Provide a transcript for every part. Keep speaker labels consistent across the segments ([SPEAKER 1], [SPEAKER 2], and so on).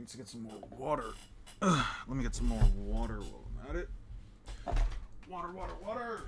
[SPEAKER 1] need to get some more water. Let me get some more water while I'm at it. Water, water, water!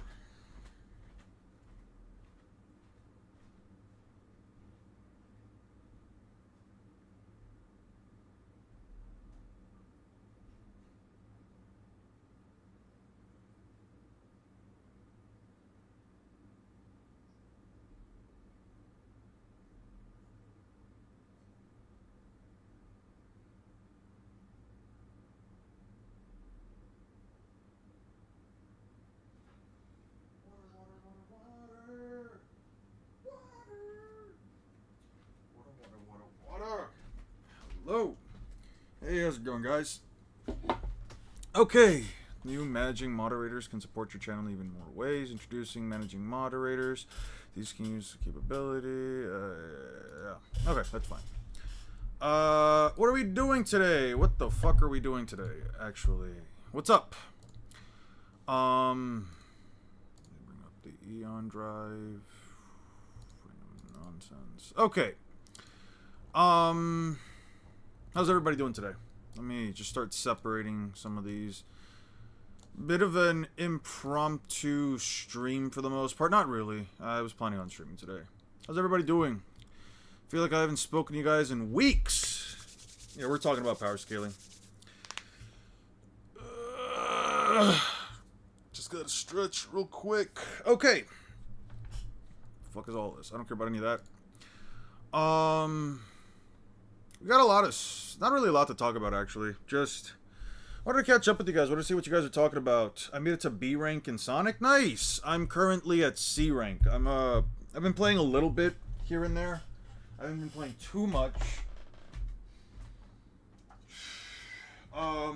[SPEAKER 1] Water. Hello. Hey, how's it going, guys? Okay. New managing moderators can support your channel in even more ways. Introducing managing moderators. These can use capability. Yeah. Okay, that's fine. What are we doing today? What the fuck are we doing today, actually? What's up? Bring up the Eon drive. Nonsense. Okay. How's everybody doing today? Let me just start separating some of these. Bit of an impromptu stream for the most part. Not really. I was planning on streaming today. How's everybody doing? Feel like I haven't spoken to you guys in weeks. Yeah, we're talking about power scaling. Just gotta stretch real quick. Okay. The fuck is all this? I don't care about any of that. We got a lot of... Not really a lot to talk about, actually. Just... wanted to catch up with you guys. Wanted to see what you guys are talking about. I made it to B rank in Sonic. Nice! I'm currently at C rank. I've been playing a little bit here and there. I haven't been playing too much. I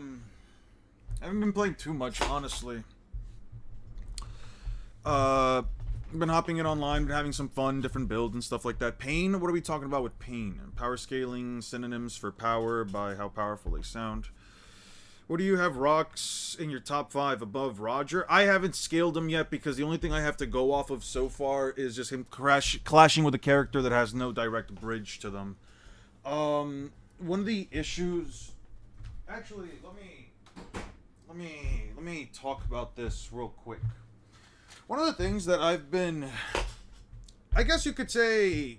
[SPEAKER 1] haven't been playing too much, honestly. I've been hopping in online, been having some fun, different builds and stuff like that. Pain? What are we talking about with pain? Power scaling, synonyms for power by how powerful they sound. What do you have rocks in your top 5 above Roger? I haven't scaled him yet because the only thing I have to go off of so far is just him clashing with a character that has no direct bridge to them. One of the issues... Actually, let me talk about this real quick. One of the things that I've been, I guess you could say,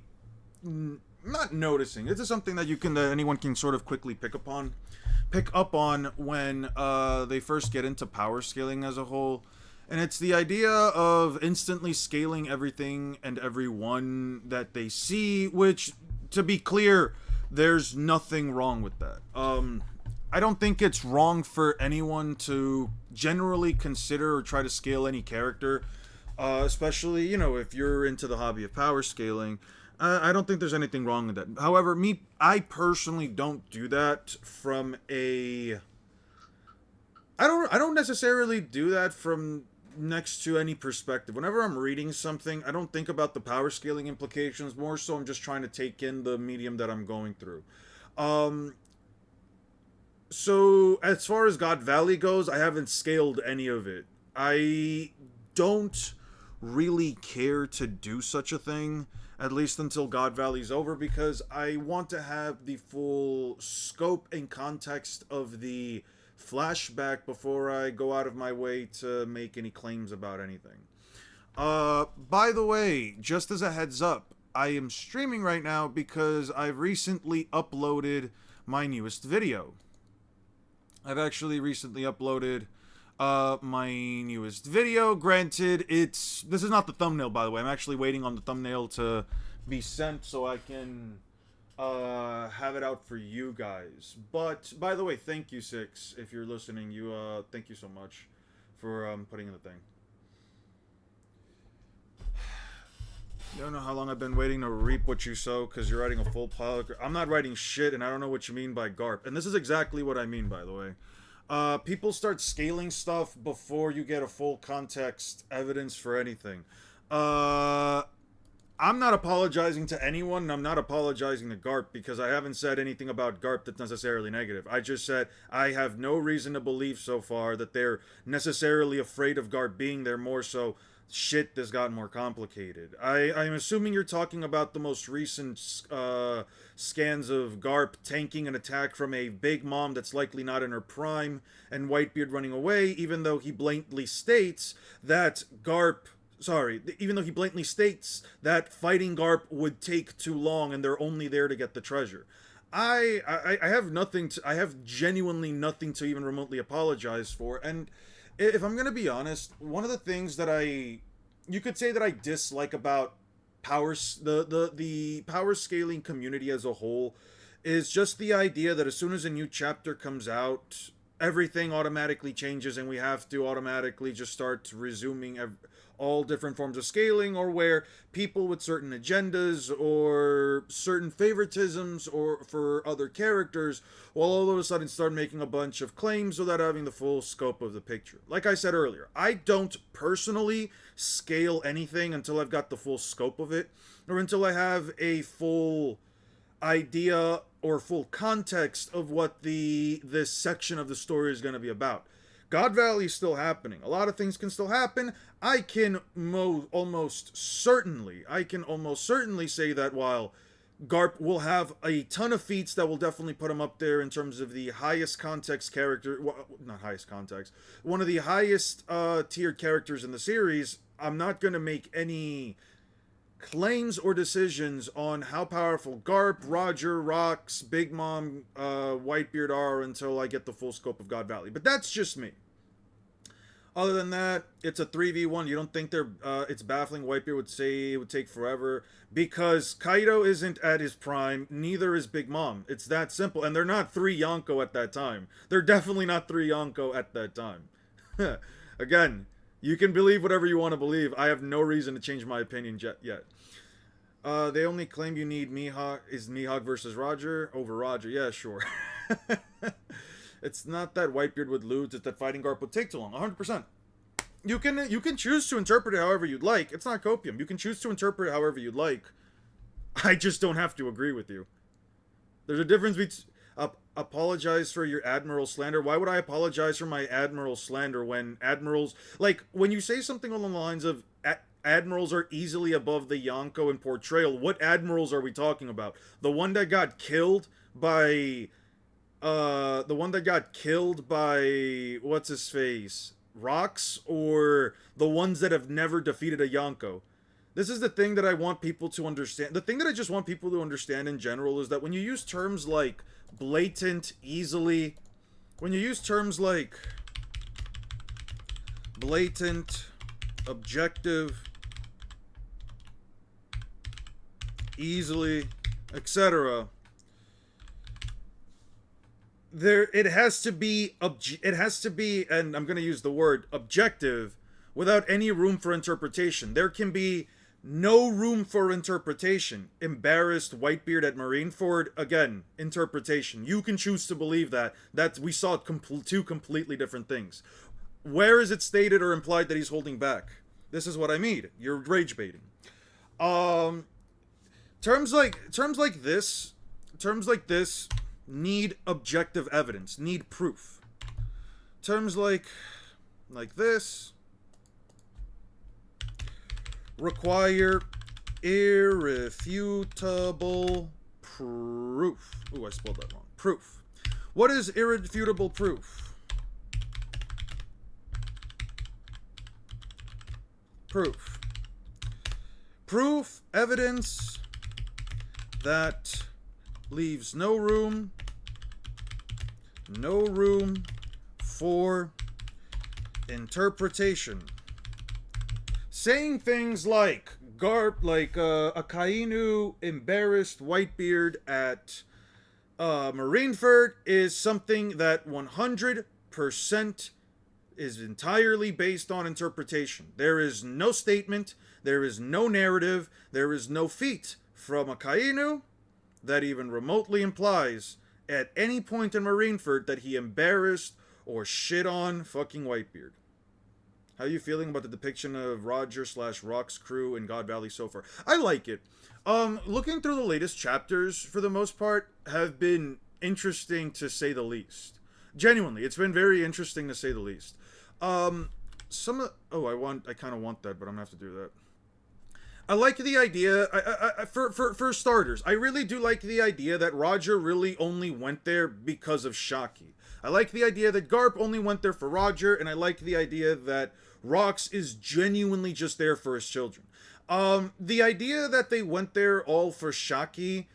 [SPEAKER 1] not noticing. This is something that anyone can sort of quickly pick up on when they first get into power scaling as a whole. And it's the idea of instantly scaling everything and everyone that they see, which, to be clear, there's nothing wrong with that. I don't think it's wrong for anyone to generally consider or try to scale any character, especially, you know, if you're into the hobby of power scaling. I don't think there's anything wrong with that. However, I personally don't do that from a... I don't necessarily do that from next to any perspective. Whenever I'm reading something, I don't think about the power scaling implications. More so, I'm just trying to take in the medium that I'm going through. So, as far as God Valley goes, I haven't scaled any of it. I don't really care to do such a thing, at least until God Valley's over, because I want to have the full scope and context of the flashback before I go out of my way to make any claims about anything. By the way, just as a heads up, I am streaming right now because I've recently uploaded my newest video. I've actually recently uploaded my newest video. Granted, this is not the thumbnail, by the way. I'm actually waiting on the thumbnail to be sent so I can have it out for you guys. But, by the way, thank you, Six, if you're listening. Thank you so much for putting in the thing. You don't know how long I've been waiting to reap what you sow because you're writing a full pile. I'm not writing shit, and I don't know what you mean by GARP. And this is exactly what I mean, by the way. People start scaling stuff before you get a full context evidence for anything. I I'm not apologizing to anyone, and I'm not apologizing to Garp because I haven't said anything about Garp that's necessarily negative. I just said I have no reason to believe so far that they're necessarily afraid of Garp being there, more so shit that's gotten more complicated. I'm assuming you're talking about the most recent scans of Garp tanking an attack from a Big Mom that's likely not in her prime, and Whitebeard running away, even though he blatantly states that fighting Garp would take too long and they're only there to get the treasure. I have nothing to, I have genuinely nothing to even remotely apologize for. And if I'm gonna be honest, one of the things that you could say that I dislike about the power scaling community as a whole is just the idea that as soon as a new chapter comes out, everything automatically changes and we have to automatically just start resuming all different forms of scaling, or where people with certain agendas or certain favoritisms or for other characters will all of a sudden start making a bunch of claims without having the full scope of the picture. Like I said earlier, I don't personally scale anything until I've got the full scope of it, or until I have a full idea or full context of what this section of the story is going to be about. God Valley is still happening. A lot of things can still happen. I can almost certainly say that while Garp will have a ton of feats that will definitely put him up there in terms of the highest context character, well, not highest context, one of the highest tiered characters in the series, I'm not going to make any claims or decisions on how powerful Garp, Roger, Rox, Big Mom, Whitebeard are until I get the full scope of God Valley. But that's just me. Other than that, it's a 3v1. You don't think it's baffling Whitebeard would say it would take forever? Because Kaido isn't at his prime, neither is Big Mom. It's that simple. And they're not 3 Yonko at that time. They're definitely not 3 Yonko at that time. Again, you can believe whatever you want to believe. I have no reason to change my opinion yet. They only claim you need Mihawk versus Roger over Roger. Yeah, sure. It's not that Whitebeard would lose, it's that fighting Garp would take too long. 100%. You can choose to interpret it however you'd like. It's not copium. You can choose to interpret it however you'd like. I just don't have to agree with you. There's a difference between apologize for your admiral slander. Why would I apologize for my admiral slander when admirals, like, when you say something along the lines of admirals are easily above the Yonko in portrayal, what admirals are we talking about? The one that got killed by what's his face, Rox, or the ones that have never defeated a Yonko? This is the thing that I want people to understand. The thing that I just want people to understand in general is that when you use terms like blatant, easily, when you use terms like blatant, objective, easily, etc., it has to be, and I'm going to use the word objective, without any room for interpretation. There can be no room for interpretation. Embarrassed Whitebeard at Marineford, again, interpretation. You can choose to believe that. We saw two completely different things. Where is it stated or implied that he's holding back? This is what I mean. You're rage baiting. Terms like this need objective evidence, need proof. Terms like this require irrefutable proof. Ooh, I spelled that wrong. Proof. What is irrefutable proof? Proof, evidence that leaves no room for interpretation. Saying things like Akainu embarrassed Whitebeard at Marineford is something that 100% is entirely based on interpretation. There is no statement, there is no narrative, there is no feat from Akainu that even remotely implies at any point in Marineford that he embarrassed or shit on fucking Whitebeard. How are you feeling about the depiction of Roger slash Rock's crew in God Valley so far? I like it. Looking through the latest chapters, for the most part, have been interesting to say the least. Genuinely, it's been very interesting to say the least. Some of... Oh, I kind of want that, but I'm gonna have to do that. I like the idea, for starters, I really do like the idea that Roger really only went there because of Shaki. I like the idea that Garp only went there for Roger, and I like the idea that Rox is genuinely just there for his children. The idea that they went there all for Shaki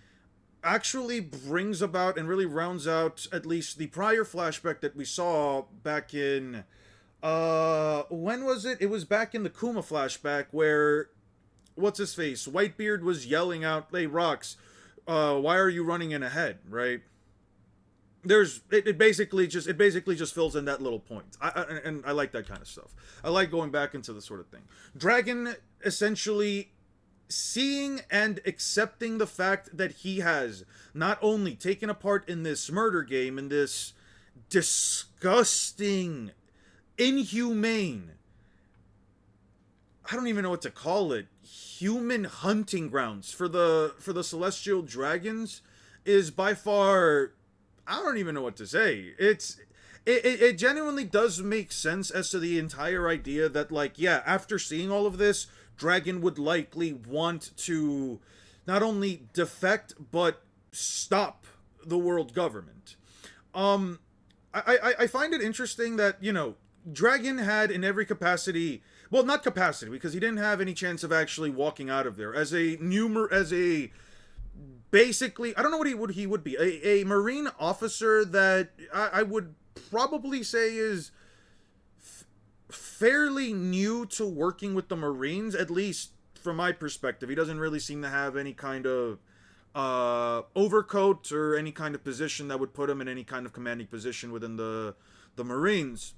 [SPEAKER 1] actually brings about and really rounds out at least the prior flashback that we saw back in... when was it? It was back in the Kuma flashback where... What's his face? Whitebeard was yelling out, "Hey, Rox, why are you running in ahead?" Right? It basically just fills in that little point. And I like that kind of stuff. I like going back into the sort of thing. Dragon essentially seeing and accepting the fact that he has not only taken a part in this murder game, in this disgusting, inhumane, I don't even know what to call it, human hunting grounds for the celestial dragons, is by far, I don't even know what to say. It genuinely does make sense as to the entire idea that, like, yeah, after seeing all of this, Dragon would likely want to not only defect but stop the world government. I find it interesting that, you know, Dragon had in every capacity, well, not capacity, because he didn't have any chance of actually walking out of there, as a basically, I don't know what he would be, a Marine officer that I would probably say is fairly new to working with the Marines, at least from my perspective. He doesn't really seem to have any kind of overcoat or any kind of position that would put him in any kind of commanding position within the Marines.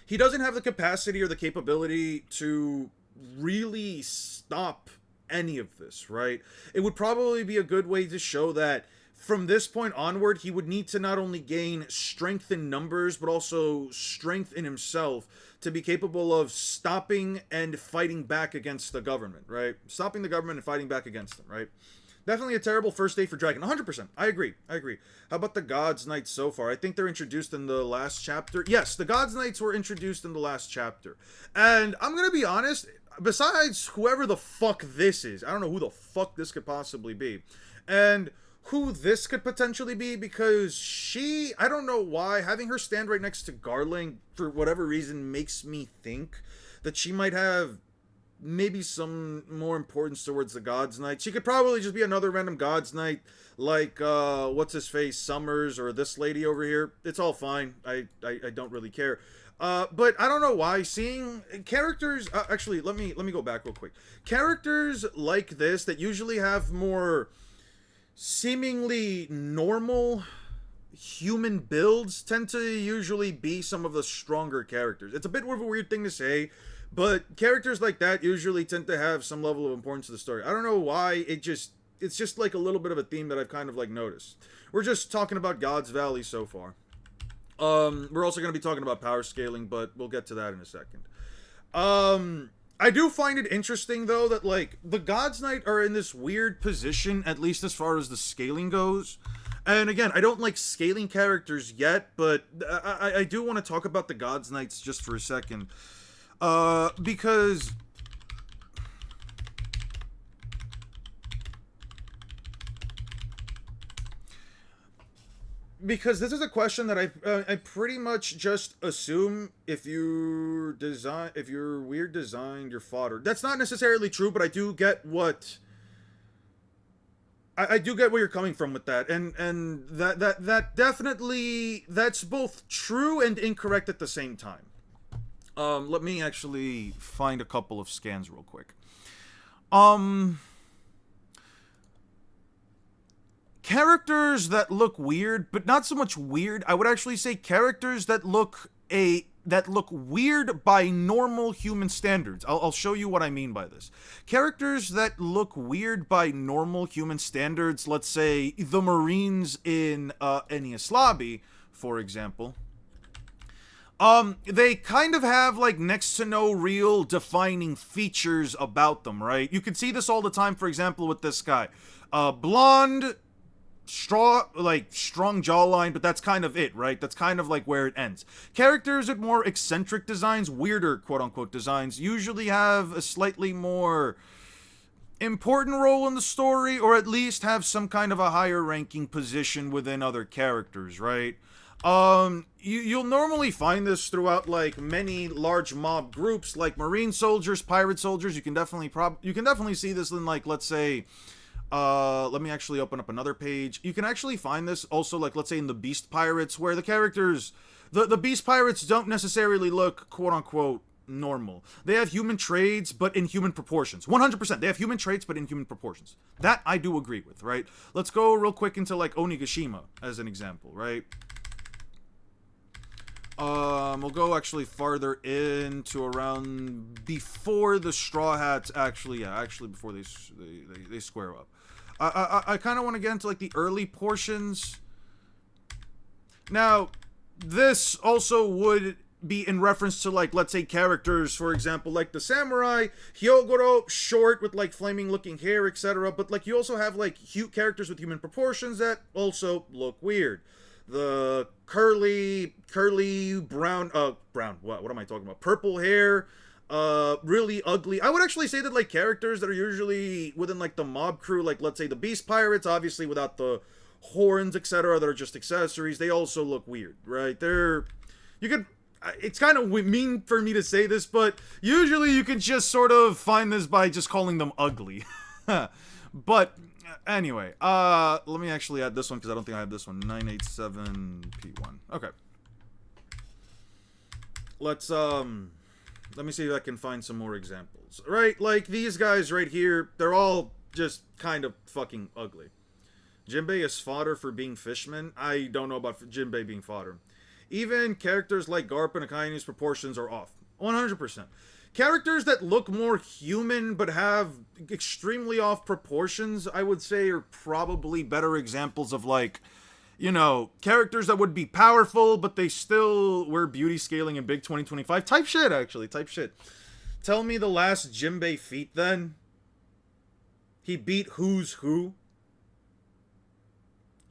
[SPEAKER 1] He doesn't have the capacity or the capability to really stop any of this, right? It would probably be a good way to show that from this point onward, he would need to not only gain strength in numbers, but also strength in himself to be capable of stopping and fighting back against the government, right? Stopping the government and fighting back against them, right? Definitely a terrible first day for Dragon. 100%. I agree. How about the Gods Knights so far? I think they're introduced in the last chapter. Yes, the Gods Knights were introduced in the last chapter. And I'm going to be honest, besides whoever the fuck this is, I don't know who the fuck this could possibly be. And who this could potentially be, because she, I don't know why, having her stand right next to Garling, for whatever reason, makes me think that she might have maybe some more importance towards the Gods Knight. She could probably just be another random Gods Knight, like, what's his face, Summers, or this lady over here. It's all fine. I don't really care. But I don't know why, seeing characters, actually, let me go back real quick. Characters like this, that usually have more seemingly normal human builds, tend to usually be some of the stronger characters. It's a bit of a weird thing to say, but characters like that usually tend to have some level of importance to the story. I don't know why, it's just like a little bit of a theme that I've kind of like noticed. We're just talking about God's Valley so far. We're also going to be talking about power scaling, but we'll get to that in a second. I do find it interesting, though, that, like, the Gods Knight are in this weird position, at least as far as the scaling goes. And again, I don't like scaling characters yet, but I do want to talk about the Gods Knights just for a second. Because this is a question that I pretty much just assume if you're weird designed, you're fodder. That's not necessarily true, but I do get what I do get where you're coming from with that, and that definitely, that's both true and incorrect at the same time. Let me actually find a couple of scans real quick. Characters that look weird, but not so much weird. I would actually say characters that look weird by normal human standards. I'll show you what I mean by this. Characters that look weird by normal human standards, let's say the Marines in Enies Lobby, for example. They kind of have like next to no real defining features about them, right? You can see this all the time, for example, with this guy. Blonde, strong jawline, but that's kind of it, right? That's kind of like where it ends. Characters with more eccentric designs, weirder quote unquote designs, usually have a slightly more important role in the story, or at least have some kind of a higher ranking position within other characters, right? You'll normally find this throughout like many large mob groups, like Marine soldiers, pirate soldiers. You can definitely see this in, like, let's say, let me actually open up another page. You can actually find this also, like, let's say in the Beast Pirates, where the characters, the Beast Pirates don't necessarily look quote unquote normal. They have human traits, but in human proportions. 100%. They have human traits, but in human proportions. That I do agree with, right? Let's go real quick into like Onigashima as an example, right? We'll go actually farther into around before the Straw Hats actually before they square up. I kind of want to get into like the early portions. Now, this also would be in reference to, like, let's say characters, for example, like the samurai, Hyogoro, short with like flaming looking hair, etc. But like you also have like characters with human proportions that also look weird. The curly brown what am I talking about? Purple hair, really ugly. I would actually say that like characters that are usually within like the mob crew, like let's say the Beast Pirates, obviously without the horns, etc., that are just accessories, they also look weird, right? It's kind of mean for me to say this, but usually you can just sort of find this by just calling them ugly. But anyway, let me actually add this one because I don't think I have this one. 987P1. Okay. Let me see if I can find some more examples. Right, like these guys right here, they're all just kind of fucking ugly. Jinbei is fodder for being fishmen. I don't know about Jinbei being fodder. Even characters like Garp and Akainu's proportions are off. 100%. Characters that look more human but have extremely off proportions, I would say, are probably better examples of, like, you know, characters that would be powerful, but they still were beauty scaling in Big 2025. Type shit, actually. Type shit. Tell me the last Jinbei feat, then. He beat Who's Who.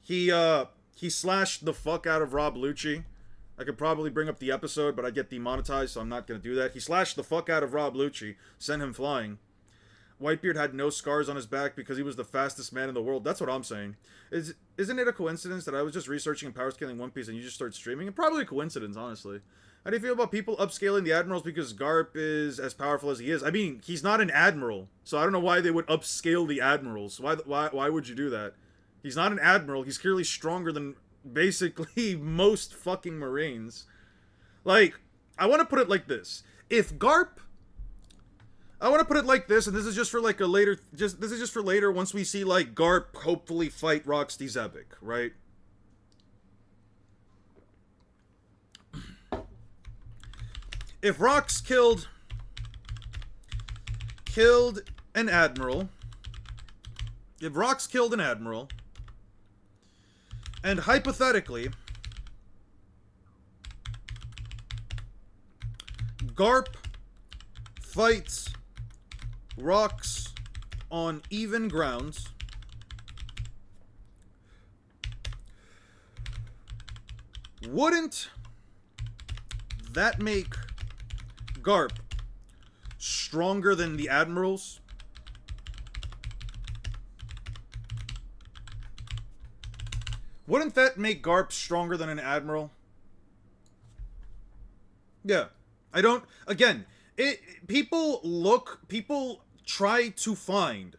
[SPEAKER 1] He slashed the fuck out of Rob Lucci. I could probably bring up the episode, but I'd get demonetized, so I'm not going to do that. He slashed the fuck out of Rob Lucci, sent him flying. Whitebeard had no scars on his back because he was the fastest man in the world. That's what I'm saying. Isn't it a coincidence that I was just researching and power scaling One Piece and you just start streaming? Probably a coincidence, honestly. How do you feel about people upscaling the admirals because Garp is as powerful as he is? I mean, he's not an admiral, so I don't know why they would upscale the admirals. Why would you do that? He's not an admiral. He's clearly stronger than basically most fucking Marines. Like, I want to put it like this. I want to put it like this, and this is just for like a later, this is just for later once we see like Garp hopefully fight Roxy Zebek, right? If Rox killed an admiral, and hypothetically, Garp fights Rox on even grounds, wouldn't that make Garp stronger than the admirals? Wouldn't that make Garp stronger than an admiral? Yeah. I don't... Again, people try to find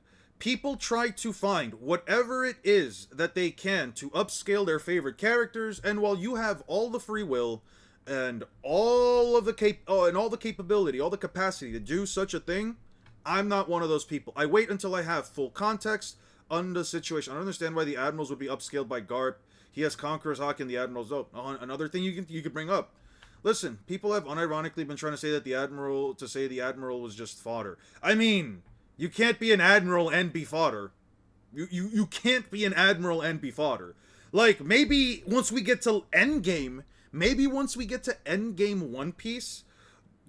[SPEAKER 1] whatever it is that they can to upscale their favorite characters, and while you have all the free will and all the capability, all the capacity to do such a thing, I'm not one of those people. I wait until I have full context on the situation. I don't understand why the admirals would be upscaled by Garp. He has Conqueror's Hawk and the admirals. Oh, another thing you could bring up. Listen, people have unironically been trying to say that the admiral was just fodder. I mean, you can't be an admiral and be fodder. You can't be an admiral and be fodder. Like, maybe once we get to Endgame, Maybe once we get to Endgame One Piece,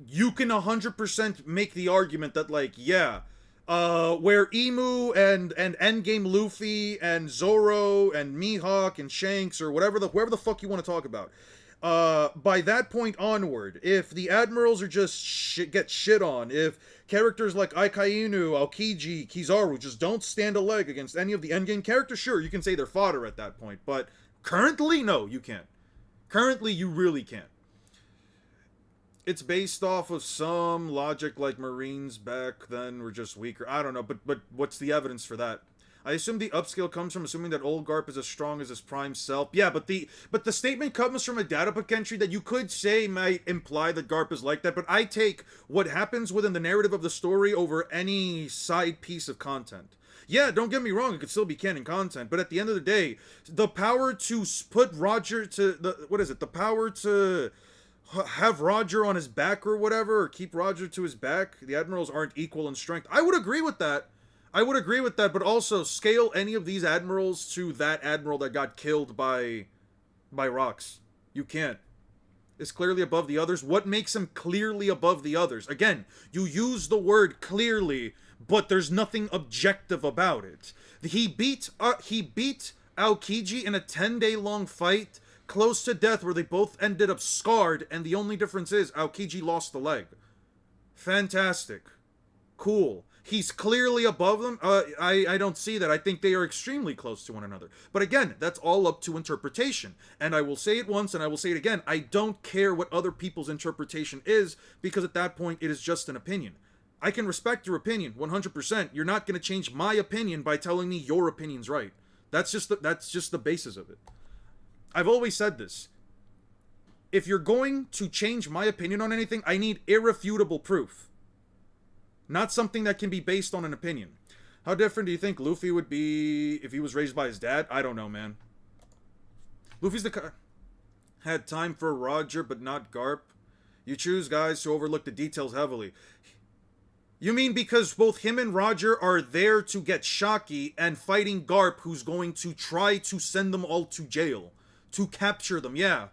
[SPEAKER 1] you can 100% make the argument that, like, yeah, where Emu and Endgame Luffy and Zoro and Mihawk and Shanks or whoever the fuck you want to talk about, by that point onward, if the admirals are just get shit on, if characters like Akainu, Aokiji, Kizaru just don't stand a leg against any of the endgame characters, sure, you can say they're fodder at that point, but currently, no, you can't. Currently, you really can't. It's based off of some logic, like Marines back then were just weaker. I don't know, but what's the evidence for that? I assume the upscale comes from assuming that old Garp is as strong as his prime self. Yeah, but the statement comes from a data book entry that you could say might imply that Garp is like that, but I take what happens within the narrative of the story over any side piece of content. Yeah, don't get me wrong, it could still be canon content, but at the end of the day, the power to put Roger to the power to have Roger on his back or whatever, or keep Roger to his back, the admirals aren't equal in strength. I would agree with that. But also scale any of these admirals to that admiral that got killed by rocks. You can't. It's clearly above the others. What makes him clearly above the others? Again, you use the word clearly, but there's nothing objective about it. He beat Aokiji in a 10-day long fight, close to death, where they both ended up scarred, and the only difference is Aokiji lost the leg. Fantastic. Cool. He's clearly above them. I don't see that. I think they are extremely close to one another. But again, that's all up to interpretation. And I will say it once and I will say it again. I don't care what other people's interpretation is, because at that point it is just an opinion. I can respect your opinion 100%. You're not going to change my opinion by telling me your opinion's right. That's just the basis of it. I've always said this. If you're going to change my opinion on anything, I need irrefutable proof. Not something that can be based on an opinion. How different do you think Luffy would be if he was raised by his dad? I don't know, man. Luffy's had time for Roger, but not Garp. You choose guys to overlook the details heavily. You mean because both him and Roger are there to get Shaki and fighting Garp, who's going to try to send them all to jail. To capture them, yeah.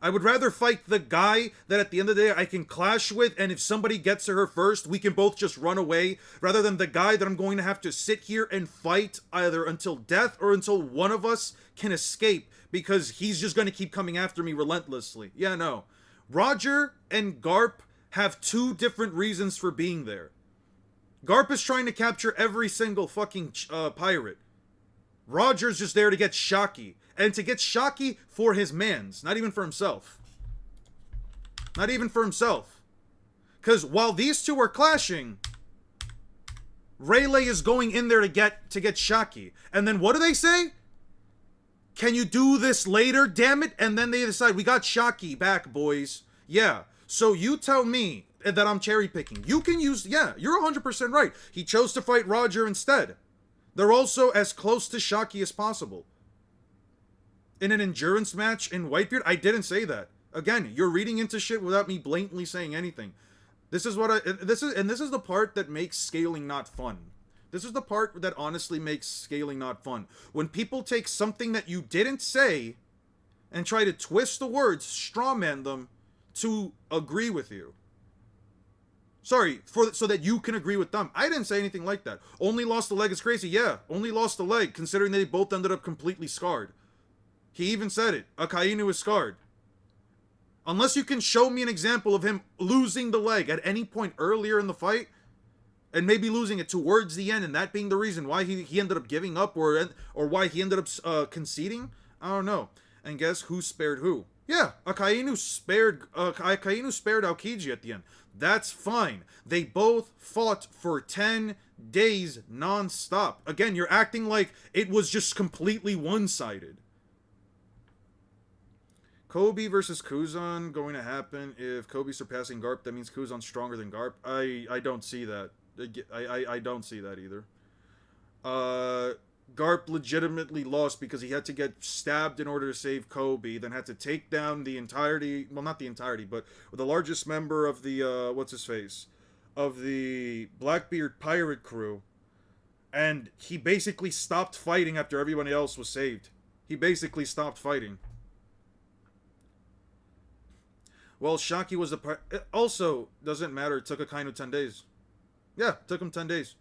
[SPEAKER 1] I would rather fight the guy that at the end of the day I can clash with, and if somebody gets to her first, we can both just run away, rather than the guy that I'm going to have to sit here and fight either until death or until one of us can escape, because he's just going to keep coming after me relentlessly. Yeah, no. Roger and Garp have two different reasons for being there. Garp is trying to capture every single fucking pirate. Roger's just there to get Shaki. And to get Shaki for his mans, not even for himself. Not even for himself. Because while these two are clashing, Rayleigh is going in there to get Shaki. And then what do they say? Can you do this later, damn it? And then they decide, we got Shaki back, boys. Yeah. So you tell me that I'm cherry picking. You can use, yeah, you're 100% right. He chose to fight Roger instead. They're also as close to Shaki as possible. In an endurance match in Whitebeard, I didn't say that. Again, you're reading into shit without me blatantly saying anything. This is the part that makes scaling not fun. This is the part that honestly makes scaling not fun. When people take something that you didn't say and try to twist the words, strawman them to agree with you. Sorry, so that you can agree with them. I didn't say anything like that. Only lost a leg is crazy. Yeah, only lost a leg, considering they both ended up completely scarred. He even said it. Akainu is scarred. Unless you can show me an example of him losing the leg at any point earlier in the fight, and maybe losing it towards the end, and that being the reason why he ended up giving up, or why he ended up conceding, I don't know. And guess who spared who? Yeah, Akainu spared Aokiji at the end. That's fine. They both fought for 10 days non-stop. Again, you're acting like it was just completely one-sided. Kobe versus Kuzan going to happen. If Kobe surpassing Garp, that means Kuzan's stronger than Garp. I don't see that. I don't see that either. Garp legitimately lost because he had to get stabbed in order to save Kobe, then had to take down the entirety, well, not the entirety, but the largest member of the, what's-his-face, of the Blackbeard pirate crew, and he basically stopped fighting after everybody else was saved. He basically stopped fighting. Well, Shaki was the it also doesn't matter. It took Akainu 10 days. Yeah, it took him 10 days.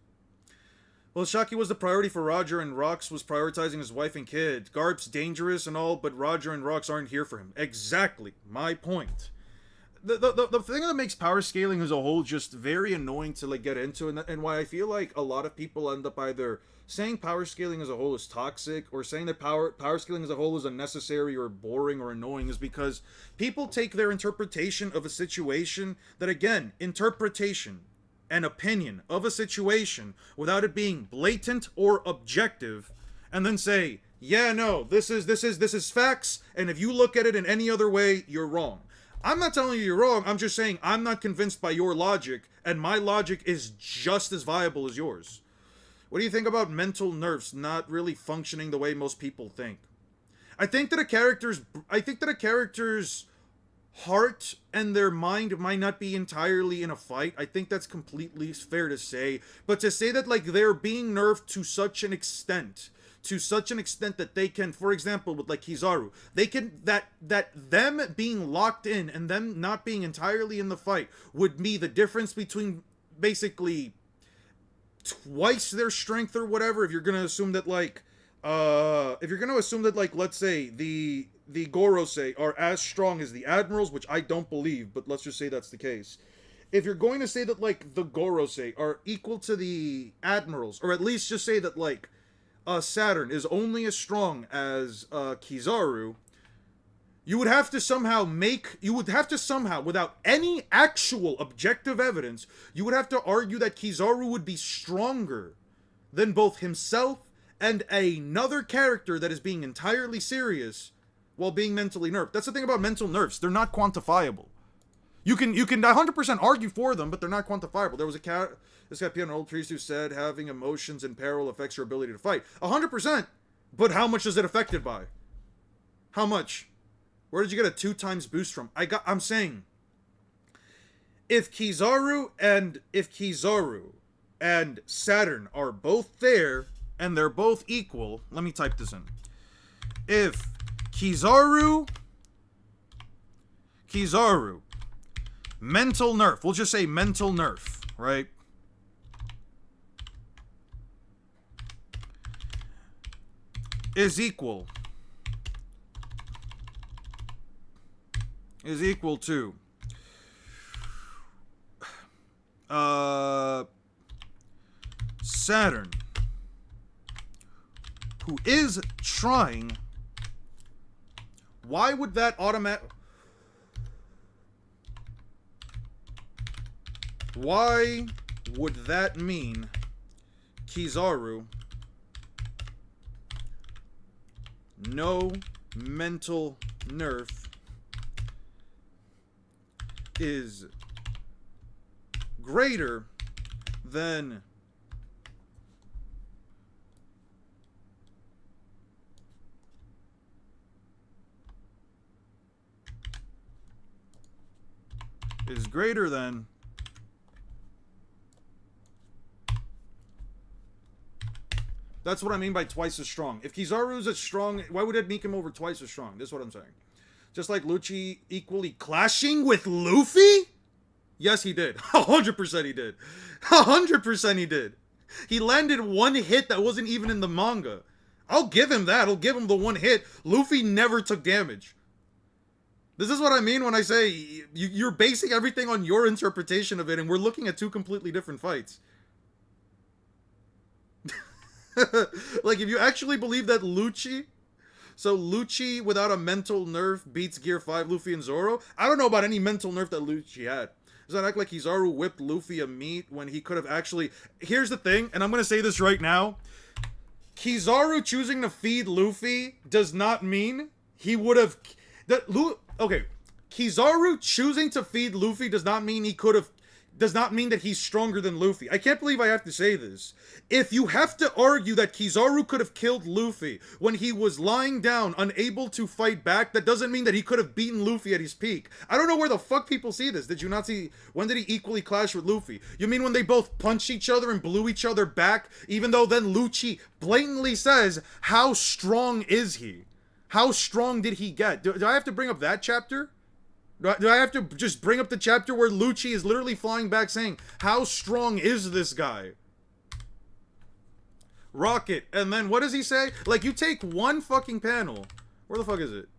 [SPEAKER 1] Well, Shaki was the priority for Roger, and Rox was prioritizing his wife and kid. Garp's dangerous and all, but Roger and Rox aren't here for him. Exactly my point. The thing that makes power scaling as a whole just very annoying to like get into, and why I feel like a lot of people end up either saying power scaling as a whole is toxic or saying that power scaling as a whole is unnecessary or boring or annoying, is because people take their interpretation of a situation, that again, interpretation and opinion of a situation without it being blatant or objective, and then say, yeah, no, this is facts, and if you look at it in any other way, you're wrong. I'm not telling you you're wrong. I'm just saying I'm not convinced by your logic, and my logic is just as viable as yours. What do you think about mental nerfs not really functioning the way most people think? I think that a character's heart and their mind might not be entirely in a fight. I think that's completely fair to say. But to say that like they're being nerfed to such an extent that they can, for example, with like Kizaru, they can, that them being locked in and them not being entirely in the fight would be the difference between basically twice their strength or whatever. If you're gonna assume that like let's say the Gorosei are as strong as the Admirals, which I don't believe, but let's just say that's the case. If you're going to say that like the Gorosei are equal to the Admirals, or at least just say that like Saturn is only as strong as Kizaru, you would have to somehow, without any actual objective evidence, you would have to argue that Kizaru would be stronger than both himself and another character that is being entirely serious while being mentally nerfed. That's the thing about mental nerfs. They're not quantifiable. You can 100% argue for them, but they're not quantifiable. There was this guy, an old priest, who said having emotions in peril affects your ability to fight. 100%. But how much is it affected by? How much? Where did you get a 2 times boost from? I'm saying, if Kizaru and Saturn are both there and they're both equal, let me type this in. If Kizaru, mental nerf, we'll just say mental nerf, right? Is equal to Saturn, who is trying, why would that why would that mean Kizaru no mental nerf is greater than That's what I mean by twice as strong. If Kizaru's as strong, why would it make him over twice as strong? This is what I'm saying. Just like Lucci equally clashing with Luffy? Yes, he did. 100% he did. 100% he did. He landed one hit that wasn't even in the manga. I'll give him that. I'll give him the one hit. Luffy never took damage. This is what I mean when I say you're basing everything on your interpretation of it, and we're looking at 2 completely different fights. Like, if you actually believe that Lucci without a mental nerf beats Gear 5 Luffy and Zoro, I don't know about any mental nerf that Lucci had. Does that act like Kizaru whipped Luffy a meat when he could have actually... Here's the thing, and I'm going to say this right now. Kizaru choosing to feed Luffy does not mean he would have... Okay, Kizaru choosing to feed Luffy does not mean he could have... Does not mean that he's stronger than Luffy. I can't believe I have to say this. If you have to argue that Kizaru could have killed Luffy when he was lying down, unable to fight back, that doesn't mean that he could have beaten Luffy at his peak. I don't know where the fuck people see this. Did you not see... When did he equally clash with Luffy? You mean when they both punched each other and blew each other back? Even though then Lucci blatantly says, how strong is he? How strong did he get? Do I have to bring up that chapter? Do I have to just bring up the chapter where Lucci is literally flying back saying, how strong is this guy? Rocket. And then what does he say? Like, you take one fucking panel. Where the fuck is it?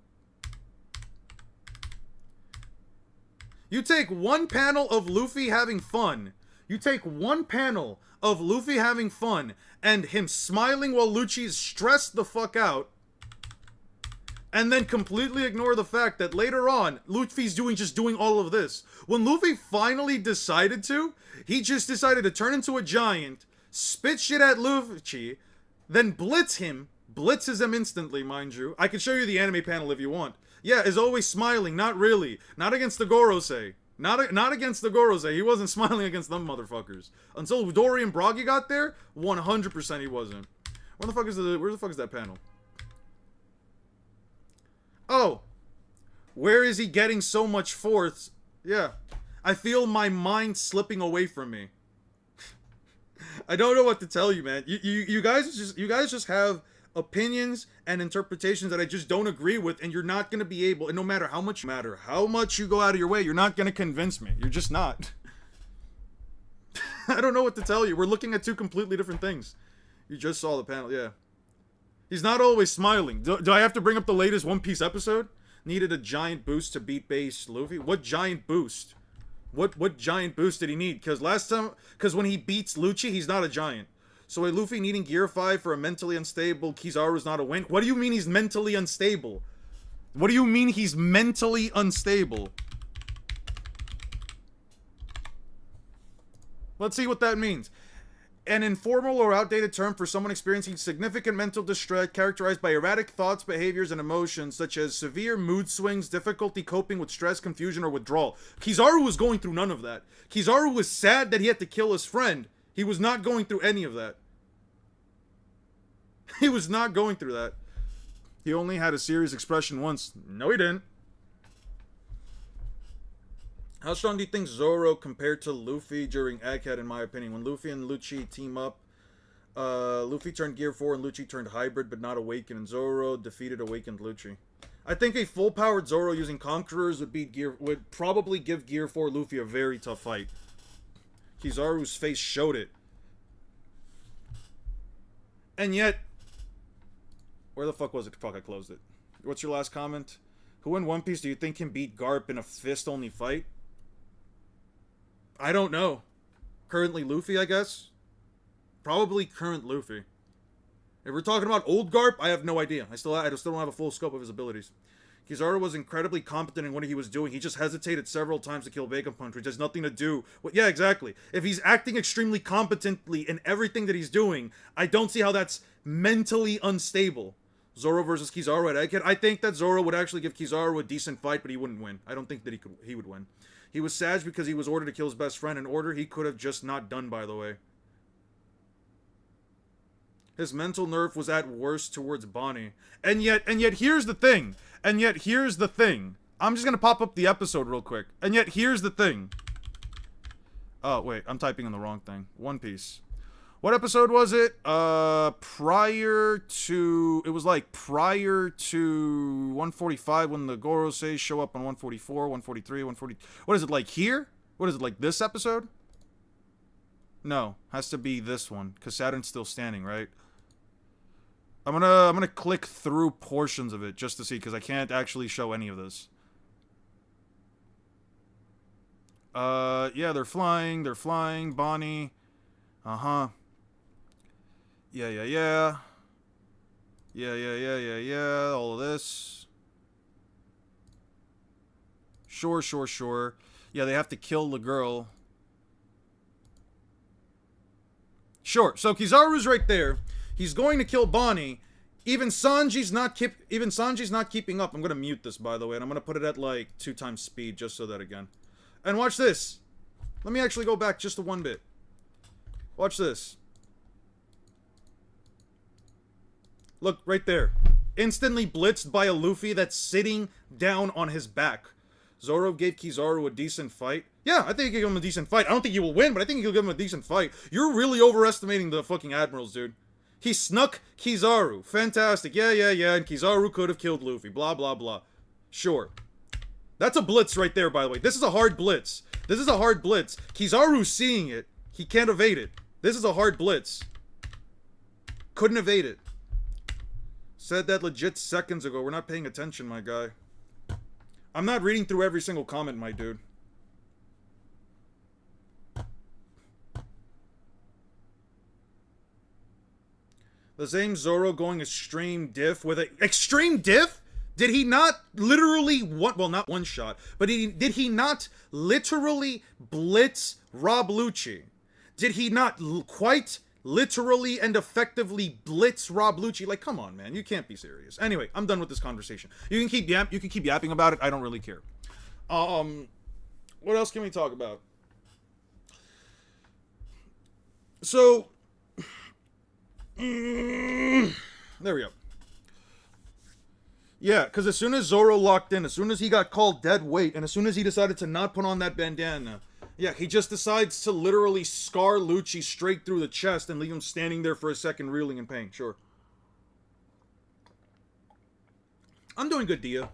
[SPEAKER 1] You take one panel of Luffy having fun. You take one panel of Luffy having fun and him smiling while Lucci's stressed the fuck out. And then completely ignore the fact that later on, Luffy's just doing all of this. When Luffy finally decided to, he just decided to turn into a giant, spit shit at Lucci, then blitzes him instantly, mind you. I can show you the anime panel if you want. Yeah, is always smiling, not really. Not against the Gorosei. Not against the Gorosei. He wasn't smiling against them motherfuckers. Until Dory and Bragi got there, 100% he wasn't. Where the fuck is that panel? Oh, where is he getting so much force? Yeah, I feel my mind slipping away from me. I don't know what to tell you, man. You guys just have opinions and interpretations that I just don't agree with, and you're not gonna be able. And no matter how much you go out of your way, you're not gonna convince me. You're just not. I don't know what to tell you. We're looking at two completely different things. You just saw the panel, yeah. He's not always smiling. Do I have to bring up the latest One Piece episode? Needed a giant boost to beat base Luffy? What giant boost? What giant boost did he need? Because when he beats Lucci, he's not a giant. So a Luffy needing Gear 5 for a mentally unstable Kizaru's not a win? What do you mean he's mentally unstable? What do you mean he's mentally unstable? Let's see what that means. An informal or outdated term for someone experiencing significant mental distress characterized by erratic thoughts, behaviors, and emotions, such as severe mood swings, difficulty coping with stress, confusion, or withdrawal. Kizaru was going through none of that. Kizaru was sad that he had to kill his friend. He was not going through any of that. He was not going through that. He only had a serious expression once. No, he didn't. How strong do you think Zoro compared to Luffy during Egghead, in my opinion? When Luffy and Lucci team up, Luffy turned Gear 4 and Lucci turned Hybrid, but not Awakened, and Zoro defeated Awakened Lucci. I think a full-powered Zoro using Conquerors would probably give Gear 4 Luffy a very tough fight. Kizaru's face showed it. And yet... Where the fuck was it? Fuck, I closed it. What's your last comment? Who in One Piece do you think can beat Garp in a fist-only fight? I don't know. Currently Luffy, I guess? Probably current Luffy. If we're talking about old Garp, I have no idea. I still don't have a full scope of his abilities. Kizaru was incredibly competent in what he was doing. He just hesitated several times to kill Vega Punch, which has nothing to do with... Yeah, exactly. If he's acting extremely competently in everything that he's doing, I don't see how that's mentally unstable. Zoro versus Kizaru at Egghead. I think that Zoro would actually give Kizaru a decent fight, but he wouldn't win. I don't think that he would win. He was sad because he was ordered to kill his best friend, an order he could have just not done, by the way. His mental nerve was at worst towards Bonnie. And yet here's the thing. I'm just gonna pop up the episode real quick. And yet here's the thing. Oh, wait, I'm typing in the wrong thing. One Piece. What episode was it? Prior to 145 when the Gorosei show up on 144, 143, 140. What is it, like here? What is it, like this episode? No, has to be this one, because Saturn's still standing, right? I'm gonna click through portions of it just to see, because I can't actually show any of this. Yeah, they're flying, Bonnie. Uh-huh. Yeah, all of this. Sure. Yeah, they have to kill the girl. Sure, so Kizaru's right there. He's going to kill Bonnie. Even Sanji's not keeping up. I'm gonna mute this, by the way, and I'm gonna put it at like 2 times speed, just so that again. And watch this. Let me actually go back just a one bit. Watch this. Look, right there. Instantly blitzed by a Luffy that's sitting down on his back. Zoro gave Kizaru a decent fight. Yeah, I think he gave him a decent fight. I don't think he will win, but I think he'll give him a decent fight. You're really overestimating the fucking admirals, dude. He snuck Kizaru. Fantastic. Yeah. And Kizaru could have killed Luffy. Blah, blah, blah. Sure. That's a blitz right there, by the way. This is a hard blitz. This is a hard blitz. Kizaru's seeing it. He can't evade it. This is a hard blitz. Couldn't evade it. Said that legit seconds ago. We're not paying attention, my guy. I'm not reading through every single comment, my dude. The same Zoro going extreme diff with a extreme diff? Did he not literally not one shot, but did he not literally blitz Rob Lucci? Did he not quite literally and effectively blitz Rob Lucci? Like, come on, man, you can't be serious. Anyway, I'm done with this conversation. You can keep yapping about it. I don't really care. What else can we talk about? So, there we go. Yeah, because as soon as Zoro locked in, as soon as he got called dead weight, and as soon as he decided to not put on that bandana, yeah, he just decides to literally scar Lucci straight through the chest and leave him standing there for a second reeling in pain. Sure. I'm doing good, Dia.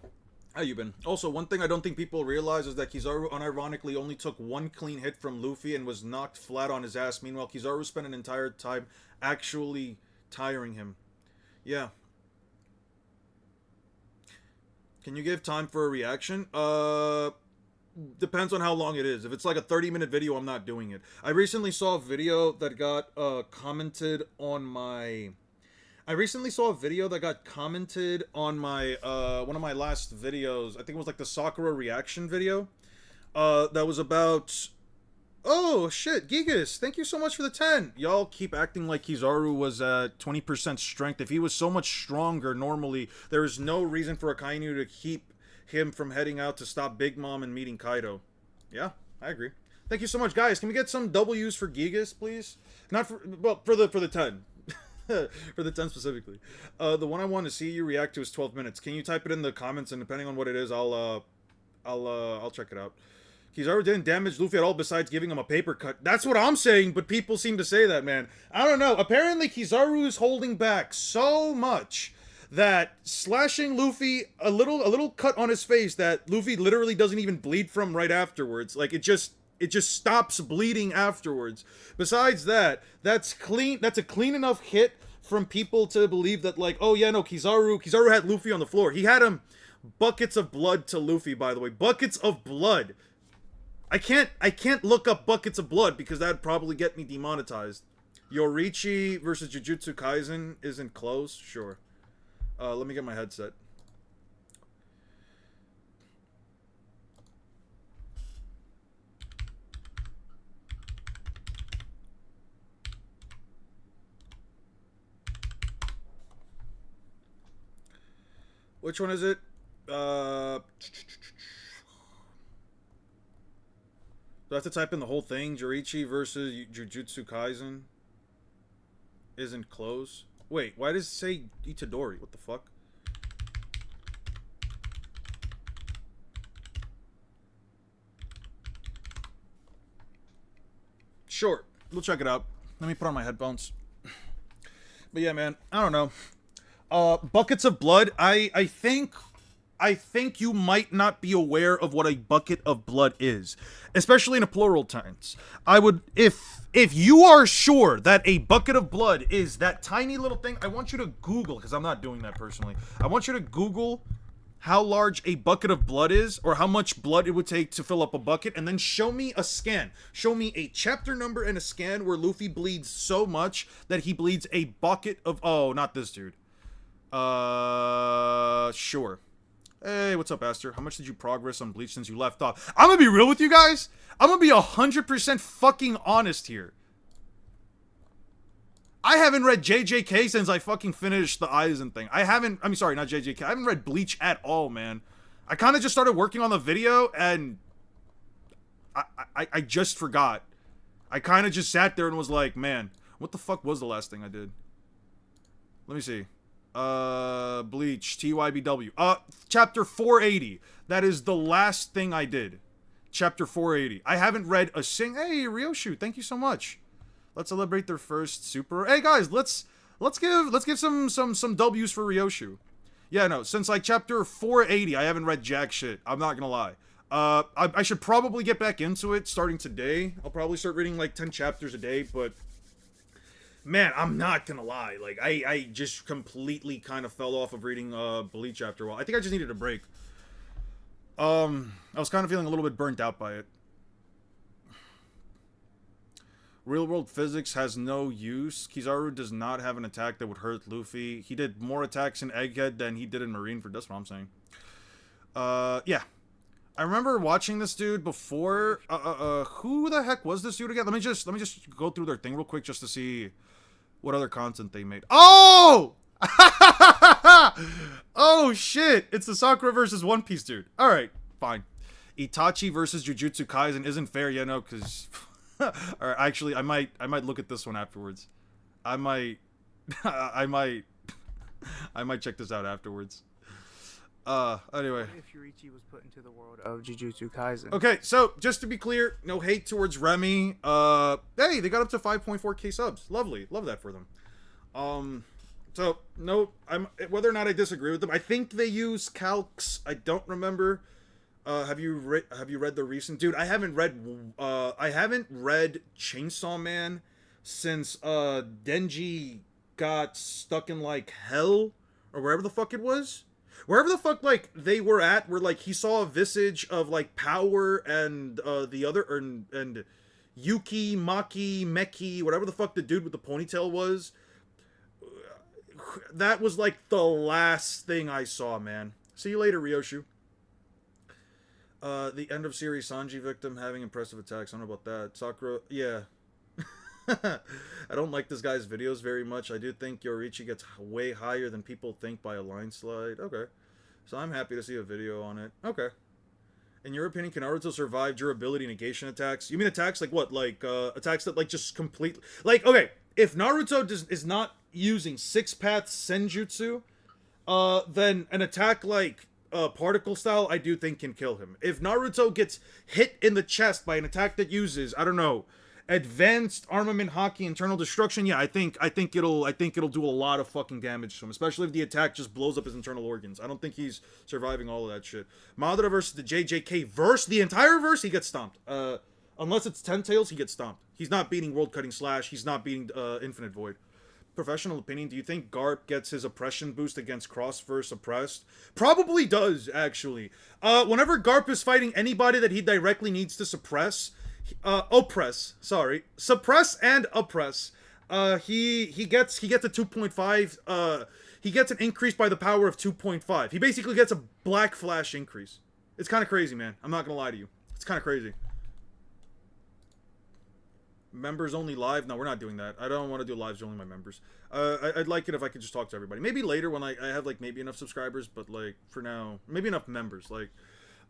[SPEAKER 1] How you been? Also, one thing I don't think people realize is that Kizaru unironically only took one clean hit from Luffy and was knocked flat on his ass. Meanwhile, Kizaru spent an entire time actually tiring him. Yeah. Can you give time for a reaction? Depends on how long it is. If it's like a 30-minute video, I'm not doing it. I recently saw a video that got commented on my... one of my last videos. I think it was like the Sakura reaction video. That was about... Oh, shit, Gigas, thank you so much for the 10. Y'all keep acting like Kizaru was at 20% strength. If he was so much stronger normally, there is no reason for Akainu to keep him from heading out to stop Big Mom and meeting Kaido. Yeah, I agree. Thank you so much, guys. Can we get some W's for Gigas, please? Not for... Well, for the 10. For the 10 specifically. The one I want to see you react to is 12 minutes. Can you type it in the comments, and depending on what it is, I'll check it out. Kizaru didn't damage Luffy at all besides giving him a paper cut. That's what I'm saying, but people seem to say that, man. I don't know. Apparently, Kizaru is holding back so much that slashing Luffy, a little cut on his face that Luffy literally doesn't even bleed from right afterwards. Like, it just stops bleeding afterwards. Besides that, that's clean. That's a clean enough hit from people to believe that, like, oh yeah, no, Kizaru had Luffy on the floor. He had him buckets of blood to Luffy, by the way. Buckets of blood. I can't look up buckets of blood because that'd probably get me demonetized. Yorichi versus Jujutsu Kaisen isn't close? Sure. Let me get my headset. Which one is it? Do I have to type in the whole thing? Jorichi versus Jujutsu Kaisen isn't close. Wait, why does it say Itadori? What the fuck? Sure, we'll check it out. Let me put on my headphones. But yeah, man, I don't know. Buckets of blood. I think you might not be aware of what a bucket of blood is, especially in a plural tense. I would, if you are sure that a bucket of blood is that tiny little thing, I want you to Google, because I'm not doing that personally. I want you to Google how large a bucket of blood is, or how much blood it would take to fill up a bucket, and then show me a scan. Show me a chapter number and a scan where Luffy bleeds so much that he bleeds a bucket of, oh, not this dude. Sure. Hey, what's up, Aster? How much did you progress on Bleach since you left off? I'm gonna be real with you guys. I'm gonna be 100% fucking honest here. I haven't read JJK since I fucking finished the Aizen thing. I'm sorry, not JJK. I haven't read Bleach at all, man. I kind of just started working on the video, and I just forgot. I kind of just sat there and was like, man, what the fuck was the last thing I did? Let me see. Bleach, TYBW. Chapter 480. That is the last thing I did. Chapter 480. I haven't read a Hey, Ryoshu, thank you so much. Let's celebrate their first super. Hey guys, let's give some W's for Ryoshu. Yeah, no, since like chapter 480, I haven't read jack shit. I'm not gonna lie. I should probably get back into it starting today. I'll probably start reading like 10 chapters a day, but man, I'm not gonna lie. Like, I just completely kind of fell off of reading Bleach after a while. I think I just needed a break. I was kind of feeling a little bit burnt out by it. Real world physics has no use. Kizaru does not have an attack that would hurt Luffy. He did more attacks in Egghead than he did in Marineford. That's what I'm saying. Yeah. I remember watching this dude before. Who the heck was this dude again? Let me just go through their thing real quick just to see what other content they made. Oh! Oh shit! It's the Sakura versus One Piece dude. All right, fine. Itachi versus Jujutsu Kaisen isn't fair, yeah, no, because. Or actually, I might look at this one afterwards. I might check this out afterwards. Anyway.
[SPEAKER 2] What if Yoriichi was put into the world of Jujutsu Kaisen?
[SPEAKER 1] Okay, so just to be clear, no hate towards Remy. Hey, they got up to 5.4k subs. Lovely, love that for them. So no, whether or not I disagree with them, I think they use calcs. I don't remember. Have you read the recent dude? I haven't read Chainsaw Man since Denji got stuck in like hell or wherever the fuck it was. Wherever the fuck like they were at, where like he saw a visage of like Power and the other and Yuki, Maki, Meki, whatever the fuck the dude with the ponytail was. That was like the last thing I saw, man. See you later, Ryoshu. The end of series Sanji victim having impressive attacks. I don't know about that. Sakura, yeah. I don't like this guy's videos very much. I do think Yoriichi gets way higher than people think by a line slide. Okay. So I'm happy to see a video on it. Okay. In your opinion, can Naruto survive durability negation attacks? You mean attacks like what? Like, attacks that like just complete... Like, okay. If Naruto is not using six-path senjutsu, then an attack like... particle style, I do think can kill him. If Naruto gets hit in the chest by an attack that uses, I don't know, advanced armament hockey, internal destruction, yeah, I think it'll do a lot of fucking damage to him, especially if the attack just blows up his internal organs. I don't think he's surviving all of that shit. Madara versus the JJK verse, the entire verse, he gets stomped. Unless it's 10 Tails, he gets stomped. He's not beating World Cutting Slash. He's not beating Infinite Void. Professional opinion, do you think Garp gets his oppression boost against Crossverse Oppressed? Probably does, actually. Whenever Garp is fighting anybody that he directly needs to suppress and oppress, he gets a 2.5, he gets an increase by the power of 2.5. He basically gets a Black Flash increase. It's kind of crazy, man. I'm not gonna lie to you. It's kind of crazy. Members only live? No, we're not doing that. I don't want to do lives only my members. I'd like it if I could just talk to everybody. Maybe later when I have like maybe enough subscribers, but like for now, maybe enough members. Like,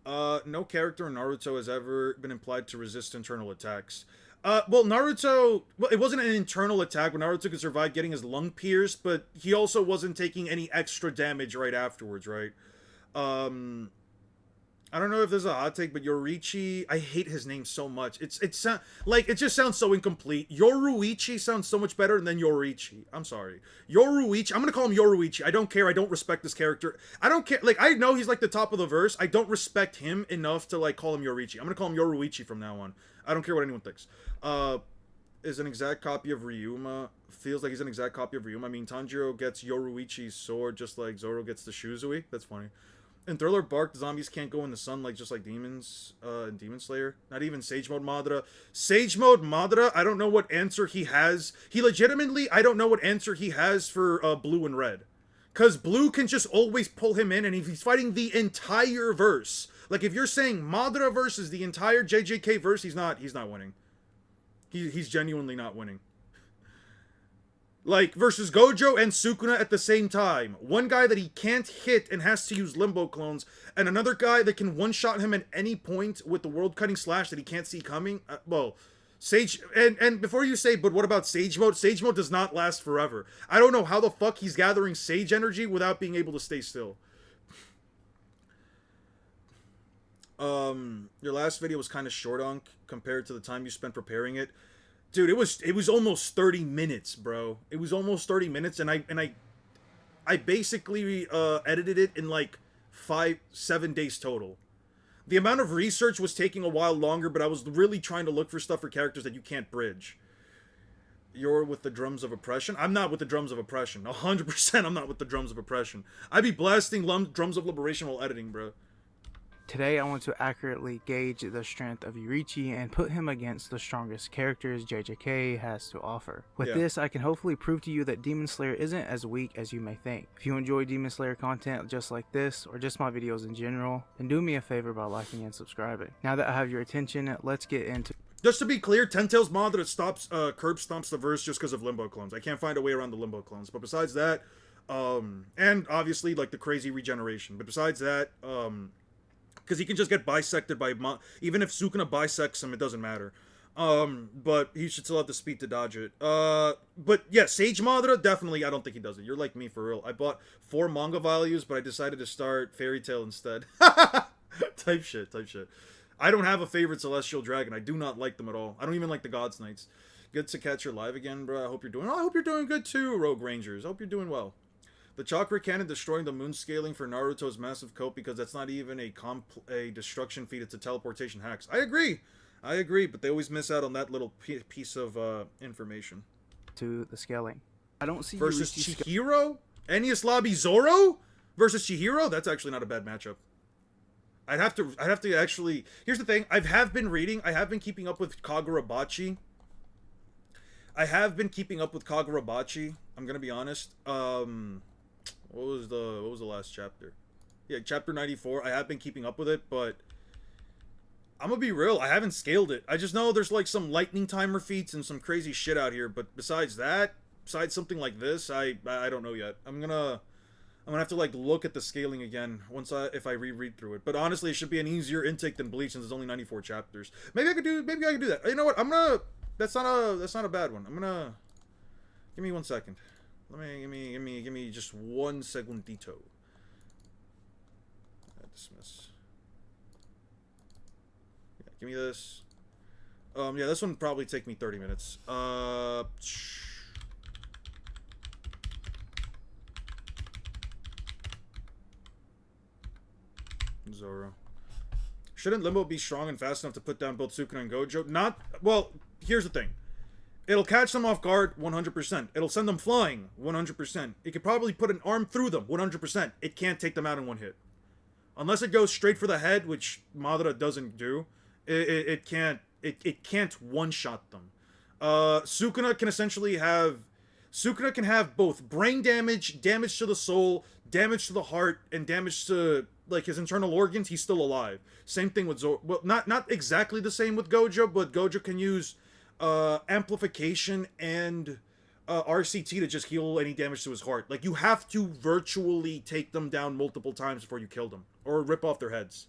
[SPEAKER 1] no character in Naruto has ever been implied to resist internal attacks. Well, Naruto, well, it wasn't an internal attack, but Naruto could survive getting his lung pierced, but he also wasn't taking any extra damage right afterwards, right? I don't know if there's a hot take, but Yoriichi, I hate his name so much. It just sounds so incomplete. Yoruichi sounds so much better than Yoriichi. I'm sorry. Yoruichi, I'm gonna call him Yoruichi. I don't care. I don't respect this character. I don't care. Like, I know he's like the top of the verse. I don't respect him enough to like call him Yoriichi. I'm gonna call him Yoruichi from now on. I don't care what anyone thinks. Is an exact copy of Ryuma. Feels like he's an exact copy of Ryuma. I mean, Tanjiro gets Yoruichi's sword just like Zoro gets the Shuzui. That's funny. In Thriller Bark, the zombies can't go in the sun like just like demons in Demon Slayer. Not even Sage Mode Madara. Sage Mode Madara, I don't know what answer he has. He legitimately, I don't know what answer he has for Blue and Red. Because Blue can just always pull him in, and if he's fighting the entire verse. Like, if you're saying Madara versus the entire JJK verse, he's not winning. He's genuinely not winning. Like, versus Gojo and Sukuna at the same time. One guy that he can't hit and has to use Limbo Clones, and another guy that can one-shot him at any point with the World Cutting Slash that he can't see coming. Well, Sage... And before you say, but what about Sage Mode? Sage Mode does not last forever. I don't know how the fuck he's gathering Sage energy without being able to stay still. Your last video was kind of short, Unk, compared to the time you spent preparing it. Dude, it was almost 30 minutes, bro. It was almost 30 minutes, and I I basically edited it in like 7 days total. The amount of research was taking a while longer, but I was really trying to look for stuff for characters that you can't bridge. You're with the drums of oppression? I'm not with the drums of oppression. 100% I'm not with the drums of oppression. I'd be blasting drums of liberation while editing, bro.
[SPEAKER 2] Today I want to accurately gauge the strength of Yoriichi and put him against the strongest characters JJK has to offer. With this, I can hopefully prove to you that Demon Slayer isn't as weak as you may think. If you enjoy Demon Slayer content just like this, or just my videos in general, then do me a favor by liking and subscribing. Now that I have your attention, let's get into...
[SPEAKER 1] Just to be clear, Ten-Tails Madara stops, curb stomps the verse just because of Limbo clones. I can't find a way around the Limbo clones. But besides that, and obviously, like, the crazy regeneration. But besides that, because he can just get bisected by... Even if Sukuna bisects him, it doesn't matter. But he should still have the speed to dodge it. But yeah, Sage Madara, definitely, I don't think he does it. You're like me, for real. I bought 4 manga values, but I decided to start Fairy Tail instead. Type shit. I don't have a favorite Celestial Dragon. I do not like them at all. I don't even like the God's Knights. Good to catch your live again, bro. I hope you're doing... Oh, I hope you're doing good too, Rogue Rangers. I hope you're doing well. The Chakra Cannon destroying the moon scaling for Naruto's massive coat because that's not even a destruction feat. It's a teleportation hacks. I agree, but they always miss out on that little piece of information.
[SPEAKER 2] To the scaling. I don't see
[SPEAKER 1] versus Chihiro? Enies Lobby Zoro versus Chihiro? That's actually not a bad matchup. I'd have to actually... Here's the thing. I have been keeping up with Kagurabachi. I'm gonna be honest. What was the last chapter? Yeah, chapter 94. I have been keeping up with it, but I'm gonna be real. I haven't scaled it. I just know there's like some lightning timer feats and some crazy shit out here. But besides something like this, I don't know yet. I'm gonna have to like look at the scaling again if I reread through it. But honestly, it should be an easier intake than Bleach since it's only 94 chapters. Maybe I could do that. You know what? That's not a bad one. Give me 1 second. Give me just 1 segundito. Dismiss. Yeah, give me this. Yeah, this one probably take me 30 minutes. Zoro. Shouldn't Limbo be strong and fast enough to put down both Sukuna and Gojo? Well, here's the thing. It'll catch them off guard 100%. It'll send them flying 100%. It could probably put an arm through them 100%. It can't take them out in one hit. Unless it goes straight for the head, which Madara doesn't do, it can't one-shot them. Sukuna can have both brain damage, damage to the soul, damage to the heart, and damage to like his internal organs. He's still alive. Same thing with Zoro. Well, not exactly the same with Gojo, but Gojo can use amplification and RCT to just heal any damage to his heart. Like, you have to virtually take them down multiple times before you kill them, or rip off their heads.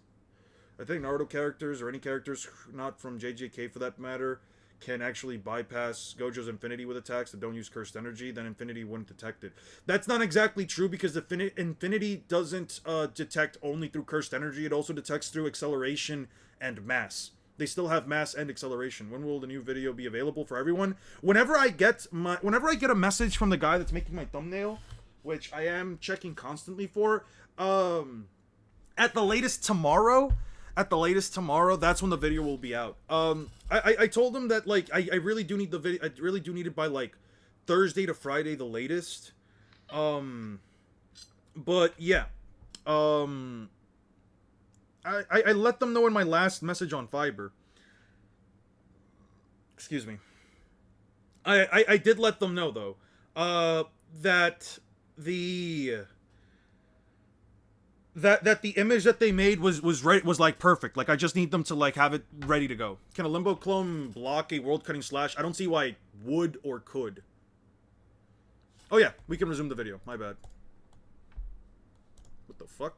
[SPEAKER 1] I think Naruto characters, or any characters not from JJK for that matter, can actually bypass Gojo's Infinity with attacks that don't use Cursed Energy, then Infinity wouldn't detect it. That's not exactly true, because Infinity doesn't detect only through Cursed Energy, it also detects through Acceleration and Mass. They still have Mass and Acceleration. When will the new video be available for everyone? Whenever I get a message from the guy that's making my thumbnail, which I am checking constantly for, at the latest tomorrow, that's when the video will be out. I told him that, like, I really do need the video. I really do need it by, like, Thursday to Friday, the latest. But yeah, I let them know in my last message on Fiverr. Excuse me. I did let them know though, that the image that they made was like perfect. Like, I just need them to like have it ready to go. Can a Limbo clone block a world cutting slash? I don't see why it would or could. Oh yeah, we can resume the video. My bad. What the fuck?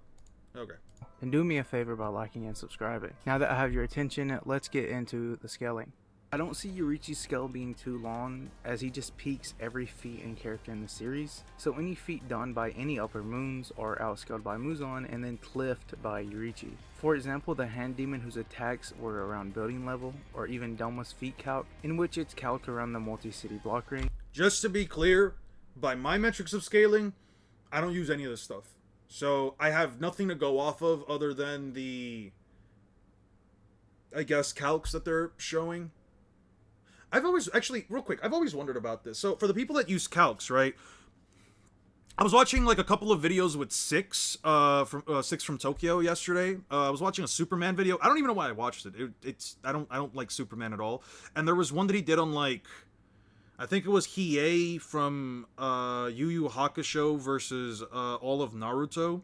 [SPEAKER 1] Okay.
[SPEAKER 2] And do me a favor by liking and subscribing. Now that I have your attention, let's get into the scaling. I don't see Yoriichi's scale being too long, as he just peaks every feat and character in the series, so any feat done by any upper moons are outscaled by Muzan and then cliffed by Yoriichi. For example, the hand demon whose attacks were around building level, or even Doma's feat calc, in which it's calc around the multi-city block ring.
[SPEAKER 1] Just to be clear, by my metrics of scaling, I don't use any of this stuff. So I have nothing to go off of other than the, I guess, calcs that they're showing. I've always, actually, real quick, I've always wondered about this. So for the people that use calcs, right? I was watching like a couple of videos with Six from Tokyo yesterday. I was watching a Superman video. I don't even know why I watched it. I don't like Superman at all. And there was one that he did on like, I think it was Hiei from Yu Yu Hakusho versus all of Naruto,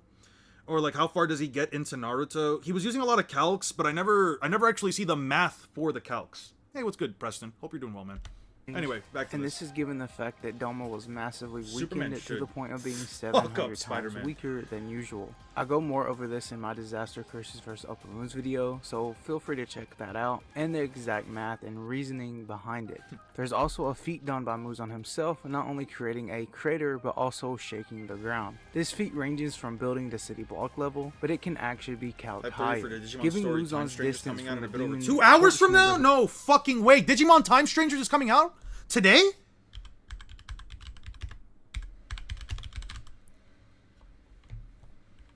[SPEAKER 1] or like how far does he get into Naruto? He was using a lot of calcs, but I never actually see the math for the calcs. Hey, what's good, Preston? Hope you're doing well, man. Anyway, back to
[SPEAKER 2] this is given the fact that Doma was massively
[SPEAKER 1] Superman
[SPEAKER 2] weakened to
[SPEAKER 1] should
[SPEAKER 2] the point of being
[SPEAKER 1] fuck
[SPEAKER 2] 700
[SPEAKER 1] up
[SPEAKER 2] times
[SPEAKER 1] Spider-Man.
[SPEAKER 2] weaker than usual. I'll go more over this in my Disaster Curses vs. Upper Moons video, so feel free to check that out, and the exact math and reasoning behind it. There's also a feat done by Muzan himself, not only creating a crater, but also shaking the ground. This feat ranges from building to city block level, but it can actually be calced higher, giving Muzan's distance
[SPEAKER 1] coming out
[SPEAKER 2] from
[SPEAKER 1] in
[SPEAKER 2] the
[SPEAKER 1] a bit over
[SPEAKER 2] demon
[SPEAKER 1] 2 hours from now?
[SPEAKER 2] portion of
[SPEAKER 1] No fucking way. Digimon Time Strangers is coming out today?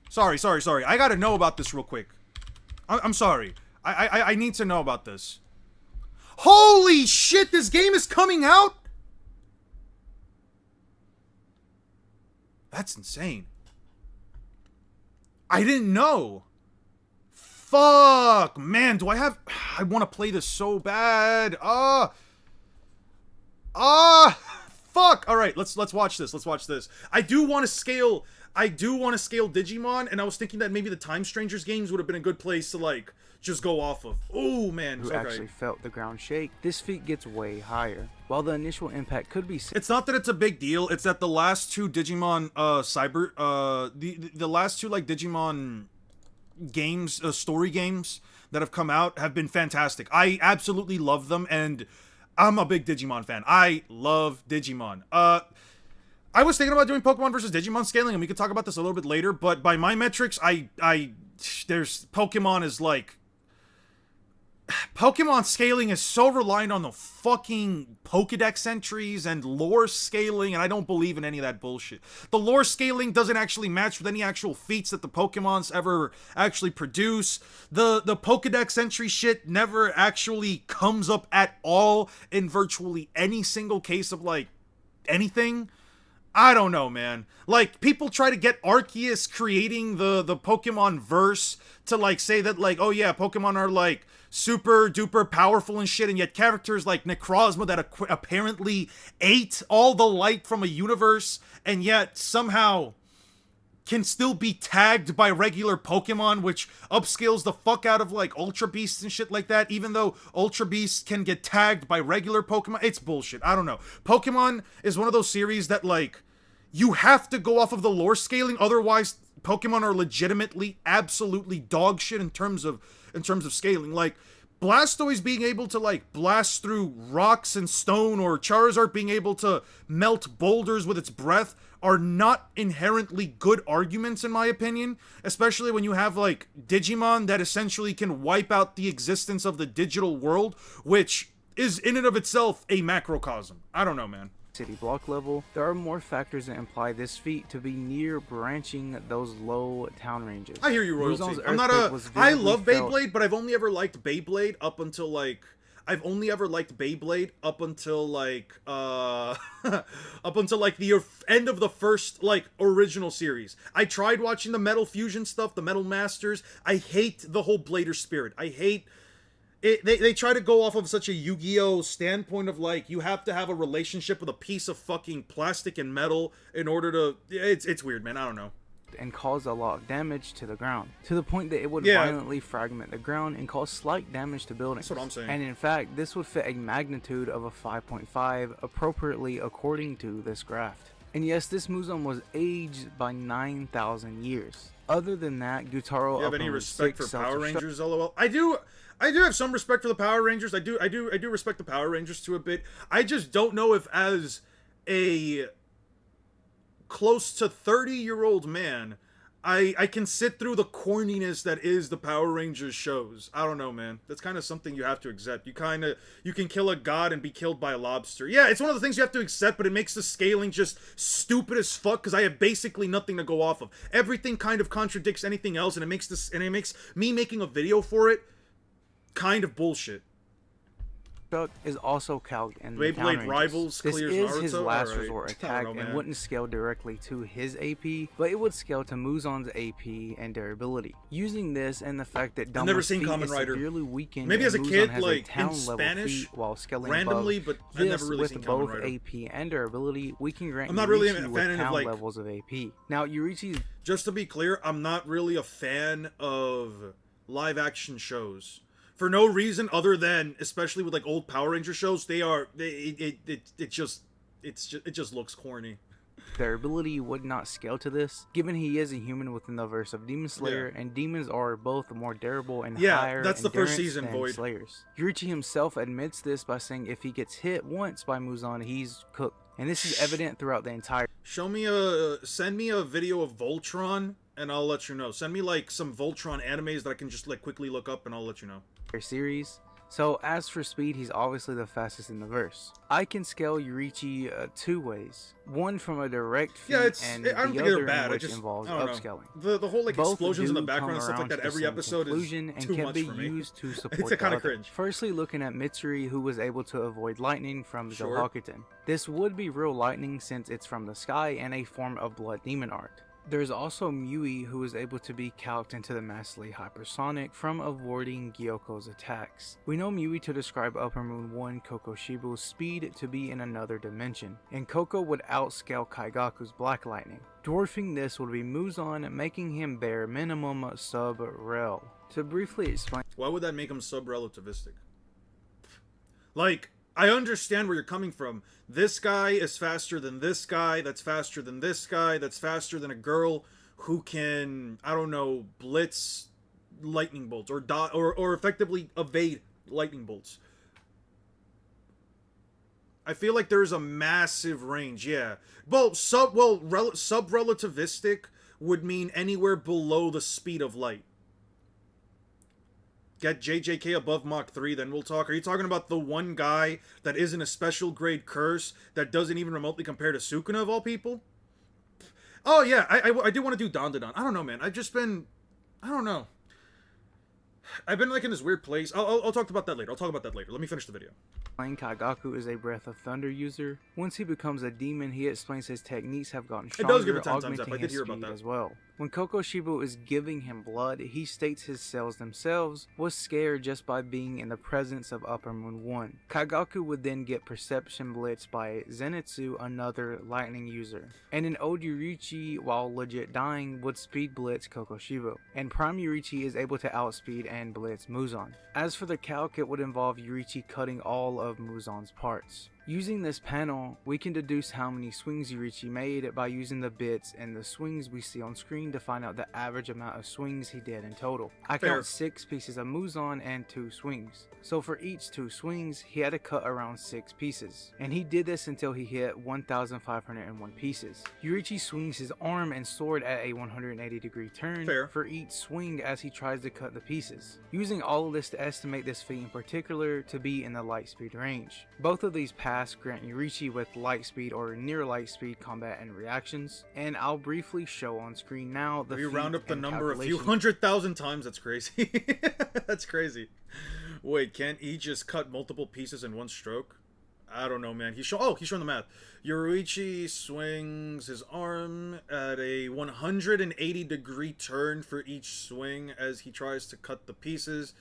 [SPEAKER 1] Sorry. I gotta know about this real quick. I'm sorry. I need to know about this. Holy shit, this game is coming out? That's insane. I didn't know. Fuck, man, do I have... I want to play this so bad. Fuck. All right, let's watch this. Let's watch this. I do want to scale Digimon, and I was thinking that maybe the Time Strangers games would have been a good place to like just go off of. Oh man,
[SPEAKER 2] who
[SPEAKER 1] okay.
[SPEAKER 2] actually felt the ground shake. This feat gets way higher. While the initial impact could be
[SPEAKER 1] It's not that it's a big deal. It's that the last two Digimon the last two like Digimon games, story games that have come out have been fantastic. I absolutely love them, and I'm a big Digimon fan. I love Digimon. I was thinking about doing Pokemon versus Digimon scaling, and we could talk about this a little bit later, but by my metrics, there's Pokemon is like... Pokemon scaling is so reliant on the fucking Pokedex entries and lore scaling, and I don't believe in any of that bullshit. The lore scaling doesn't actually match with any actual feats that the Pokemons ever actually produce. The Pokedex entry shit never actually comes up at all in virtually any single case of, like, anything. I don't know, man. Like, people try to get Arceus creating the Pokemon verse to, like, say that, like, oh yeah, Pokemon are, like, super duper powerful and shit, and yet characters like Necrozma that apparently ate all the light from a universe, and yet somehow can still be tagged by regular Pokemon, which upscales the fuck out of, like, Ultra Beasts and shit like that, even though Ultra Beasts can get tagged by regular Pokemon. It's bullshit. I don't know. Pokemon is one of those series that, like, you have to go off of the lore scaling, otherwise Pokemon are legitimately absolutely dog shit in terms of scaling. Like, Blastoise being able to, like, blast through rocks and stone, or Charizard being able to melt boulders with its breath, are not inherently good arguments, in my opinion. Especially when you have, like, Digimon that essentially can wipe out the existence of the digital world, which is in and of itself a macrocosm. I don't know, man.
[SPEAKER 2] City block level, there are more factors that imply this feat to be near branching those low town ranges.
[SPEAKER 1] I hear you, Royalty.
[SPEAKER 2] Muzan's
[SPEAKER 1] I'm not
[SPEAKER 2] earthquake
[SPEAKER 1] a...
[SPEAKER 2] was
[SPEAKER 1] I
[SPEAKER 2] visibly
[SPEAKER 1] love
[SPEAKER 2] felt-
[SPEAKER 1] Beyblade, but I've only ever liked Beyblade up until, like... I've only ever liked Beyblade up until, like, up until, like, the end of the first, like, original series. I tried watching the Metal Fusion stuff, the Metal Masters. I hate the whole Blader spirit. I hate... They try to go off of such a Yu-Gi-Oh standpoint of, like, you have to have a relationship with a piece of fucking plastic and metal in order to... It's weird, man. I don't know.
[SPEAKER 2] And cause a lot of damage to the ground, to the point that it would
[SPEAKER 1] Yeah.
[SPEAKER 2] violently fragment the ground and cause slight damage to buildings.
[SPEAKER 1] That's what I'm saying.
[SPEAKER 2] And in fact, this would fit a magnitude of a 5.5 appropriately according to this graph. And yes, this Muzan was aged by 9,000 years. Other than that, Gyutaro
[SPEAKER 1] You have
[SPEAKER 2] Upper
[SPEAKER 1] any
[SPEAKER 2] Moon
[SPEAKER 1] respect
[SPEAKER 2] 6
[SPEAKER 1] for Power
[SPEAKER 2] self-destruct-
[SPEAKER 1] Rangers, LOL? I do have some respect for the Power Rangers. I do respect the Power Rangers to a bit. I just don't know if, as a close to 30-year-old man, I can sit through the corniness that is the Power Rangers shows. I don't know, man. That's kind of something you have to accept. You can kill a god and be killed by a lobster. Yeah, it's one of the things you have to accept, but it makes the scaling just stupid as fuck because I have basically nothing to go off of. Everything kind of contradicts anything else, and it makes me making a video for it kind of bullshit.
[SPEAKER 2] Chuck is also calced in the
[SPEAKER 1] Beyblade
[SPEAKER 2] Power
[SPEAKER 1] Rivals
[SPEAKER 2] This
[SPEAKER 1] clears
[SPEAKER 2] is
[SPEAKER 1] Naruto?
[SPEAKER 2] his last
[SPEAKER 1] Alright.
[SPEAKER 2] resort
[SPEAKER 1] I
[SPEAKER 2] attack
[SPEAKER 1] don't know,
[SPEAKER 2] and
[SPEAKER 1] man.
[SPEAKER 2] wouldn't scale directly to his AP, but it would scale to Muzan's AP and durability. Using this and the fact that
[SPEAKER 1] I've never
[SPEAKER 2] Dumbo's
[SPEAKER 1] seen
[SPEAKER 2] feet
[SPEAKER 1] Kamen
[SPEAKER 2] is
[SPEAKER 1] Rider.
[SPEAKER 2] severely weakened
[SPEAKER 1] Maybe
[SPEAKER 2] and
[SPEAKER 1] as a
[SPEAKER 2] Muzan
[SPEAKER 1] kid,
[SPEAKER 2] has
[SPEAKER 1] like, in
[SPEAKER 2] town-level
[SPEAKER 1] Spanish,
[SPEAKER 2] feet while scaling
[SPEAKER 1] randomly,
[SPEAKER 2] above.
[SPEAKER 1] but I've never
[SPEAKER 2] This,
[SPEAKER 1] really
[SPEAKER 2] with
[SPEAKER 1] seen Kamen
[SPEAKER 2] both
[SPEAKER 1] Rider.
[SPEAKER 2] AP and durability, we can grant
[SPEAKER 1] I'm not really a
[SPEAKER 2] Yurichi
[SPEAKER 1] fan
[SPEAKER 2] with
[SPEAKER 1] of,
[SPEAKER 2] town
[SPEAKER 1] like-
[SPEAKER 2] levels of AP. Now, Yurichi's
[SPEAKER 1] Just to be clear, I'm not really a fan of live action shows. For no reason other than, especially with like old Power Ranger shows, it just looks corny.
[SPEAKER 2] durability would not scale to this, given he is a human within the verse of Demon Slayer, and demons are both more durable and
[SPEAKER 1] Yeah,
[SPEAKER 2] higher
[SPEAKER 1] that's the first
[SPEAKER 2] endurance
[SPEAKER 1] season,
[SPEAKER 2] than
[SPEAKER 1] Void.
[SPEAKER 2] Slayers. Yurichi himself admits this by saying if he gets hit once by Muzan, he's cooked. And this is evident throughout the entire
[SPEAKER 1] Send me a video of Voltron, and I'll let you know. Send me like some Voltron animes that I can just like quickly look up, and I'll let you know.
[SPEAKER 2] series. So as for speed, he's obviously the fastest in the verse. I can scale Yurichi two ways. One from a direct feat,
[SPEAKER 1] Yeah,
[SPEAKER 2] and
[SPEAKER 1] I don't
[SPEAKER 2] the
[SPEAKER 1] think they're
[SPEAKER 2] other
[SPEAKER 1] bad.
[SPEAKER 2] in which
[SPEAKER 1] I just
[SPEAKER 2] involves
[SPEAKER 1] I don't know.
[SPEAKER 2] upscaling.
[SPEAKER 1] The whole like
[SPEAKER 2] Both
[SPEAKER 1] explosions in the
[SPEAKER 2] do
[SPEAKER 1] background and
[SPEAKER 2] come
[SPEAKER 1] stuff like
[SPEAKER 2] around
[SPEAKER 1] that
[SPEAKER 2] to
[SPEAKER 1] every
[SPEAKER 2] the same
[SPEAKER 1] episode is
[SPEAKER 2] conclusion and
[SPEAKER 1] too
[SPEAKER 2] can
[SPEAKER 1] much
[SPEAKER 2] be
[SPEAKER 1] for me.
[SPEAKER 2] used to support
[SPEAKER 1] It's
[SPEAKER 2] the
[SPEAKER 1] kind of
[SPEAKER 2] other.
[SPEAKER 1] cringe.
[SPEAKER 2] Firstly, looking at Mitsuri, who was able to avoid lightning from
[SPEAKER 1] Sure.
[SPEAKER 2] Zohakuten. This would be real lightning since it's from the sky and a form of blood demon art. There's also Mui, who is able to be calced into the massively hypersonic from avoiding Gyoko's attacks. We know Mui to describe Upper Moon 1 Kokoshibu's speed to be in another dimension, and Koko would outscale Kaigaku's Black Lightning. Dwarfing this would be Muzan, making him bare minimum sub-rel. To briefly explain
[SPEAKER 1] Why would that make him sub-relativistic? Like, I understand where you're coming from. This guy is faster than this guy, that's faster than this guy, that's faster than a girl who can, I don't know, blitz lightning bolts or effectively evade lightning bolts. I feel like there's a massive range, yeah. Sub-relativistic would mean anywhere below the speed of light. Get JJK above Mach 3, then we'll talk. Are you talking about the one guy that isn't a special grade curse that doesn't even remotely compare to Sukuna of all people? Oh yeah, I do want to do Dandadan. I don't know, man. I don't know. I've been like in this weird place. I'll talk about that later. Let me finish the video.
[SPEAKER 2] Kaigaku is a Breath of Thunder user. Once he becomes a demon, he explains his techniques have gotten
[SPEAKER 1] It
[SPEAKER 2] stronger,
[SPEAKER 1] does give it 10 times
[SPEAKER 2] augmenting
[SPEAKER 1] up. I did
[SPEAKER 2] his
[SPEAKER 1] hear about
[SPEAKER 2] speed
[SPEAKER 1] that.
[SPEAKER 2] as well. When Kokoshibu is giving him blood, he states his cells themselves was scared just by being in the presence of Upper Moon 1. Kaigaku would then get Perception Blitz by Zenitsu, another lightning user. And an old Yurichi, while legit dying, would speed blitz Kokoshibu. And Prime Yurichi is able to outspeed and blitz Muzan. As for the calc, it would involve Yurichi cutting all of Muzan's parts. Using this panel, we can deduce how many swings Yurichi made by using the bits and the swings we see on screen to find out the average amount of swings he did in total. I
[SPEAKER 1] Fair.
[SPEAKER 2] count 6 pieces of Muzan and 2 swings. So for each 2 swings, he had to cut around 6 pieces. And he did this until he hit 1,501 pieces. Yurichi swings his arm and sword at a 180-degree turn
[SPEAKER 1] Fair.
[SPEAKER 2] for each swing as he tries to cut the pieces. Using all of this to estimate this feat in particular to be in the light speed range. Both of these paths grant Yurichi with light speed or near light speed combat and reactions, and I'll briefly show on screen now the
[SPEAKER 1] If you
[SPEAKER 2] feat
[SPEAKER 1] round up the
[SPEAKER 2] and
[SPEAKER 1] number a few
[SPEAKER 2] calculation.
[SPEAKER 1] 100,000 times, that's crazy. That's crazy. Wait, can't he just cut multiple pieces in one stroke? I don't know, man. He's showing the math. Yurichi swings his arm at a 180-degree turn for each swing as he tries to cut the pieces.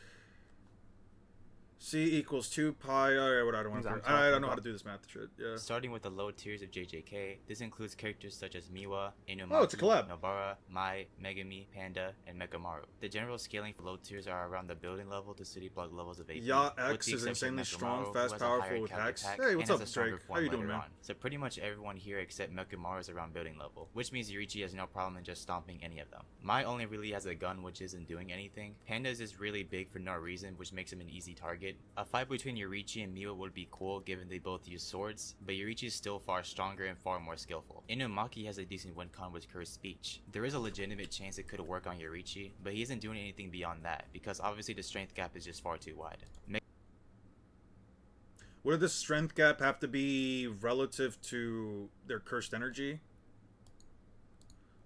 [SPEAKER 1] C equals 2 pi. Alright, I don't know how to do this math shit. Yeah.
[SPEAKER 3] Starting with the low tiers of JJK, this includes characters such as Miwa, Inumaki,
[SPEAKER 1] Oh, it's a collab.
[SPEAKER 3] Nobara, Mai, Megami, Panda, and Mekamaru. The general scaling for low tiers are around the building level to city block levels of AP.
[SPEAKER 1] Ya
[SPEAKER 3] with
[SPEAKER 1] X
[SPEAKER 3] the
[SPEAKER 1] is
[SPEAKER 3] exception of
[SPEAKER 1] insanely strong,
[SPEAKER 3] Mekamaru,
[SPEAKER 1] fast,
[SPEAKER 3] who has a
[SPEAKER 1] powerful
[SPEAKER 3] higher
[SPEAKER 1] with
[SPEAKER 3] calc
[SPEAKER 1] hacks.
[SPEAKER 3] attack
[SPEAKER 1] Hey, what's
[SPEAKER 3] and has
[SPEAKER 1] up,
[SPEAKER 3] a stronger
[SPEAKER 1] Drake? How
[SPEAKER 3] form
[SPEAKER 1] you doing,
[SPEAKER 3] later
[SPEAKER 1] man?
[SPEAKER 3] on. So pretty much everyone here except Mekamaru is around building level, which means Yurichi has no problem in just stomping any of them. Mai only really has a gun which isn't doing anything. Panda is just really big for no reason, which makes him an easy target. stated, a fight between Yoriichi and Miwa would be cool given they both use swords, but Yoriichi is still far stronger and far more skillful. Inumaki has a decent win con with cursed speech. There is a legitimate chance it could work on Yoriichi, but he isn't doing anything beyond that, because obviously the strength gap is just far too wide.
[SPEAKER 1] Would the strength gap have to be relative to their cursed energy?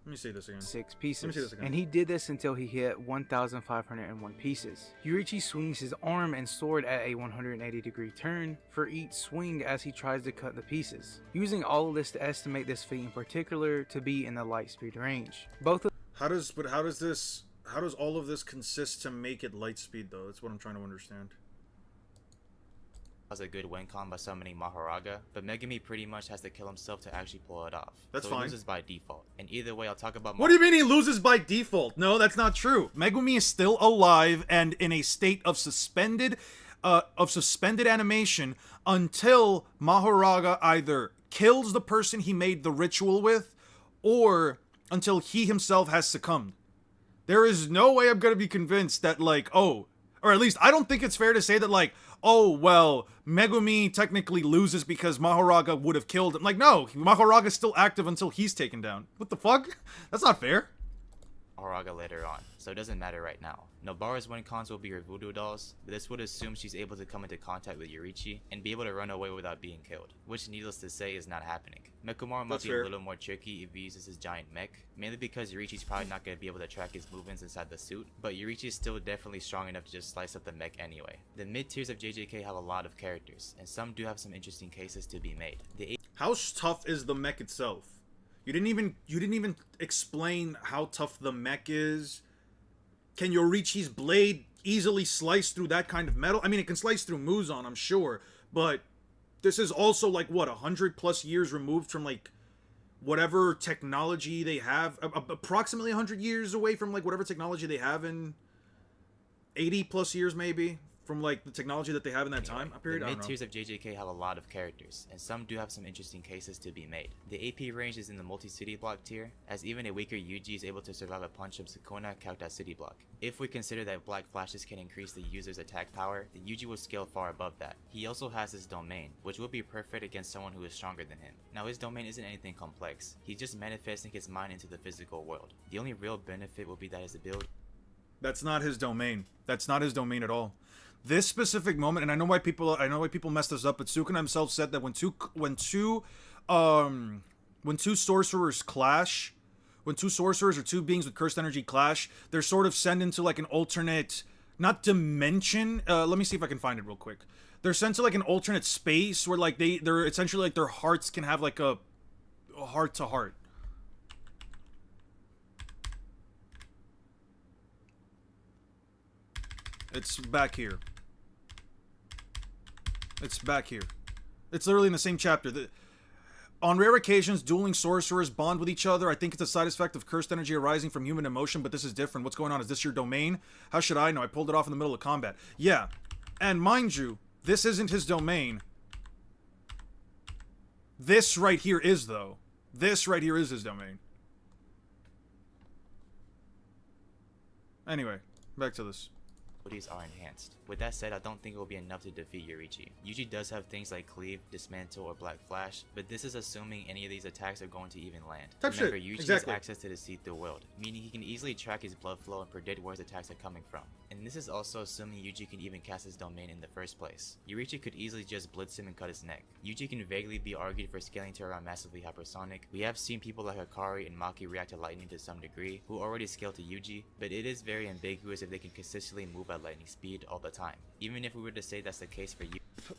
[SPEAKER 1] Let me see this again.
[SPEAKER 2] 6 pieces.
[SPEAKER 1] Let me see this again.
[SPEAKER 2] And he did this until he hit 1,501 pieces. Yoriichi swings his arm and sword at a 180-degree turn for each swing as he tries to cut the pieces, using all of this to estimate this feat in particular to be in the light speed range.
[SPEAKER 1] How does all of this consist to make it light speed though? That's what I'm trying to understand.
[SPEAKER 3] Has a good win con by summoning Mahoraga, but Megumi pretty much has to kill himself to actually pull it off.
[SPEAKER 1] That's
[SPEAKER 3] so
[SPEAKER 1] fine.
[SPEAKER 3] He loses by default. And either way, I'll talk about.
[SPEAKER 1] What do you mean he loses by default? No, that's not true. Megumi is still alive and in a state of suspended animation until Mahoraga either kills the person he made the ritual with, or until he himself has succumbed. There is no way I'm gonna be convinced that or at least I don't think it's fair to say that oh, well, Megumi technically loses because Mahoraga would have killed him. No, Mahoraga's still active until he's taken down. What the fuck? That's not fair.
[SPEAKER 3] Mahoraga later on, so it doesn't matter right now. Nobara's win cons will be her voodoo dolls, but this would assume she's able to come into contact with Yoriichi and be able to run away without being killed, which needless to say is not happening. Mechamaru might be a little more tricky if he uses his giant mech, mainly because Yoriichi's probably not going to be able to track his movements inside the suit, but Yoriichi is still definitely strong enough to just slice up the mech anyway. The mid tiers of JJK have a lot of characters, and some do have some interesting cases to be made.
[SPEAKER 1] How tough is the mech itself? You didn't even explain how tough the mech is. Can Yoriichi's blade easily slice through that kind of metal? I mean, it can slice through Muzan, I'm sure, but this is also 100+ years removed from whatever technology they have, approximately 100 years away from whatever technology they have in 80+ years maybe from the technology that they have in that time period.
[SPEAKER 3] The mid tiers of JJK have a lot of characters, and some do have some interesting cases to be made. The AP range is in the multi-city block tier, as even a weaker Yuji is able to survive a punch from Sukuna calced as city block. If we consider that black flashes can increase the user's attack power, then Yuji will scale far above that. He also has his domain, which will be perfect against someone who is stronger than him. Now his domain isn't anything complex, he's just manifesting his mind into the physical world. The only real benefit will be that his ability.
[SPEAKER 1] That's not his domain. That's not his domain at all. This specific moment, and I know why people messed this up, but Sukuna himself said that when two sorcerers clash, when two sorcerers or two beings with cursed energy clash, they're sort of sent into an alternate, not dimension. Let me see if I can find it real quick. They're sent to an alternate space where they're essentially their hearts can have a heart to heart. It's back here. It's back here. It's literally in the same chapter. On rare occasions, dueling sorcerers bond with each other. I think it's a side effect of cursed energy arising from human emotion, but this is different. What's going on? Is this your domain? How should I know? I pulled it off in the middle of combat. Yeah. And mind you, this isn't his domain. This right here is, though. This right here is his domain. Anyway, back to this.
[SPEAKER 3] Abilities are enhanced. With that said, I don't think it will be enough to defeat Yoriichi. Yuji does have things like Cleave, Dismantle, or Black Flash, but this is assuming any of these attacks are going to even land. Remember, Yuji has access to the see-through world, meaning he can easily track his blood flow and predict where his attacks are coming from. And this is also assuming Yuji can even cast his domain in the first place. Yoriichi could easily just blitz him and cut his neck. Yuji can vaguely be argued for scaling to around massively hypersonic. We have seen people like Akari and Maki react to lightning to some degree, who already scale to Yuji, but it is very ambiguous if they can consistently move at lightning speed all the time. Even if we were to say that's the case for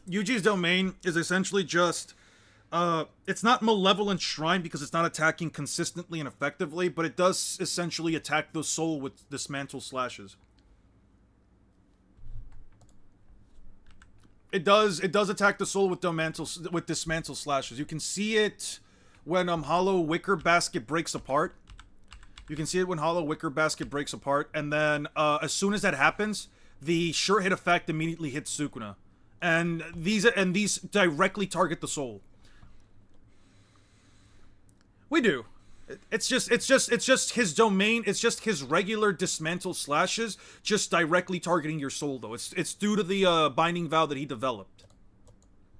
[SPEAKER 1] Yuji's domain is essentially just it's not Malevolent Shrine because it's not attacking consistently and effectively, but it does essentially attack the soul with Dismantle slashes. It does attack the soul with Dismantle slashes. You can see it when Hollow Wicker Basket breaks apart. You can see it when Hollow Wicker Basket breaks apart, and then as soon as that happens, the sure hit effect immediately hits Sukuna, and these directly target the soul. We do. It's just his domain. It's just his regular dismantle slashes, just directly targeting your soul. Though it's due to the binding vow that he developed.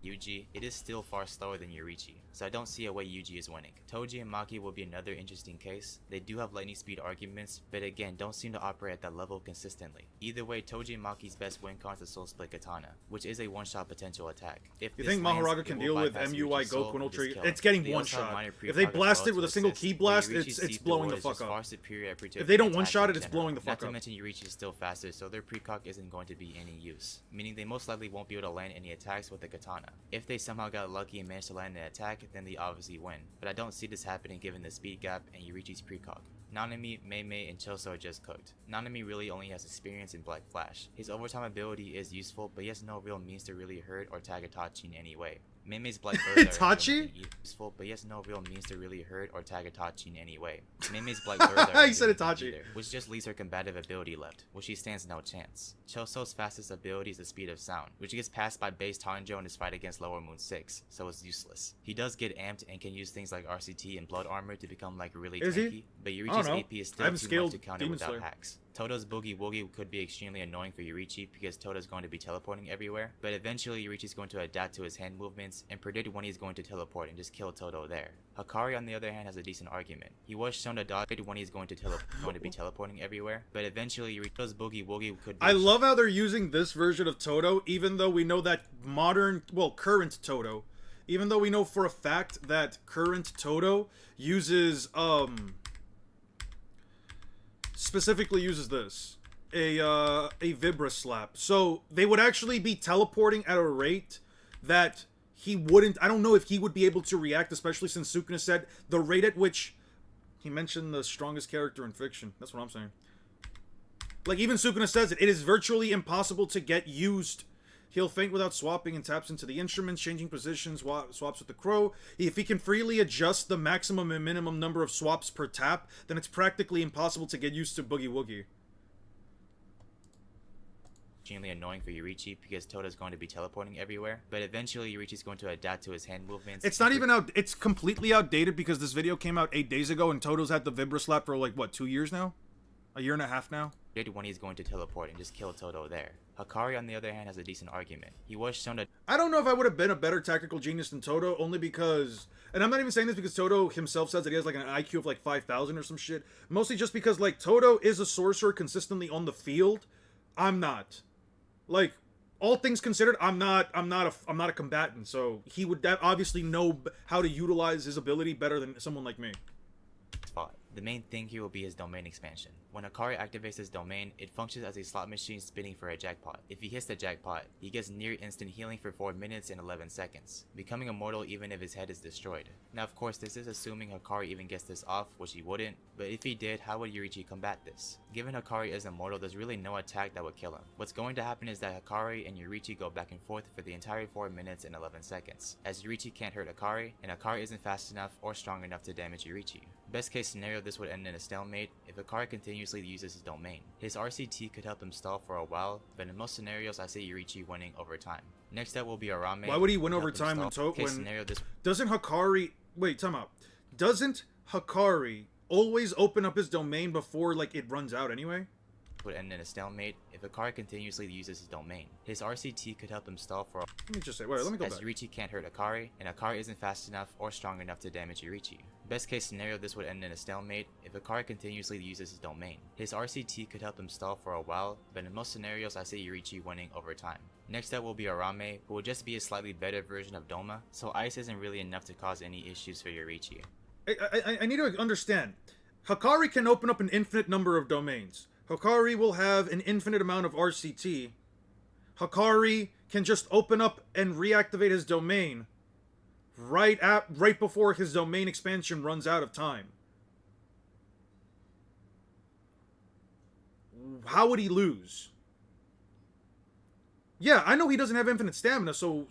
[SPEAKER 3] Yuji, it is still far slower than Yoriichi, so I don't see a way Yuji is winning. Toji and Maki will be another interesting case. They do have lightning speed arguments, but again, don't seem to operate at that level consistently. Either way, Toji and Maki's best win con is the Soul Split Katana, which is a one-shot potential attack. If
[SPEAKER 1] you think Mahoraga can deal with MUI Goku no Trigger? It's getting one-shot. If they blast it with a single key blast, it's blowing the fuck up. If they don't one-shot it, it's blowing the fuck up.
[SPEAKER 3] Not to mention Yoriichi is still faster, so their precog isn't going to be any use, meaning they most likely won't be able to land any attacks with the katana. If they somehow got lucky and managed to land an attack, then they obviously win, but I don't see this happening given the speed gap and Yoriichi's precog. Nanami, Mei and Choso are just cooked. Nanami really only has experience in Black Flash. His overtime ability is useful, but he has no real means to really hurt or tag Itachi in any way. Mei's Black Bird
[SPEAKER 1] Itachi?
[SPEAKER 3] Useful, but he has no real means to really hurt or tag Itachi in any way. Mei's Black Bird
[SPEAKER 1] he said Itachi.
[SPEAKER 3] Either, which just leaves her combative ability left, which she stands no chance. Choso's fastest ability is the speed of sound, which gets passed by base Tanjo in his fight against Lower Moon 6, so it's useless. He does get amped and can use things like RCT and Blood Armor to become like really tanky, but Yoriichi's AP is still too much to counter without hacks. Todo's Boogie Woogie could be extremely annoying for Yoriichi because Todo's going to be teleporting everywhere, but eventually Yoriichi's going to adapt to his hand movements and predict when he's going to teleport and just kill Todo there. Hakari on the other hand has a decent argument. He was shown to dodge when he's going to be teleporting everywhere, but eventually Yoriichi's Boogie Woogie could be...
[SPEAKER 1] I love how they're using this version of Todo, even though we know that current Todo, even though we know for a fact that current Todo uses, specifically uses this, a Vibra Slap. So they would actually be teleporting at a rate that he wouldn't, I don't know if he would be able to react, especially since Sukuna said the rate at which, he mentioned the strongest character in fiction. That's what I'm saying. Like, even Sukuna says it is virtually impossible to get used. He'll faint without swapping and taps into the instruments, changing positions, swaps with the crow. If he can freely adjust the maximum and minimum number of swaps per tap, then it's practically impossible to get used to Boogie Woogie.
[SPEAKER 3] Extremely annoying for Yoriichi because Todo's going to be teleporting everywhere, but eventually Yoriichi's going to adapt to his hand movements.
[SPEAKER 1] It's not even out, it's completely outdated because this video came out 8 days ago and Todo's had the Vibra Slap for like, what, 2 years now? A year and a half now?
[SPEAKER 3] When he's going to teleport and just kill Todo there. Hakari on the other hand has a decent argument. He was shown to...
[SPEAKER 1] I don't know if I would have been a better tactical genius than Todo, only because... And I'm not even saying this because Todo himself says that he has like an IQ of like 5,000 or some shit. Mostly just because like Todo is a sorcerer consistently on the field. I'm not. Like, all things considered, I'm not a combatant, so he would obviously know how to utilize his ability better than someone like me.
[SPEAKER 3] The main thing here will be his domain expansion. When Hakari activates his domain, it functions as a slot machine spinning for a jackpot. If he hits the jackpot, he gets near instant healing for 4 minutes and 11 seconds, becoming immortal even if his head is destroyed. Now of course this is assuming Hakari even gets this off, which he wouldn't, but if he did, how would Yoriichi combat this? Given Hakari is immortal, there's really no attack that would kill him. What's going to happen is that Hakari and Yoriichi go back and forth for the entire 4 minutes and 11 seconds, as Yoriichi can't hurt Hakari, and Hakari isn't fast enough or strong enough to damage Yoriichi. Best case scenario, this would end in a stalemate if Hakari continuously uses his domain. His RCT could help him stall for a while, but in most scenarios I see Yoriichi winning over time. Next up will be Arame.
[SPEAKER 1] Why would he win over time when doesn't Hakari... Wait, time out. Doesn't Hakari always open up his domain before like it runs out anyway?
[SPEAKER 3] Would end in a stalemate if Hakari continuously uses his domain. His RCT could help him stall for a...
[SPEAKER 1] Let me just say, wait, let me go back.
[SPEAKER 3] As Yoriichi can't hurt Hakari, and Hakari isn't fast enough or strong enough to damage Yoriichi. Best case scenario, this would end in a stalemate if Hakari continuously uses his domain. His RCT could help him stall for a while, but in most scenarios I see Yoriichi winning over time. Next up will be Arame, who will just be a slightly better version of Doma, so ice isn't really enough to cause any issues for Yoriichi.
[SPEAKER 1] I need to understand. Hakari can open up an infinite number of domains. Hakari will have an infinite amount of RCT. Hakari can just open up and reactivate his domain right before his domain expansion runs out of time. How would he lose? Yeah, I know he doesn't have infinite stamina, so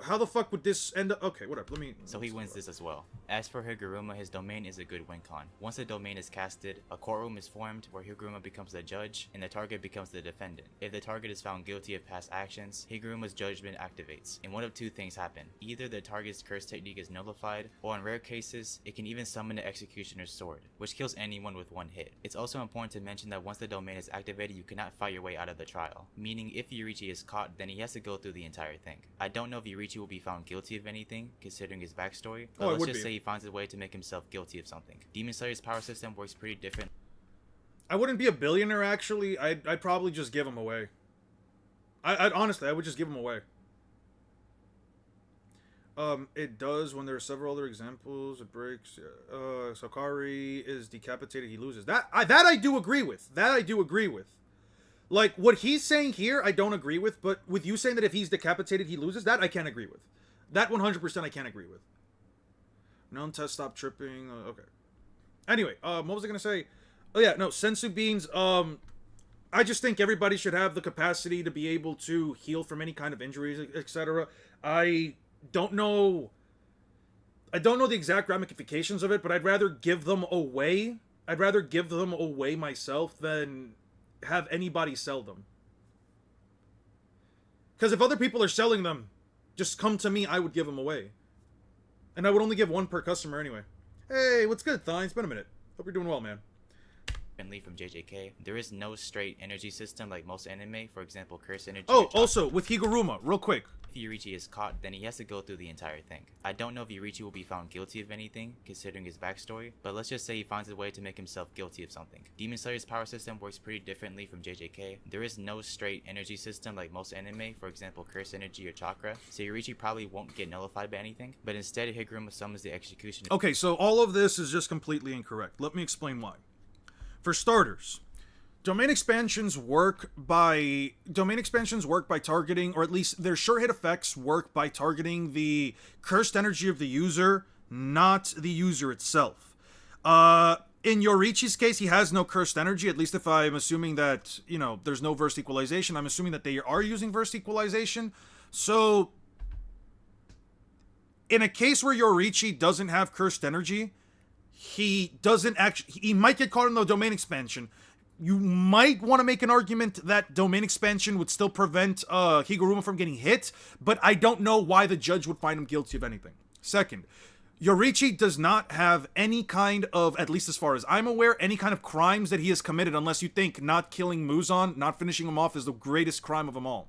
[SPEAKER 1] how the fuck would this end up? Okay, whatever.
[SPEAKER 3] So he wins this as well. As for Higuruma, his domain is a good win con. Once the domain is casted, a courtroom is formed where Higuruma becomes the judge and the target becomes the defendant. If the target is found guilty of past actions, Higuruma's judgment activates, and one of two things happen. Either the target's curse technique is nullified, or in rare cases, it can even summon the executioner's sword, which kills anyone with one hit. It's also important to mention that once the domain is activated, you cannot fight your way out of the trial, meaning if Yoriichi is caught, then he has to go through the entire thing. I don't know if Yoriichi will be found guilty of anything, considering his backstory, but let's just say he finds a way to make himself guilty of something. Demon Slayer's power system works pretty different.
[SPEAKER 1] I wouldn't be a billionaire, actually. I'd probably just give him away. Honestly, I would just give him away. It does when there are several other examples. It breaks. Sakari is decapitated, he loses. That I do agree with. That I do agree with. Like, what he's saying here, I don't agree with, but with you saying that if he's decapitated, he loses, that I can't agree with. That 100% I can't agree with. Known test, stop tripping. Okay. Anyway, what was I gonna say? Oh yeah, no, sensu beans. I just think everybody should have the capacity to be able to heal from any kind of injuries, etc. I don't know the exact ramifications of it, but I'd rather give them away. I'd rather give them away myself than have anybody sell them. Because if other people are selling them, just come to me, I would give them away. And I would only give one per customer anyway. Hey, what's good, Thine? It's been a minute. Hope you're doing well, man.
[SPEAKER 3] From JJK, there is no straight energy system like most anime, for example, curse energy.
[SPEAKER 1] Oh, also, with Higuruma, real quick.
[SPEAKER 3] If Yoriichi is caught, then he has to go through the entire thing. I don't know if Yoriichi will be found guilty of anything, considering his backstory, but let's just say he finds a way to make himself guilty of something. Demon Slayer's power system works pretty differently from JJK. There is no straight energy system like most anime, for example, curse energy or chakra, so Yoriichi probably won't get nullified by anything, but instead Higuruma summons the executioner.
[SPEAKER 1] Okay, so all of this is just completely incorrect. Let me explain why. For starters, domain expansions work by targeting, or at least their sure hit effects work by targeting the cursed energy of the user, not the user itself. In Yoriichi's case, he has no cursed energy, at least if I'm assuming that, you know, there's no versed equalization. I'm assuming that they are using versed equalization. So, in a case where Yoriichi doesn't have cursed energy, he might get caught in the domain expansion. You might want to make an argument that domain expansion would still prevent Higuruma from getting hit, but I don't know why the judge would find him guilty of anything. Second, Yoriichi does not have any kind of, at least as far as I'm aware, any kind of crimes that he has committed, unless you think not killing Muzan, not finishing him off, is the greatest crime of them all.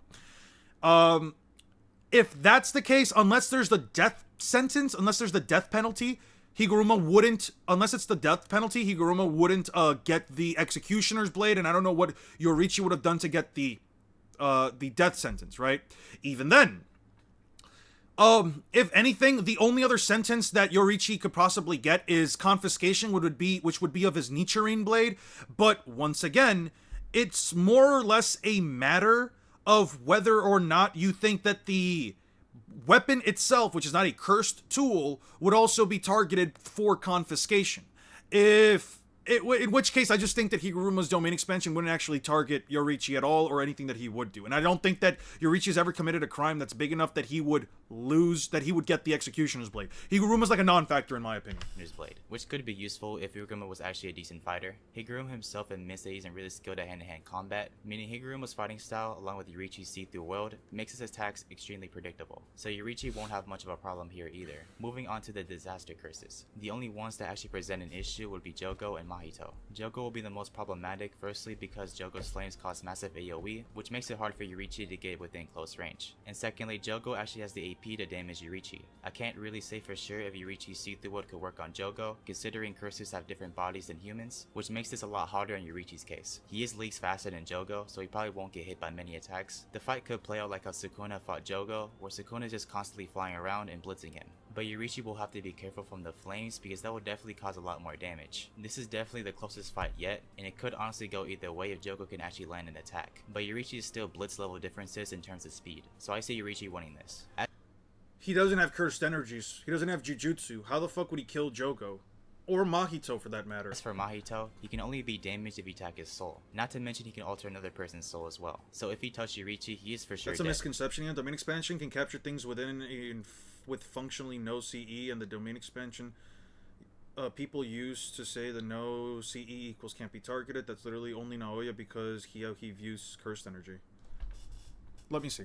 [SPEAKER 1] If that's the case, unless there's the death sentence, unless there's the death penalty, Higuruma wouldn't, unless it's the death penalty, Higuruma wouldn't get the executioner's blade, and I don't know what Yoriichi would have done to get the death sentence, right? Even then, if anything, the only other sentence that Yoriichi could possibly get is confiscation, which would be of his Nichirin blade. But once again, it's more or less a matter of whether or not you think that the weapon itself, which is not a cursed tool, would also be targeted for confiscation. In which case, I just think that Higuruma's domain expansion wouldn't actually target Yoriichi at all, or anything that he would do. And I don't think that Yoriichi's ever committed a crime that's big enough that he would get the executioner's blade. Higuruma's like a non-factor in my opinion.
[SPEAKER 3] His blade, which could be useful if Higuruma was actually a decent fighter. Higuruma himself admits that he isn't really skilled at hand-to-hand combat, meaning Higuruma's fighting style, along with Yoriichi's see-through world, makes his attacks extremely predictable. So Yoriichi won't have much of a problem here either. Moving on to the disaster curses. The only ones that actually present an issue would be Jogo and Mahito. Jogo will be the most problematic, firstly because Jogo's flames cause massive AoE, which makes it hard for Yoriichi to get within close range. And secondly, Jogo actually has the AP to damage Yoriichi. I can't really say for sure if Yoriichi's see-through wood could work on Jogo, considering curses have different bodies than humans, which makes this a lot harder in Yoriichi's case. He is leaks faster than Jogo, so he probably won't get hit by many attacks. The fight could play out like how Sukuna fought Jogo, where Sukuna is just constantly flying around and blitzing him. But Yoriichi will have to be careful from the flames because that will definitely cause a lot more damage. This is definitely the closest fight yet, and it could honestly go either way if Jogo can actually land an attack. But Yoriichi is still blitz level differences in terms of speed, so I see Yoriichi winning this.
[SPEAKER 1] He doesn't have cursed energies. He doesn't have Jujutsu. How the fuck would he kill Jogo? Or Mahito, for that matter.
[SPEAKER 3] As for Mahito, he can only be damaged if you attack his soul. Not to mention he can alter another person's soul as well. So if he touched Yoriichi, he is for sure
[SPEAKER 1] That's a
[SPEAKER 3] dead.
[SPEAKER 1] misconception. Domain expansion can capture things with functionally no CE, and the domain expansion people used to say the no CE equals can't be targeted. That's literally only Naoya because he views cursed energy. Let me see.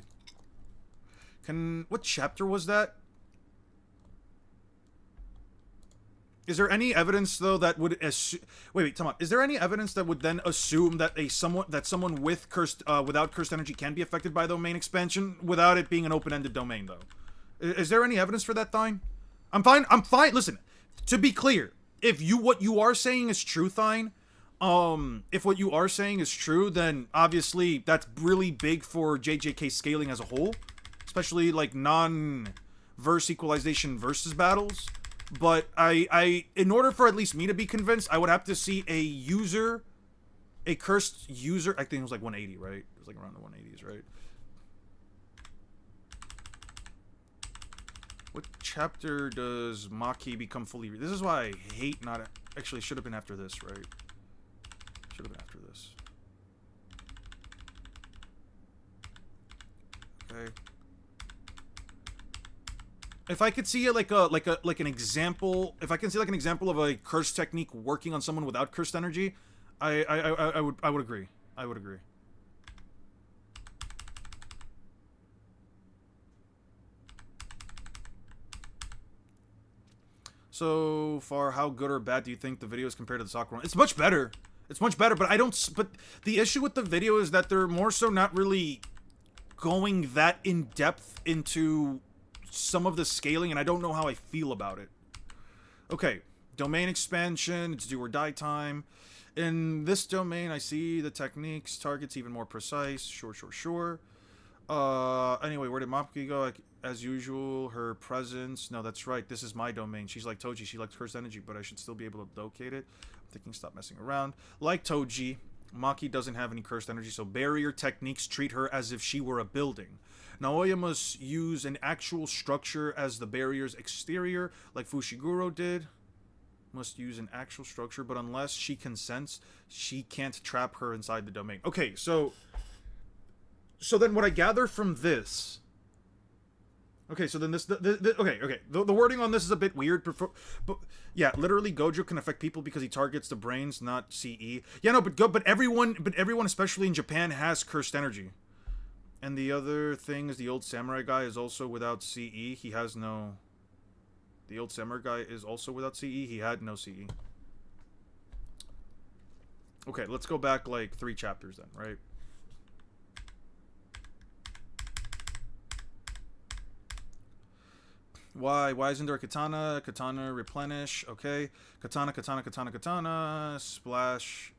[SPEAKER 1] What chapter was that? Is there any evidence though that would wait, time out. Is there any evidence that would then assume that someone with cursed without cursed energy can be affected by the domain expansion without it being an open-ended domain though? Is there any evidence for that, Thine? I'm fine. Listen, to be clear, if what you are saying is true, Thine, if what you are saying is true, then obviously that's really big for JJK scaling as a whole, especially like non-verse equalization versus battles. But in order for at least me to be convinced, I would have to see a cursed user. I think it was like 180, right? It was like around the 180s, right? What chapter does Maki become fully? This is why I hate not. Actually, should have been after this, right? Should have been after this. Okay. If I could see like an example, if I can see like an example of a curse technique working on someone without cursed energy, I would agree. I would agree. So far, how good or bad do you think the video is compared to the soccer one? It's much better. It's much better, but but the issue with the video is that they're more so not really going that in depth into some of the scaling, and I don't know how I feel about it. Okay, domain expansion, it's do or die time. In this domain, I see the techniques, targets even more precise. Sure. Anyway, where did Maki go? Like, as usual, her presence. No, that's right. This is my domain. She's like Toji. She likes cursed energy, but I should still be able to locate it. I'm thinking stop messing around. Like Toji, Maki doesn't have any cursed energy, so barrier techniques treat her as if she were a building. Naoya must use an actual structure as the barrier's exterior, like Fushiguro did. Must use an actual structure, but unless she consents, she can't trap her inside the domain. Okay, so then what I gather from this... Okay, so then the wording on this is a bit weird, but yeah, literally Gojo can affect people because he targets the brains, not CE. Yeah, no, but everyone, especially in Japan, has cursed energy. And the other thing is the old samurai guy is also without CE. He has no... The old samurai guy is also without CE. He had no CE. Okay, let's go back like 3 chapters then, right? Why isn't there a katana? Katana replenish. Okay. Katana. Splash.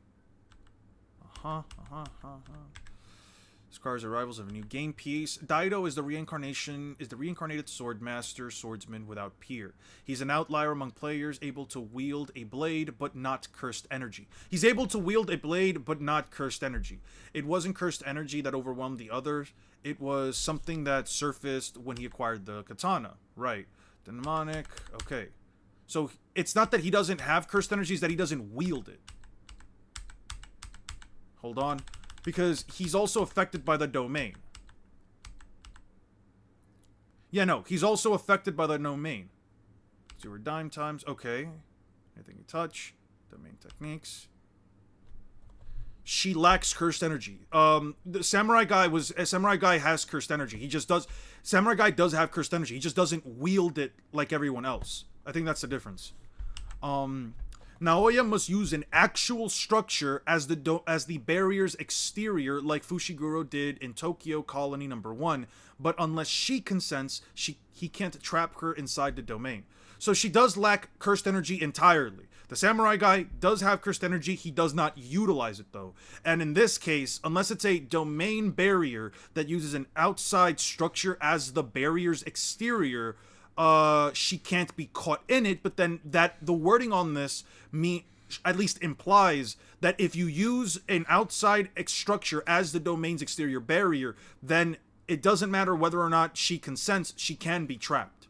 [SPEAKER 1] Scar's arrivals of a new game piece. Daido is the reincarnated sword master, swordsman without peer. He's an outlier among players, able to wield a blade, but not cursed energy. He's able to wield a blade, but not cursed energy. It wasn't cursed energy that overwhelmed the others. It was something that surfaced when he acquired the katana. Right. Demonic. Okay. So it's not that he doesn't have cursed energy, it's that he doesn't wield it. Hold on. Because he's also affected by the domain. Yeah, no. He's also affected by the domain. 0 dime times. Okay. Anything you touch. Domain techniques. She lacks cursed energy. The samurai guy has cursed energy. He just does. Samurai guy does have cursed energy. He just doesn't wield it like everyone else. I think that's the difference. Naoya must use an actual structure as the barrier's exterior, like Fushiguro did in Tokyo Colony Number 1. But unless she consents, he can't trap her inside the domain. So she does lack cursed energy entirely. The samurai guy does have cursed energy. He does not utilize it, though. And in this case, unless it's a domain barrier that uses an outside structure as the barrier's exterior, she can't be caught in it. But then the wording on this at least implies that if you use an outside structure as the domain's exterior barrier, then it doesn't matter whether or not she consents, she can be trapped.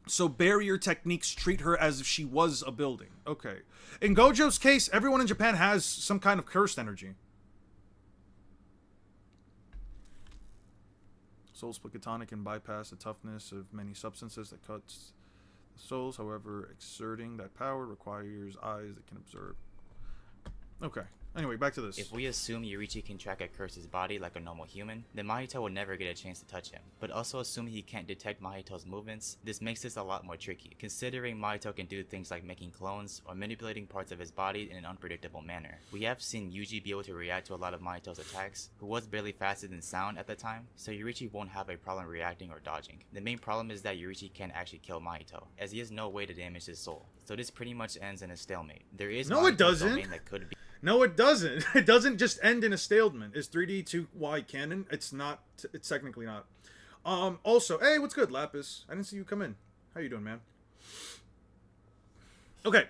[SPEAKER 1] So barrier techniques treat her as if she was a building. Okay. In Gojo's case, everyone in Japan has some kind of cursed energy. Soul split Katana can bypass the toughness of many substances that cuts the souls. However, exerting that power requires eyes that can observe. Okay. Anyway, back to this.
[SPEAKER 3] If we assume Yoriichi can track a curse's body like a normal human, then Mahito will never get a chance to touch him. But also assuming he can't detect Mahito's movements, this makes this a lot more tricky, considering Mahito can do things like making clones or manipulating parts of his body in an unpredictable manner. We have seen Yuji be able to react to a lot of Mahito's attacks, who was barely faster than sound at the time, so Yoriichi won't have a problem reacting or dodging. The main problem is that Yoriichi can't actually kill Mahito, as he has no way to damage his soul. So this pretty much ends in a stalemate. There is
[SPEAKER 1] no, it doesn't.
[SPEAKER 3] Domain that could be.
[SPEAKER 1] No, it doesn't. It doesn't just end in a stalemate. Is 3D2Y canon? It's not. It's technically not. Also, hey, what's good, Lapis? I didn't see you come in. How you doing, man? Okay.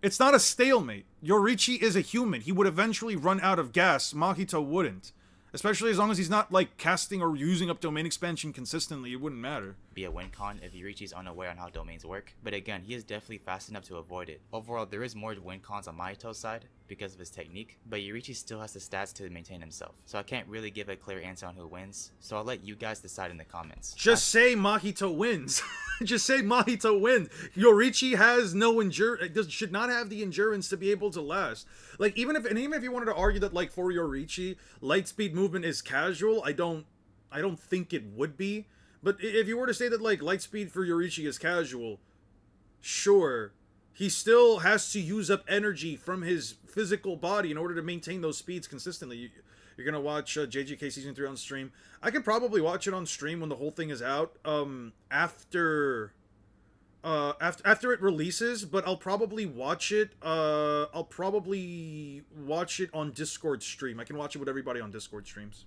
[SPEAKER 1] It's not a stalemate. Yoriichi is a human. He would eventually run out of gas. Mahito wouldn't. Especially as long as he's not, like, casting or using up domain expansion consistently, it wouldn't matter.
[SPEAKER 3] Be a win con if Yoriichi's unaware on how domains work, but again, he is definitely fast enough to avoid it. Overall, there is more win cons on Mahito's side because of his technique, but Yoriichi still has the stats to maintain himself, so I can't really give a clear answer on who wins, so I'll let you guys decide in the comments.
[SPEAKER 1] Just say Mahito wins. Just say Mahito wins. Yoriichi has no endurance, should not have the endurance to be able to last. Like, even if you wanted to argue that, like, for Yoriichi, light speed movement is casual, I don't think it would be. But if you were to say that, like, light speed for Yoriichi is casual, sure. He still has to use up energy from his physical body in order to maintain those speeds consistently. You're gonna watch JJK Season 3 on stream. I could probably watch it on stream when the whole thing is out, after it releases, but I'll probably watch it on Discord stream. I can watch it with everybody on Discord streams.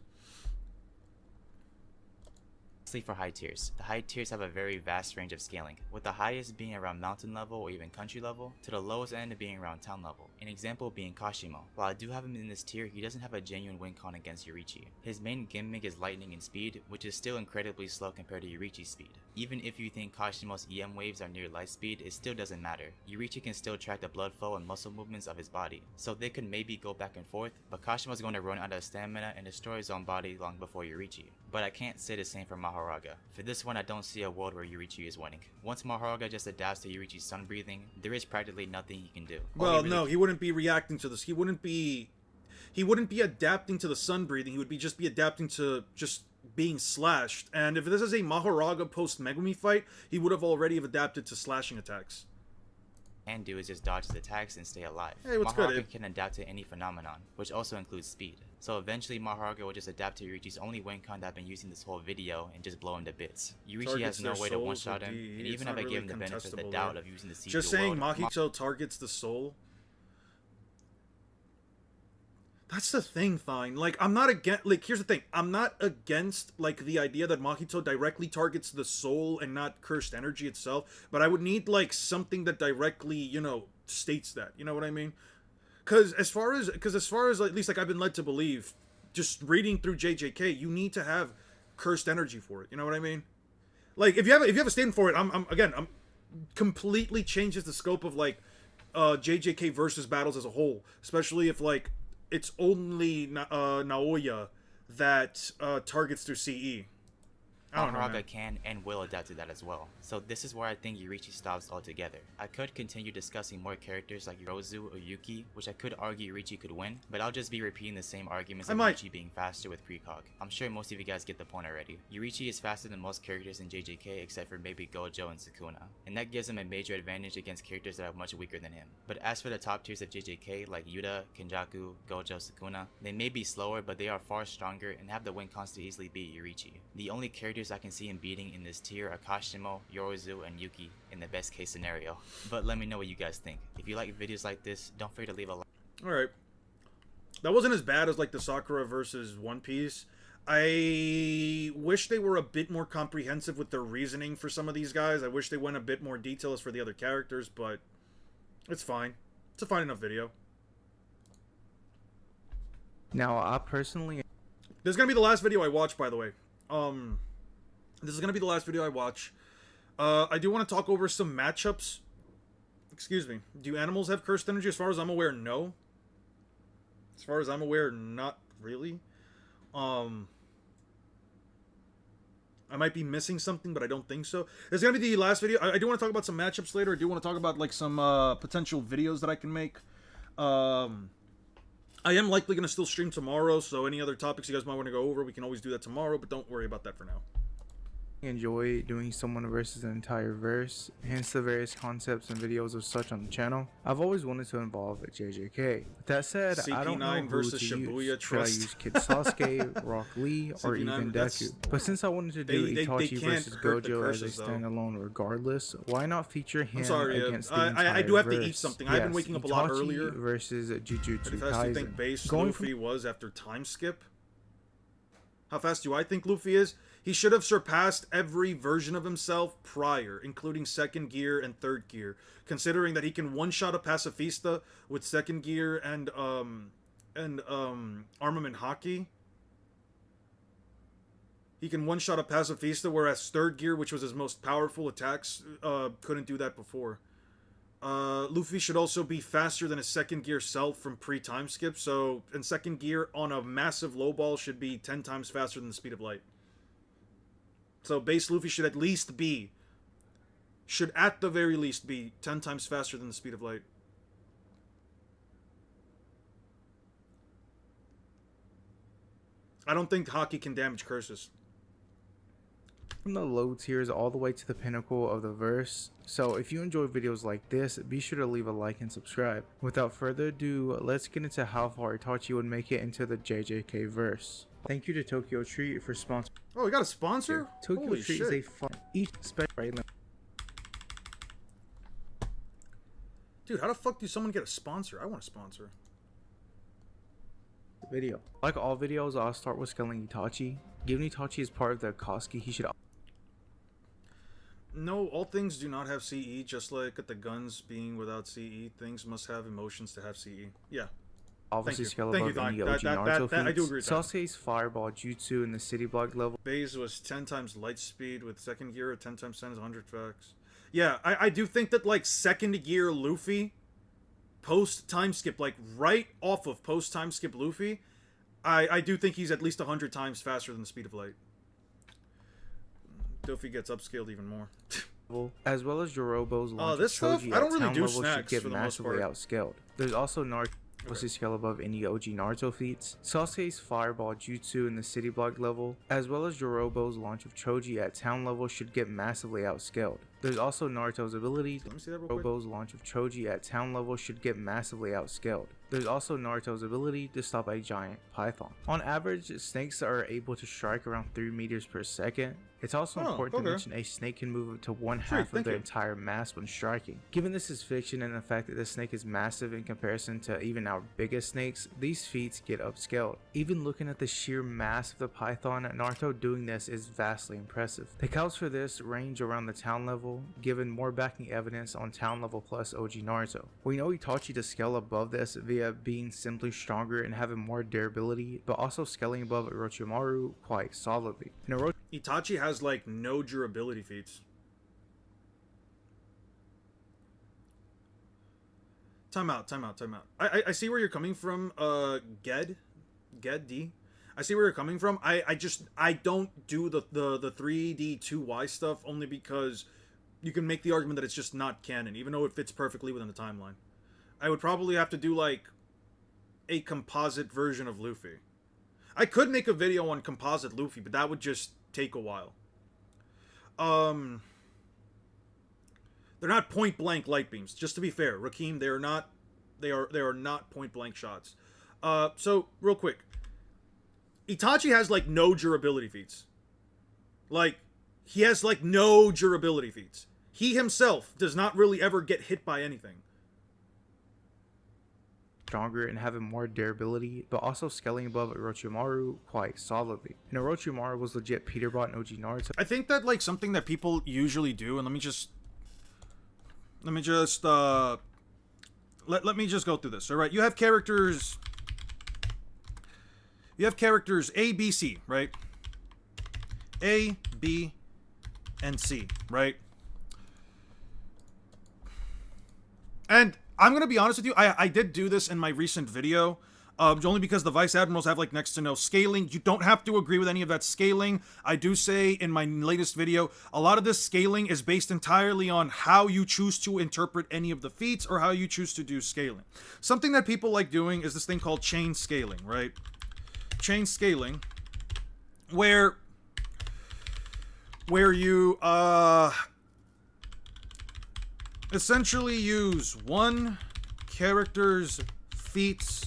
[SPEAKER 3] For high tiers. The high tiers have a very vast range of scaling, with the highest being around mountain level or even country level, to the lowest end being around town level. An example being Kashimo. While I do have him in this tier, he doesn't have a genuine win con against Yoriichi. His main gimmick is lightning and speed, which is still incredibly slow compared to Yoriichi's speed. Even if you think Kashimo's EM waves are near light speed, it still doesn't matter. Yoriichi can still track the blood flow and muscle movements of his body, so they could maybe go back and forth, but Kashimo's going to run out of stamina and destroy his own body long before Yoriichi. But I can't say the same for Mahoraga. For this one, I don't see a world where Yoriichi is winning. Once Mahoraga just adapts to Yoriichi's sun breathing, there is practically nothing he can do.
[SPEAKER 1] Well, no, he wouldn't be reacting to this. He wouldn't be adapting to the sun breathing. He would just be adapting to just being slashed. And if this is a Mahoraga post Megumi fight, he would have already adapted to slashing attacks.
[SPEAKER 3] Can do is just dodge his attacks and stay alive.
[SPEAKER 1] Hey, what's
[SPEAKER 3] Mahoraga
[SPEAKER 1] good?
[SPEAKER 3] can adapt to any phenomenon, which also includes speed. So eventually Mahoraga will just adapt to Yoriichi's only win con that I've been using this whole video and just blow him to bits. Yoriichi has no way to one-shot him, and even if I give him the benefit of the doubt of using the Siege
[SPEAKER 1] just saying
[SPEAKER 3] world,
[SPEAKER 1] Mahito targets the soul. That's the thing, Fine. Like, I'm not against... Like, here's the thing. I'm not against, like, the idea that Mahito directly targets the soul and not cursed energy itself. But I would need, like, something that directly, you know, states that. You know what I mean? Because as far as, at least, like, I've been led to believe, just reading through JJK, you need to have cursed energy for it. You know what I mean? Like, if you have a statement for it, I'm completely changes the scope of, like, JJK versus battles as a whole. Especially if, like, it's only Naoya that targets through CE.
[SPEAKER 3] Mahoraga can and will adapt to that as well. So this is where I think Yoriichi stops altogether. I could continue discussing more characters like Yorozu or Yuki, which I could argue Yoriichi could win, but I'll just be repeating the same arguments of Yoriichi being faster with precog. I'm sure most of you guys get the point already. Yoriichi is faster than most characters in JJK except for maybe Gojo and Sukuna, and that gives him a major advantage against characters that are much weaker than him. But as for the top tiers of JJK like Yuta, Kenjaku, Gojo, Sukuna, they may be slower, but they are far stronger and have the win cons to easily beat Yoriichi. The only characters I can see him beating in this tier are Kashimo, Yorozu, and Yuki in the best case scenario. But let me know what you guys think. If you like videos like this, don't forget to leave a like.
[SPEAKER 1] Alright. That wasn't as bad as like the Sakura versus One Piece. I wish they were a bit more comprehensive with their reasoning for some of these guys. I wish they went a bit more detail as for the other characters, but it's fine. It's a fine enough video.
[SPEAKER 2] Now, I personally...
[SPEAKER 1] This is going to be the last video I watch, by the way. This is going to be the last video I watch. I do want to talk over some matchups. Excuse me. Do animals have cursed energy? As far as I'm aware, no. As far as I'm aware, not really. I might be missing something, but I don't think so. This is going to be the last video. I do want to talk about some matchups later. I do want to talk about, like, some potential videos that I can make. I am likely going to still stream tomorrow, so any other topics you guys might want to go over, we can always do that tomorrow, but don't worry about that for now.
[SPEAKER 2] Enjoy doing someone versus an entire verse, hence the various concepts and videos of such on the channel. I've always wanted to involve JJK. With that said, I don't know who
[SPEAKER 1] versus
[SPEAKER 2] to
[SPEAKER 1] Shibuya
[SPEAKER 2] use.
[SPEAKER 1] Trust.
[SPEAKER 2] Should I use Kid Sasuke, Rock Lee, or even Deku? But since I wanted to do Itachi versus Gojo as a standalone regardless, why not feature him against the entire
[SPEAKER 1] I do have
[SPEAKER 2] verse?
[SPEAKER 1] to eat something. I've been waking up a lot earlier.
[SPEAKER 2] Versus Jujutsu
[SPEAKER 1] How fast do you think base Luffy was after time skip? How fast do I think Luffy is? He should have surpassed every version of himself prior, including second gear and third gear, considering that he can one-shot a pacifista with second gear and armament hockey. He can one-shot a pacifista, whereas third gear, which was his most powerful attacks, couldn't do that before. Luffy should also be faster than his second gear self from pre-time skip, so in second gear on a massive low ball should be 10 times faster than the speed of light. So base Luffy should at the very least be 10 times faster than the speed of light. I don't think Haki can damage curses.
[SPEAKER 2] From the low tiers all the way to the pinnacle of the verse. So if you enjoy videos like this, be sure to leave a like and subscribe. Without further ado, let's get into how far Itachi would make it into the JJK verse. Thank you to Tokyo Treat for sponsoring.
[SPEAKER 1] Oh, we got a sponsor?
[SPEAKER 2] Tokyo
[SPEAKER 1] Holy
[SPEAKER 2] Treat
[SPEAKER 1] shit.
[SPEAKER 2] is a fun each special.
[SPEAKER 1] Dude, how the fuck do someone get a sponsor? I want a sponsor.
[SPEAKER 2] Video. Like all videos, I'll start with scaling Itachi. Given Itachi is part of the Akatsuki, he should.
[SPEAKER 1] No, all things do not have CE, just like at the guns being without CE. Things must have emotions to have CE. Yeah.
[SPEAKER 2] Obviously scale above any OG Naruto feats.
[SPEAKER 1] I do agree with that.
[SPEAKER 2] Sasuke's Fireball Jutsu in the City Block level.
[SPEAKER 1] Base was 10 times light speed with second gear, 10 times 10 is 100 facts. Yeah, I do think that, like, second gear Luffy, post time skip, like, right off of post time skip Luffy, I do think he's at least 100 times faster than the speed of light. Luffy gets upscaled even more.
[SPEAKER 2] As well as Yorobo's launch
[SPEAKER 1] this
[SPEAKER 2] of
[SPEAKER 1] stuff,
[SPEAKER 2] Choji
[SPEAKER 1] I don't
[SPEAKER 2] at
[SPEAKER 1] really
[SPEAKER 2] town
[SPEAKER 1] do
[SPEAKER 2] level should
[SPEAKER 1] snacks
[SPEAKER 2] get
[SPEAKER 1] for the most
[SPEAKER 2] massively
[SPEAKER 1] part.
[SPEAKER 2] outscaled. There's also Naruto. Obviously scale above any OG Naruto feats. Sasuke's Fireball Jutsu in the City Block level, as well as Yorobo's launch of Choji at town level should get massively outscaled. There's also Naruto's ability.
[SPEAKER 1] Let me see that real quick.
[SPEAKER 2] Yorobo's launch of Choji at town level should get massively outscaled. There's also Naruto's ability to stop a giant python. On average, snakes are able to strike around 3 meters per second. It's also important to mention a snake can move up to one half of their entire mass when striking. Given this is fiction and the fact that the snake is massive in comparison to even our biggest snakes, these feats get upscaled. Even looking at the sheer mass of the python, Naruto doing this is vastly impressive. The counts for this range around the town level, given more backing evidence on town level plus OG Naruto. We know Itachi to scale above this via being simply stronger and having more durability, but also scaling above Orochimaru quite solidly.
[SPEAKER 1] Itachi has, like, no durability feats. Time out. I see where you're coming from, Ged D. I see where you're coming from. I don't do the 3D 2Y stuff only because you can make the argument that it's just not canon, even though it fits perfectly within the timeline. I would probably have to do, like, a composite version of Luffy. I could make a video on composite Luffy, but that would just take a while. They're not point blank light beams. Just to be fair, Rakim, they are not point blank shots. So real quick, Itachi has, like, no durability feats. Like, he has, like, no durability feats. He himself does not really ever get hit by anything.
[SPEAKER 2] Stronger and having more durability, but also scaling above Orochimaru quite solidly. And Orochimaru was legit Peterbot and OG Naruto.
[SPEAKER 1] I think that, like, something that people usually do, and let me just go through this. All right, you have characters A, B, C, right? A, B, and C, right? And I'm gonna be honest with you, I did do this in my recent video. Only because the Vice Admirals have like next to no scaling. You don't have to agree with any of that scaling. I do say in my latest video, a lot of this scaling is based entirely on how you choose to interpret any of the feats or how you choose to do scaling. Something that people like doing is this thing called chain scaling, right? Chain scaling, where you essentially use one character's feats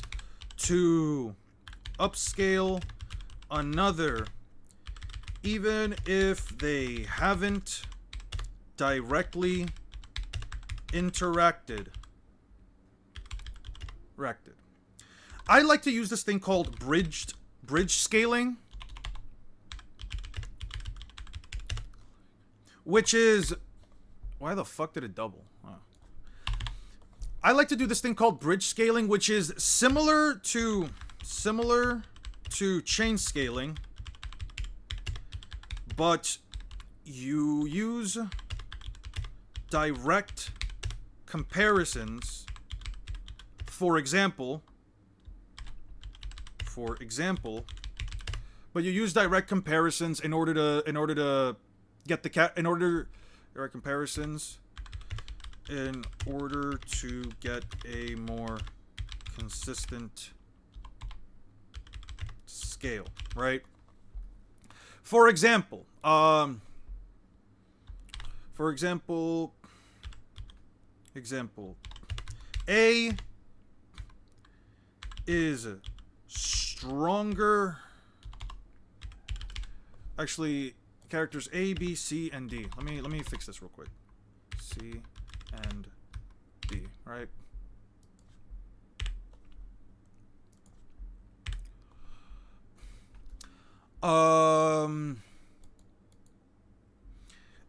[SPEAKER 1] to upscale another, even if they haven't directly interacted. I like to use this thing called bridge scaling, which is, why the fuck did it double? Wow. I like to do this thing called bridge scaling, which is similar to chain scaling, but you use direct comparisons. For example, but you use direct comparisons in order to get the direct comparisons in order to get a more consistent scale, right? For example, A is stronger. Actually, characters A, B, C, and D. Let me fix this real quick. C and D, right?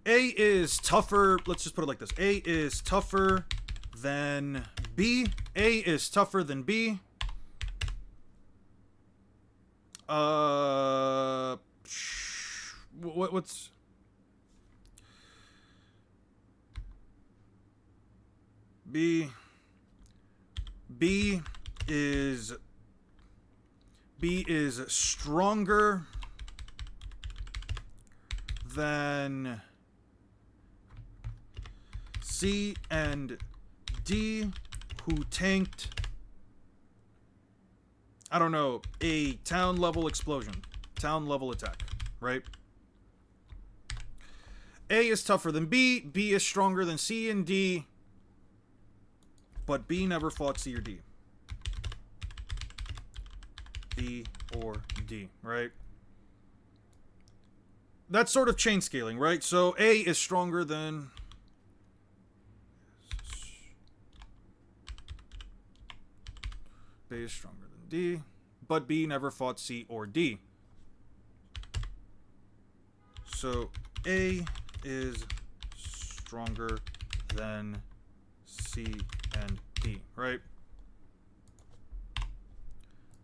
[SPEAKER 1] A is tougher. Let's just put it like this. A is tougher than B. A is tougher than B. What's B is stronger than C and D, who tanked, I don't know, a town level explosion, town level attack, right? A is tougher than B, B is stronger than C and D, but B never fought C or D. B or D, right? That's sort of chain scaling, right? So A is stronger than... B is stronger than D, but B never fought C or D. So A is stronger than C and D, right?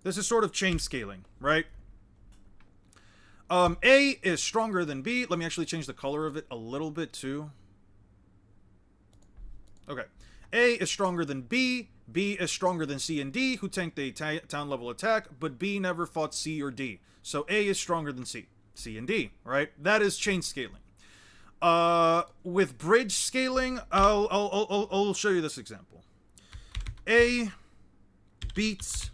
[SPEAKER 1] This is sort of chain scaling, right? A is stronger than B. Let me actually change the color of it a little bit too. Okay. A is stronger than B. B is stronger than C and D, who tanked a town level attack, but B never fought C or D. So A is stronger than C and D, right? That is chain scaling. With bridge scaling, I'll show you this example. A beats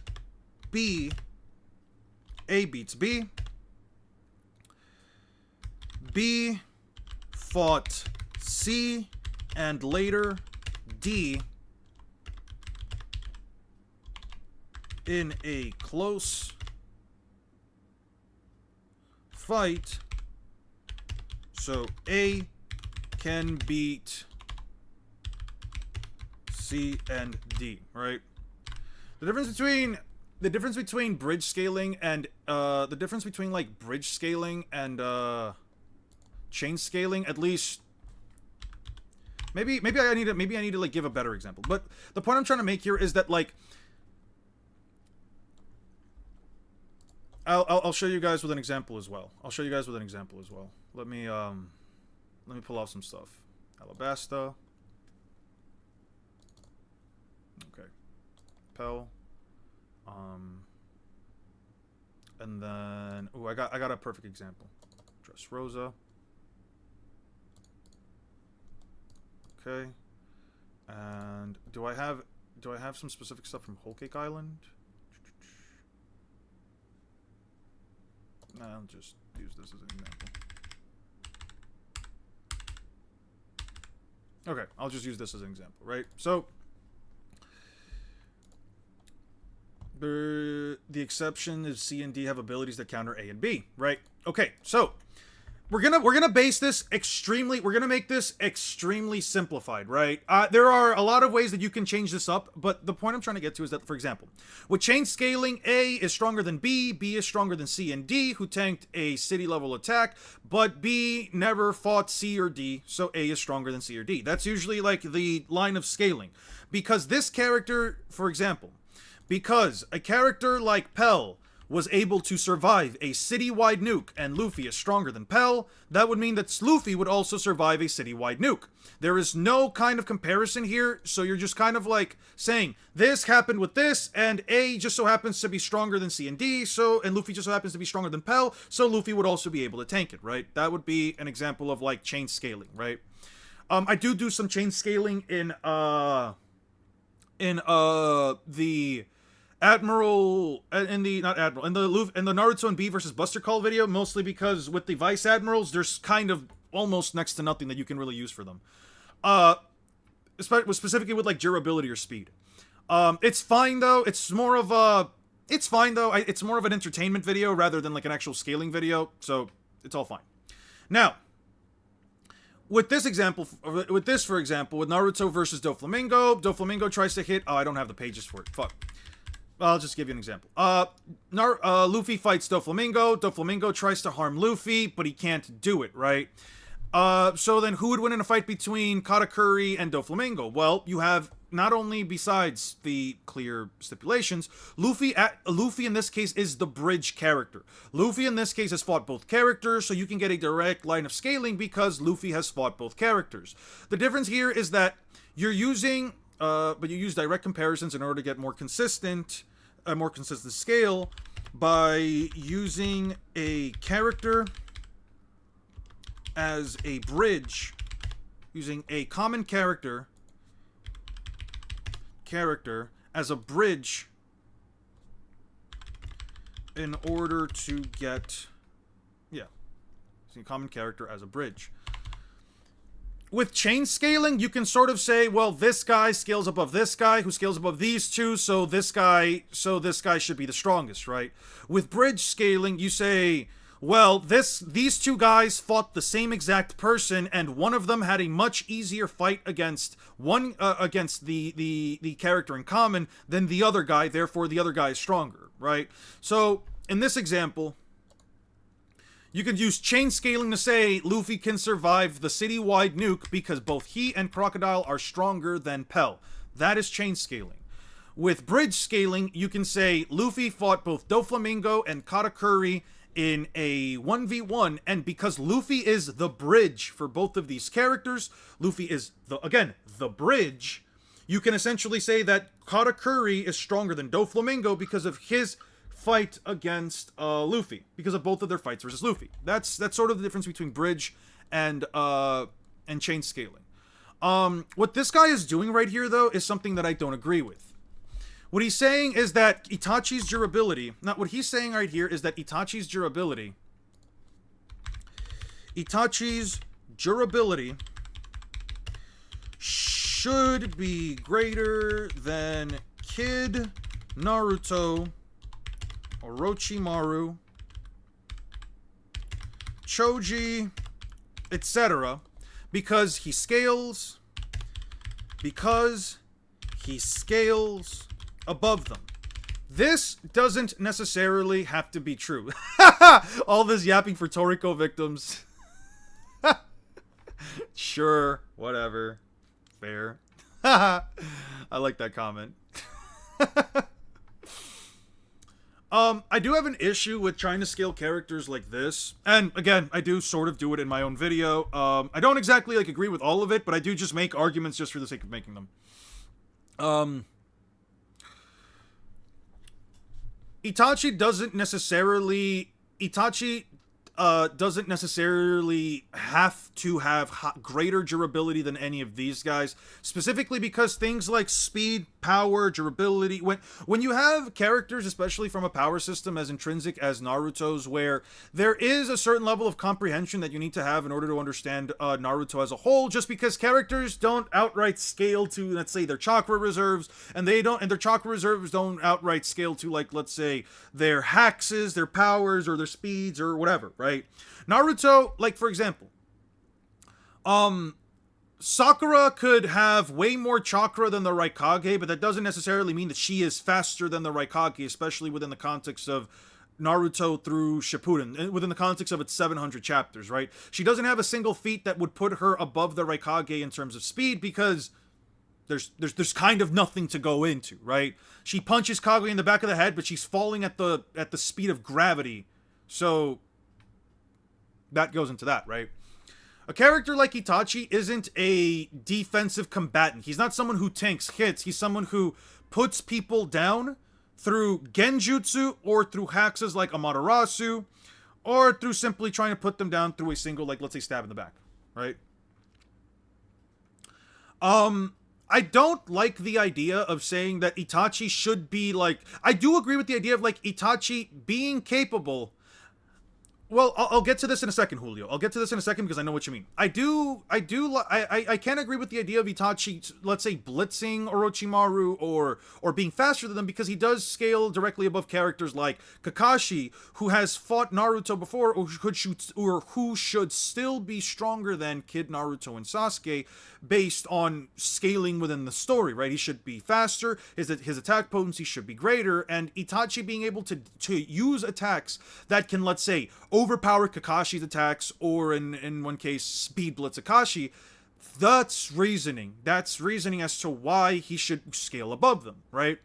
[SPEAKER 1] B. A beats B. B fought C and later D in a close fight. So A can beat C and D, right? The difference between bridge scaling and the difference between like bridge scaling and chain scaling, at least maybe I need to like give a better example. But the point I'm trying to make here is that like I'll show you guys with an example as well. Let me pull off some stuff. Alabasta. Pell. And then, I got a perfect example. Dressrosa. Okay. And do I have some specific stuff from Whole Cake Island? Nah, I'll just use this as an example. Okay, I'll just use this as an example, right? So the exception is C and D have abilities that counter A and B, right? Okay, so we're gonna base this we're gonna make this extremely simplified, right? There are a lot of ways that you can change this up, but the point I'm trying to get to is that, for example, with chain scaling, A is stronger than B is stronger than C and D, who tanked a city level attack, but B never fought C or D, so A is stronger than C or D. That's usually like the line of scaling. Because this character, for example, because a character like Pell was able to survive a city-wide nuke and Luffy is stronger than Pell, that would mean that Luffy would also survive a city-wide nuke. There is no kind of comparison here, so you're just kind of like saying, this happened with this, and A just so happens to be stronger than C and D, and Luffy just so happens to be stronger than Pell, so Luffy would also be able to tank it, right? That would be an example of like chain scaling, right? I do some chain scaling in the Naruto and B versus Buster Call video, mostly because with the Vice Admirals, there's kind of almost next to nothing that you can really use for them. Specifically with like durability or speed. It's fine though. It's more of an entertainment video rather than like an actual scaling video, so it's all fine. Now, with this, for example, with Naruto versus Doflamingo tries to hit. Oh, I don't have the pages for it. Fuck. I'll just give you an example. Luffy fights Doflamingo. Doflamingo tries to harm Luffy, but he can't do it, right? So then who would win in a fight between Katakuri and Doflamingo? Well, you have, not only besides the clear stipulations, Luffy in this case is the bridge character. Luffy in this case has fought both characters, so you can get a direct line of scaling because Luffy has fought both characters. The difference here is that you're using, but you use direct comparisons in order to get a more consistent scale by using a character as a bridge, using a common character as a bridge in order to get, using a common character as a bridge. With chain scaling, you can sort of say, well, this guy scales above this guy, who scales above these two, so this guy should be the strongest, right? With bridge scaling, you say, well, these two guys fought the same exact person, and one of them had a much easier fight against the character in common than the other guy, therefore the other guy is stronger, right? So, in this example, you can use chain scaling to say Luffy can survive the city-wide nuke because both he and Crocodile are stronger than Pell. That is chain scaling. With bridge scaling, you can say Luffy fought both Doflamingo and Katakuri in a 1v1, and because Luffy is the bridge for both of these characters, Luffy is, the bridge, you can essentially say that Katakuri is stronger than Doflamingo because of his fight against Luffy, because of both of their fights versus Luffy. That's sort of the difference between bridge and chain scaling. What this guy is doing right here, though, is something that I don't agree with. What he's saying is that Itachi's durability, should be greater than Kid, Naruto, Orochimaru, Choji, etc. because he scales above them. This doesn't necessarily have to be true. All this yapping for Toriko victims. Sure, whatever. Fair. I like that comment. I do have an issue with trying to scale characters like this. And again, I do sort of do it in my own video. I don't exactly agree with all of it, but I do just make arguments just for the sake of making them. Itachi doesn't necessarily have to have greater durability than any of these guys, specifically because things like speed, power, durability, when you have characters, especially from a power system as intrinsic as Naruto's, where there is a certain level of comprehension that you need to have in order to understand Naruto as a whole, just because characters don't outright scale to, let's say, their chakra reserves, and their chakra reserves don't outright scale to, like, let's say, their hexes, their powers, or their speeds, or whatever, right? Naruto, like, for example, Sakura could have way more chakra than the Raikage, but that doesn't necessarily mean that she is faster than the Raikage, especially within the context of Naruto through Shippuden, within the context of its 700 chapters, right? She doesn't have a single feat that would put her above the Raikage in terms of speed, because there's kind of nothing to go into, right? She punches Kage in the back of the head, but she's falling at the speed of gravity, so that goes into that, right? A character like Itachi isn't a defensive combatant. He's not someone who tanks hits. He's someone who puts people down through genjutsu or through hexes like Amaterasu, or through simply trying to put them down through a single, like, let's say, stab in the back, right? I don't like the idea of saying that Itachi should be, like... I do agree with the idea of, like, Itachi being capable... Well, I'll get to this in a second, Julio. I'll get to this in a second because I know what you mean. I can't agree with the idea of Itachi, let's say, blitzing Orochimaru or being faster than them, because he does scale directly above characters like Kakashi, who has fought Naruto before, or who should still be stronger than Kid Naruto and Sasuke, based on scaling within the story, right? He should be faster, his attack potency should be greater, and Itachi being able to use attacks that can, let's say, overpower Kakashi's attacks, or in one case, speed blitz Kakashi, that's reasoning. That's reasoning as to why he should scale above them, right?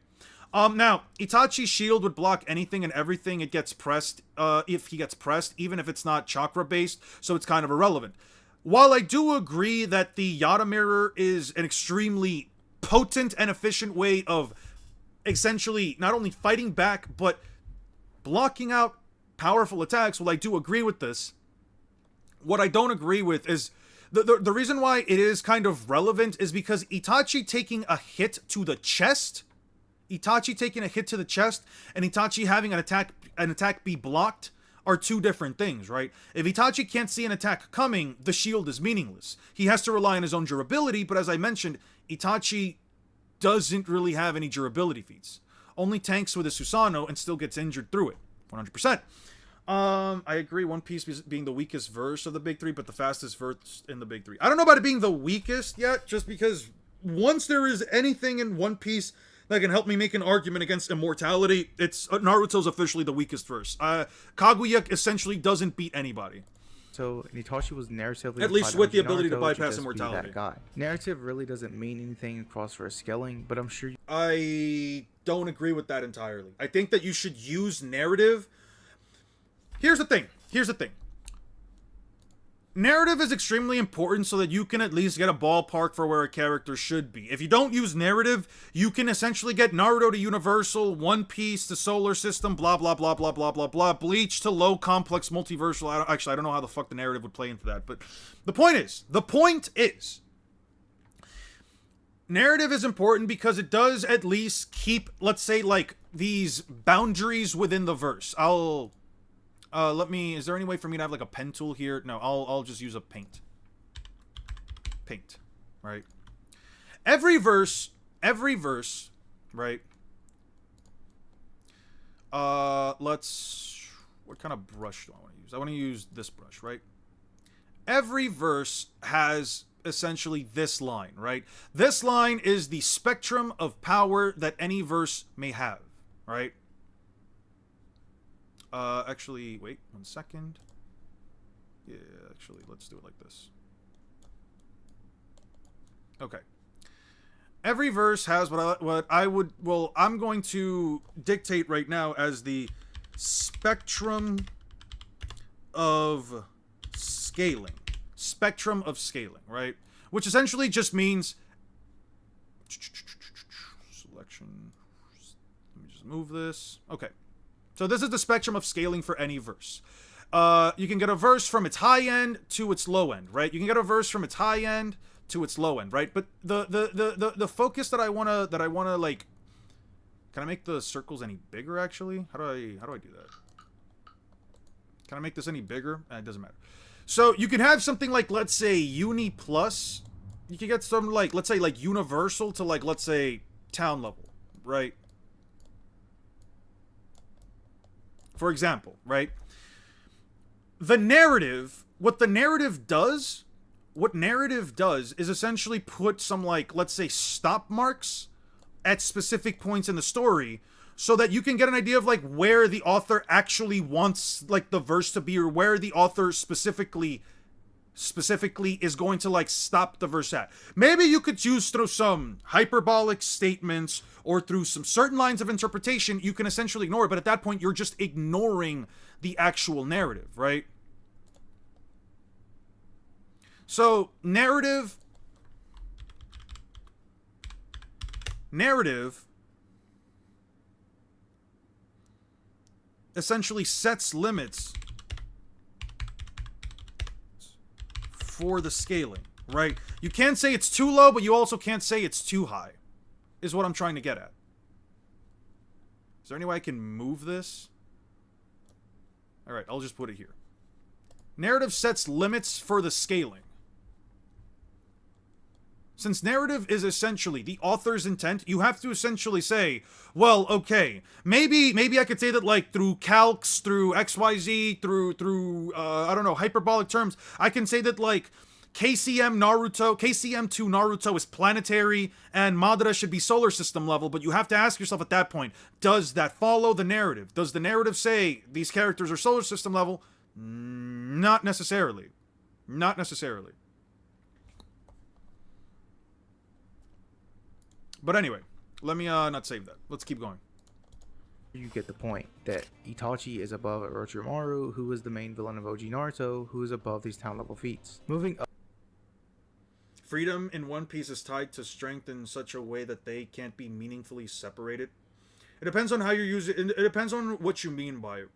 [SPEAKER 1] Now, Itachi's shield would block anything and everything it gets pressed, if he gets pressed, even if it's not chakra-based, so it's kind of irrelevant. While I do agree that the Yata Mirror is an extremely potent and efficient way of essentially not only fighting back, but blocking out powerful attacks, well, I do agree with this. What I don't agree with is the reason why it is kind of relevant is because Itachi taking a hit to the chest, and Itachi having an attack be blocked are two different things, right? If Itachi can't see an attack coming, the shield is meaningless. He has to rely on his own durability, but as I mentioned, Itachi doesn't really have any durability feats. Only tanks with a Susanoo and still gets injured through it. 100%. I agree, One Piece being the weakest verse of the big three, but the fastest verse in the big three. I don't know about it being the weakest yet, just because once there is anything in One Piece that can help me make an argument against immortality, it's Naruto's officially the weakest verse. Kaguya essentially doesn't beat anybody.
[SPEAKER 2] So Itachi was narratively,
[SPEAKER 1] at least with the ability to bypass immortality.
[SPEAKER 2] That guy. Narrative really doesn't mean anything across for scaling, but I'm sure
[SPEAKER 1] I don't agree with that entirely. I think that you should use narrative. Here's the thing. Narrative is extremely important so that you can at least get a ballpark for where a character should be. If you don't use narrative, you can essentially get Naruto to Universal, One Piece to Solar System, blah, blah, blah, blah, blah, blah, blah, Bleach to low complex multiversal. I don't know how the fuck the narrative would play into that, but the point is, narrative is important because it does at least keep, let's say, like, these boundaries within the verse. Is there any way for me to have, like, a pen tool here? No, I'll just use a paint, right? Every verse, right? What kind of brush do I want to use? I want to use this brush, right? Every verse has essentially this line, right? This line is the spectrum of power that any verse may have, right? Actually, wait 1 second. Yeah, actually, let's do it like this. Okay. Every verse has I'm going to dictate right now as the spectrum of scaling. Spectrum of scaling, right? Which essentially just means selection. Let me just move this. Okay. So this is the spectrum of scaling for any verse. You can get a verse from its high end to its low end, right? You can get a verse from its high end to its low end, right? But the focus that I wanna like, can I make the circles any bigger actually? How do I do that? Can I make this any bigger? It doesn't matter. So you can have something like, let's say, Uni Plus. You can get some like, let's say, like Universal to like, let's say, town level, right? For example, right? The narrative, what narrative does is essentially put some like, let's say, stop marks at specific points in the story so that you can get an idea of like where the author actually wants like the verse to be, or where the author specifically is going to like stop the verse at. Maybe you could choose through some hyperbolic statements or through some certain lines of interpretation you can essentially ignore it, but at that point you're just ignoring the actual narrative, right? So narrative essentially sets limits for the scaling, right? You can't say it's too low, but you also can't say it's too high, is what I'm trying to get at. Is there any way I can move this? Alright, I'll just put it here. Narrative sets limits for the scaling. Since narrative is essentially the author's intent, you have to essentially say, well, okay, maybe I could say that like through calcs, through XYZ, through I don't know, hyperbolic terms, I can say that like KCM to Naruto is planetary and Madara should be solar system level, but you have to ask yourself at that point, does that follow the narrative? Does the narrative say these characters are solar system level? Not necessarily. Not necessarily. But anyway, let me not save that. Let's keep going.
[SPEAKER 2] You get the point that Itachi is above Orochimaru, who is the main villain of OG Naruto, who is above these town level feats. Moving up.
[SPEAKER 1] Freedom in One Piece is tied to strength in such a way that they can't be meaningfully separated. It depends on how you use it. It depends on what you mean by it.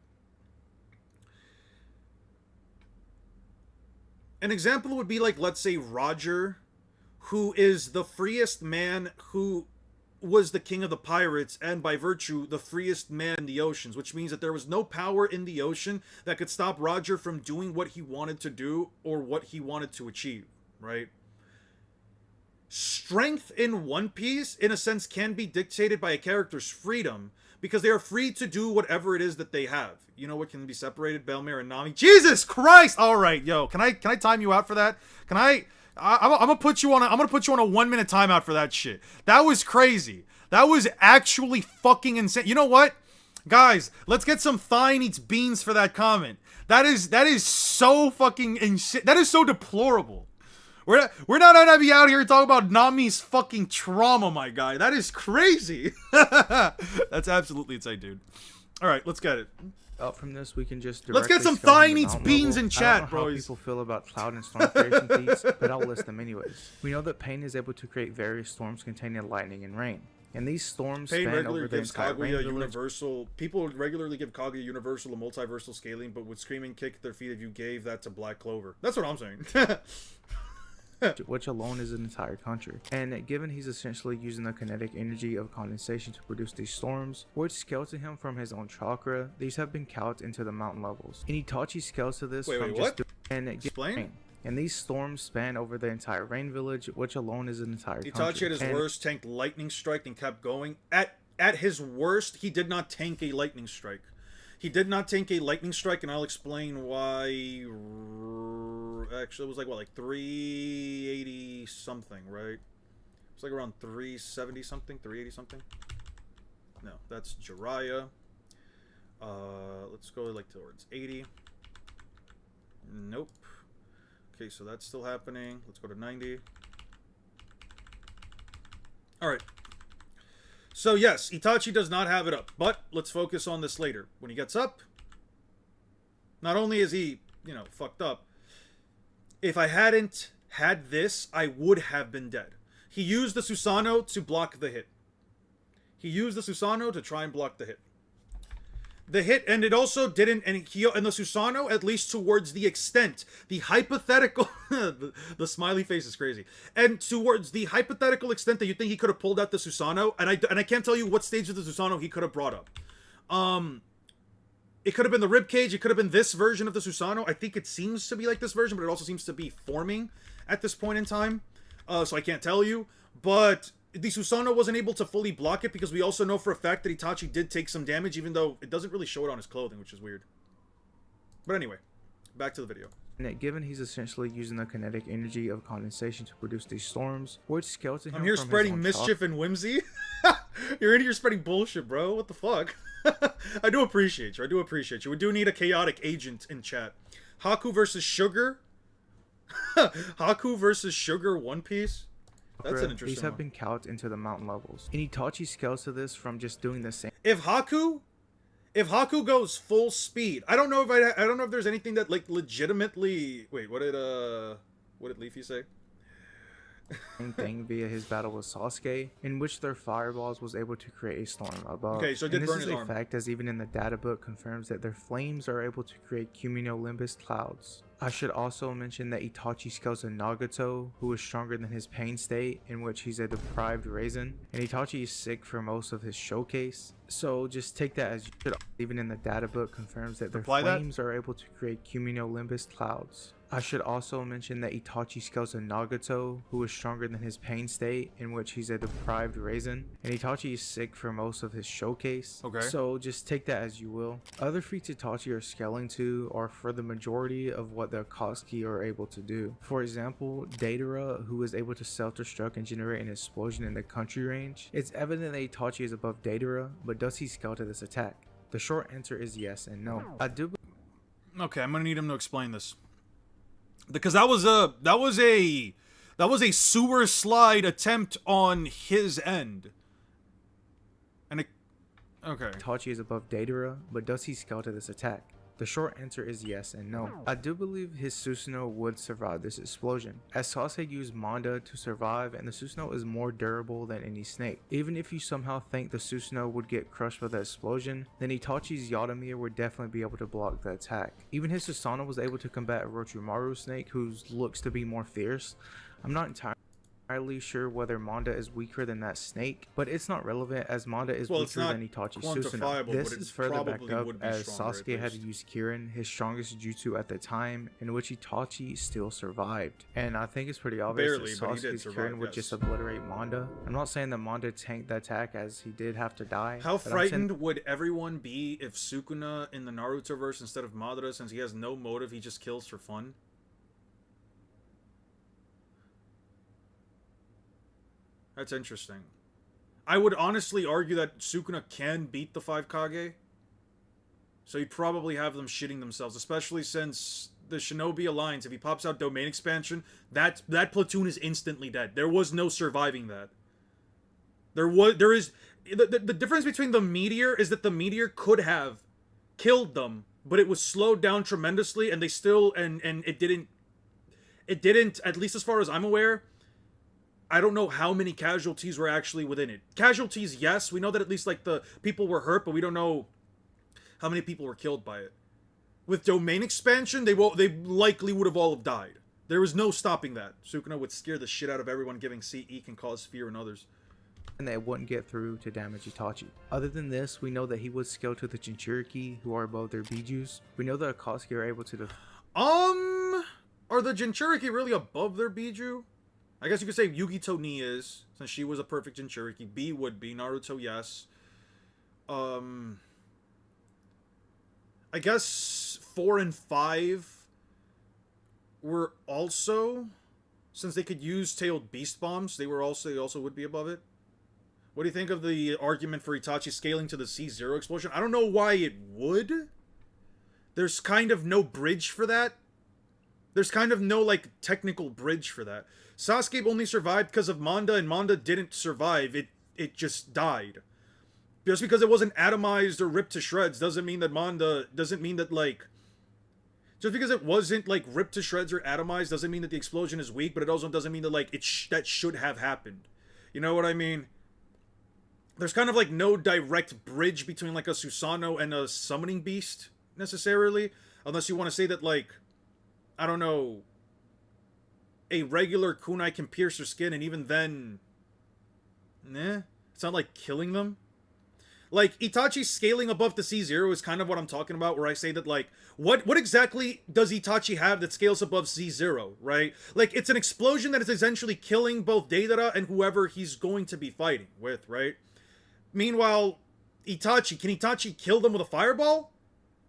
[SPEAKER 1] An example would be like, let's say, Roger, who is the freest man, who was the king of the pirates, and by virtue, the freest man in the oceans, which means that there was no power in the ocean that could stop Roger from doing what he wanted to do or what he wanted to achieve, right? Strength in One Piece, in a sense, can be dictated by a character's freedom, because they are free to do whatever it is that they have. You know what can be separated? Belmare and Nami. Jesus Christ! Alright, yo, can I time you out for that? I'm gonna put you on a 1 minute timeout for that shit. That was crazy. That was actually fucking insane. You know what? Guys, let's get some Thine Eats Beans for that comment. That is so fucking insane. That is so deplorable. We're not gonna be out here talking about Nami's fucking trauma, my guy. That is crazy. That's absolutely insane, dude. Alright, let's get it.
[SPEAKER 2] Up from this, we can just
[SPEAKER 1] let's get some Thine Eats Beans in chat, bro.
[SPEAKER 2] How people feel about cloud and storm creation feats, but I'll list them anyways. We know that Pain is able to create various storms containing lightning and rain, and these storms span over the entire
[SPEAKER 1] Kaguya universal. People regularly give Kaguya universal a multiversal scaling, but would scream and kick their feet if you gave that to Black Clover. That's what I'm saying.
[SPEAKER 2] Which alone is an entire country. And given he's essentially using the kinetic energy of condensation to produce these storms, which scale to him from his own chakra, these have been calced into the mountain levels. And Itachi scales to this from just
[SPEAKER 1] Explain?
[SPEAKER 2] And these storms span over the entire rain village, which alone is an entire country.
[SPEAKER 1] Itachi at his worst tanked lightning strike and kept going. At his worst, he did not tank a lightning strike. He did not tank a lightning strike, and I'll explain why. Actually, it was like, what, like 380 something, right? It's like around 370 something, 380 something. No, that's Jiraiya. Let's go like towards 80. Nope. Okay, so that's still happening. Let's go to 90. Alright. So yes, Itachi does not have it up, but let's focus on this later. When he gets up, not only is he, fucked up, if I hadn't had this, I would have been dead. He used the Susanoo to block the hit. He used the Susanoo to try and block the hit. The hit, and it also didn't, and the Susanoo, at least towards the extent, the hypothetical, the smiley face is crazy, and towards the hypothetical extent that you think he could have pulled out the Susanoo, and I can't tell you what stage of the Susanoo he could have brought up. It could have been the ribcage, it could have been this version of the Susanoo. I think it seems to be like this version, but it also seems to be forming at this point in time, so I can't tell you, but the Susanoo wasn't able to fully block it because we also know for a fact that Itachi did take some damage, even though it doesn't really show it on his clothing, which is weird. But anyway, back to the video.
[SPEAKER 2] And given he's essentially using the kinetic energy of condensation to produce these storms, which scale to him
[SPEAKER 1] I'm here
[SPEAKER 2] from
[SPEAKER 1] spreading mischief and whimsy. You're in here spreading bullshit, bro. What the fuck? I do appreciate you. I do appreciate you. We do need a chaotic agent in chat. Haku versus Sugar. Haku versus Sugar One Piece. That's an interesting
[SPEAKER 2] These have
[SPEAKER 1] one.
[SPEAKER 2] been calced into the mountain levels. And Itachi scales to this from just doing the same.
[SPEAKER 1] If Haku goes full speed, I don't know if there's anything that like legitimately. Wait, what did Leafy say?
[SPEAKER 2] Same thing via his battle with Sasuke, in which their fireballs was able to create a storm above.
[SPEAKER 1] Okay, so it did
[SPEAKER 2] and
[SPEAKER 1] burn
[SPEAKER 2] this
[SPEAKER 1] his
[SPEAKER 2] is a
[SPEAKER 1] arm.
[SPEAKER 2] fact, as even in the data book confirms that their flames are able to create cumulonimbus clouds. I should also mention that Itachi scales to Nagato, who is stronger than his pain state, in which he's a deprived raisin, and Itachi is sick for most of his showcase. So just take that as you should. Even in the data book confirms that their flames are able to create cumulonimbus clouds. I should also mention that Itachi scales to Nagato, who is stronger than his pain state, in which he's a deprived raisin, and Itachi is sick for most of his showcase.
[SPEAKER 1] Okay.
[SPEAKER 2] So just take that as you will. Other feats Itachi are scaling to are for the majority of what the Akatsuki are able to do. For example, Deidara, who is able to self-destruct and generate an explosion in the country range. It's evident that Itachi is above Deidara, but does he scale to this attack? The short answer is yes and no. I do.
[SPEAKER 1] Okay, I'm gonna need him to explain this. Because that was a sewer slide attempt on his end. And okay.
[SPEAKER 2] Itachi is above Deidara, but does he scale to this attack? The short answer is yes and no. I do believe his Susanoo would survive this explosion, as Sasuke used Manda to survive, and the Susanoo is more durable than any snake. Even if you somehow think the Susanoo would get crushed by the explosion, then Itachi's Yadamir would definitely be able to block the attack. Even his Susanoo was able to combat Orochimaru snake, who looks to be more fierce. I'm not entirely sure whether Manda is weaker than that snake, but it's not relevant as Manda is weaker than Itachi's Susanoo. This is further backed up as Sasuke had to use Kirin, his strongest jutsu at the time, in which Itachi still survived. And I think it's pretty obvious that Sasuke's Kirin would just obliterate Manda. I'm not saying that Manda tanked the attack as he did have to die.
[SPEAKER 1] How frightened would everyone be if Sukuna in the Naruto verse instead of Madara, since he has no motive, he just kills for fun? That's interesting. I would honestly argue that Sukuna can beat the 5 Kage. So you'd probably have them shitting themselves, especially since the Shinobi Alliance, if he pops out domain expansion, that platoon is instantly dead. There was no surviving that. The difference between the meteor is that the meteor could have killed them, but it was slowed down tremendously, and they still and it didn't, at least as far as I'm aware. I don't know how many casualties were actually within it. Casualties, yes. We know that at least, like, the people were hurt, but we don't know how many people were killed by it. With domain expansion, they likely would have all have died. There was no stopping that. Sukuna would scare the shit out of everyone, giving CE can cause fear in others.
[SPEAKER 2] And they wouldn't get through to damage Itachi. Other than this, we know that he would scale to the Jinchuriki, who are above their Bijus. We know that Akatsuki are able to
[SPEAKER 1] are the Jinchuriki really above their Biju? I guess you could say Yugito Ni is, since she was a perfect Jinchuriki. B would be. Naruto, yes. I guess 4 and 5 were also, since they could use tailed beast bombs, they also would be above it. What do you think of the argument for Itachi scaling to the C0 explosion? I don't know why it would. There's kind of no bridge for that. There's kind of no, like, technical bridge for that. Sasuke only survived because of Manda, and Manda didn't survive. It just died. Just because it wasn't atomized or ripped to shreds doesn't mean that just because it wasn't, like, ripped to shreds or atomized doesn't mean that the explosion is weak, but it also doesn't mean that, like, that should have happened. You know what I mean? there's kind of like no direct bridge between like a Susanoo and a summoning beast necessarily, unless you want to say that like, I don't know, a regular kunai can pierce their skin, and even then, it's not like killing them. Like, Itachi scaling above the C0 is kind of what I'm talking about, where I say that, like, what exactly does Itachi have that scales above C0, right? Like, it's an explosion that is essentially killing both Deidara and whoever he's going to be fighting with, right? Meanwhile, can Itachi kill them with a fireball?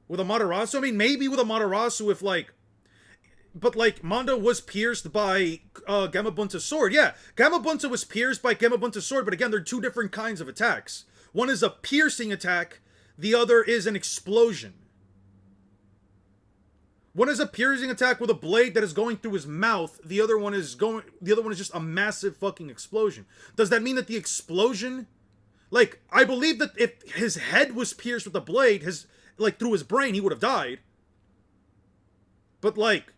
[SPEAKER 1] With a Matarasu? I mean, maybe with a Matarasu if, like... But, like, Mondo was pierced by Gamabunta's sword. Yeah, Gamabunta was pierced by Gamabunta's sword, but again, they're two different kinds of attacks. One is a piercing attack, the other is an explosion. One is a piercing attack with a blade that is going through his mouth, the other one is just a massive fucking explosion. Does that mean that the explosion, like, I believe that if his head was pierced with a blade, through his brain, he would have died. But, like,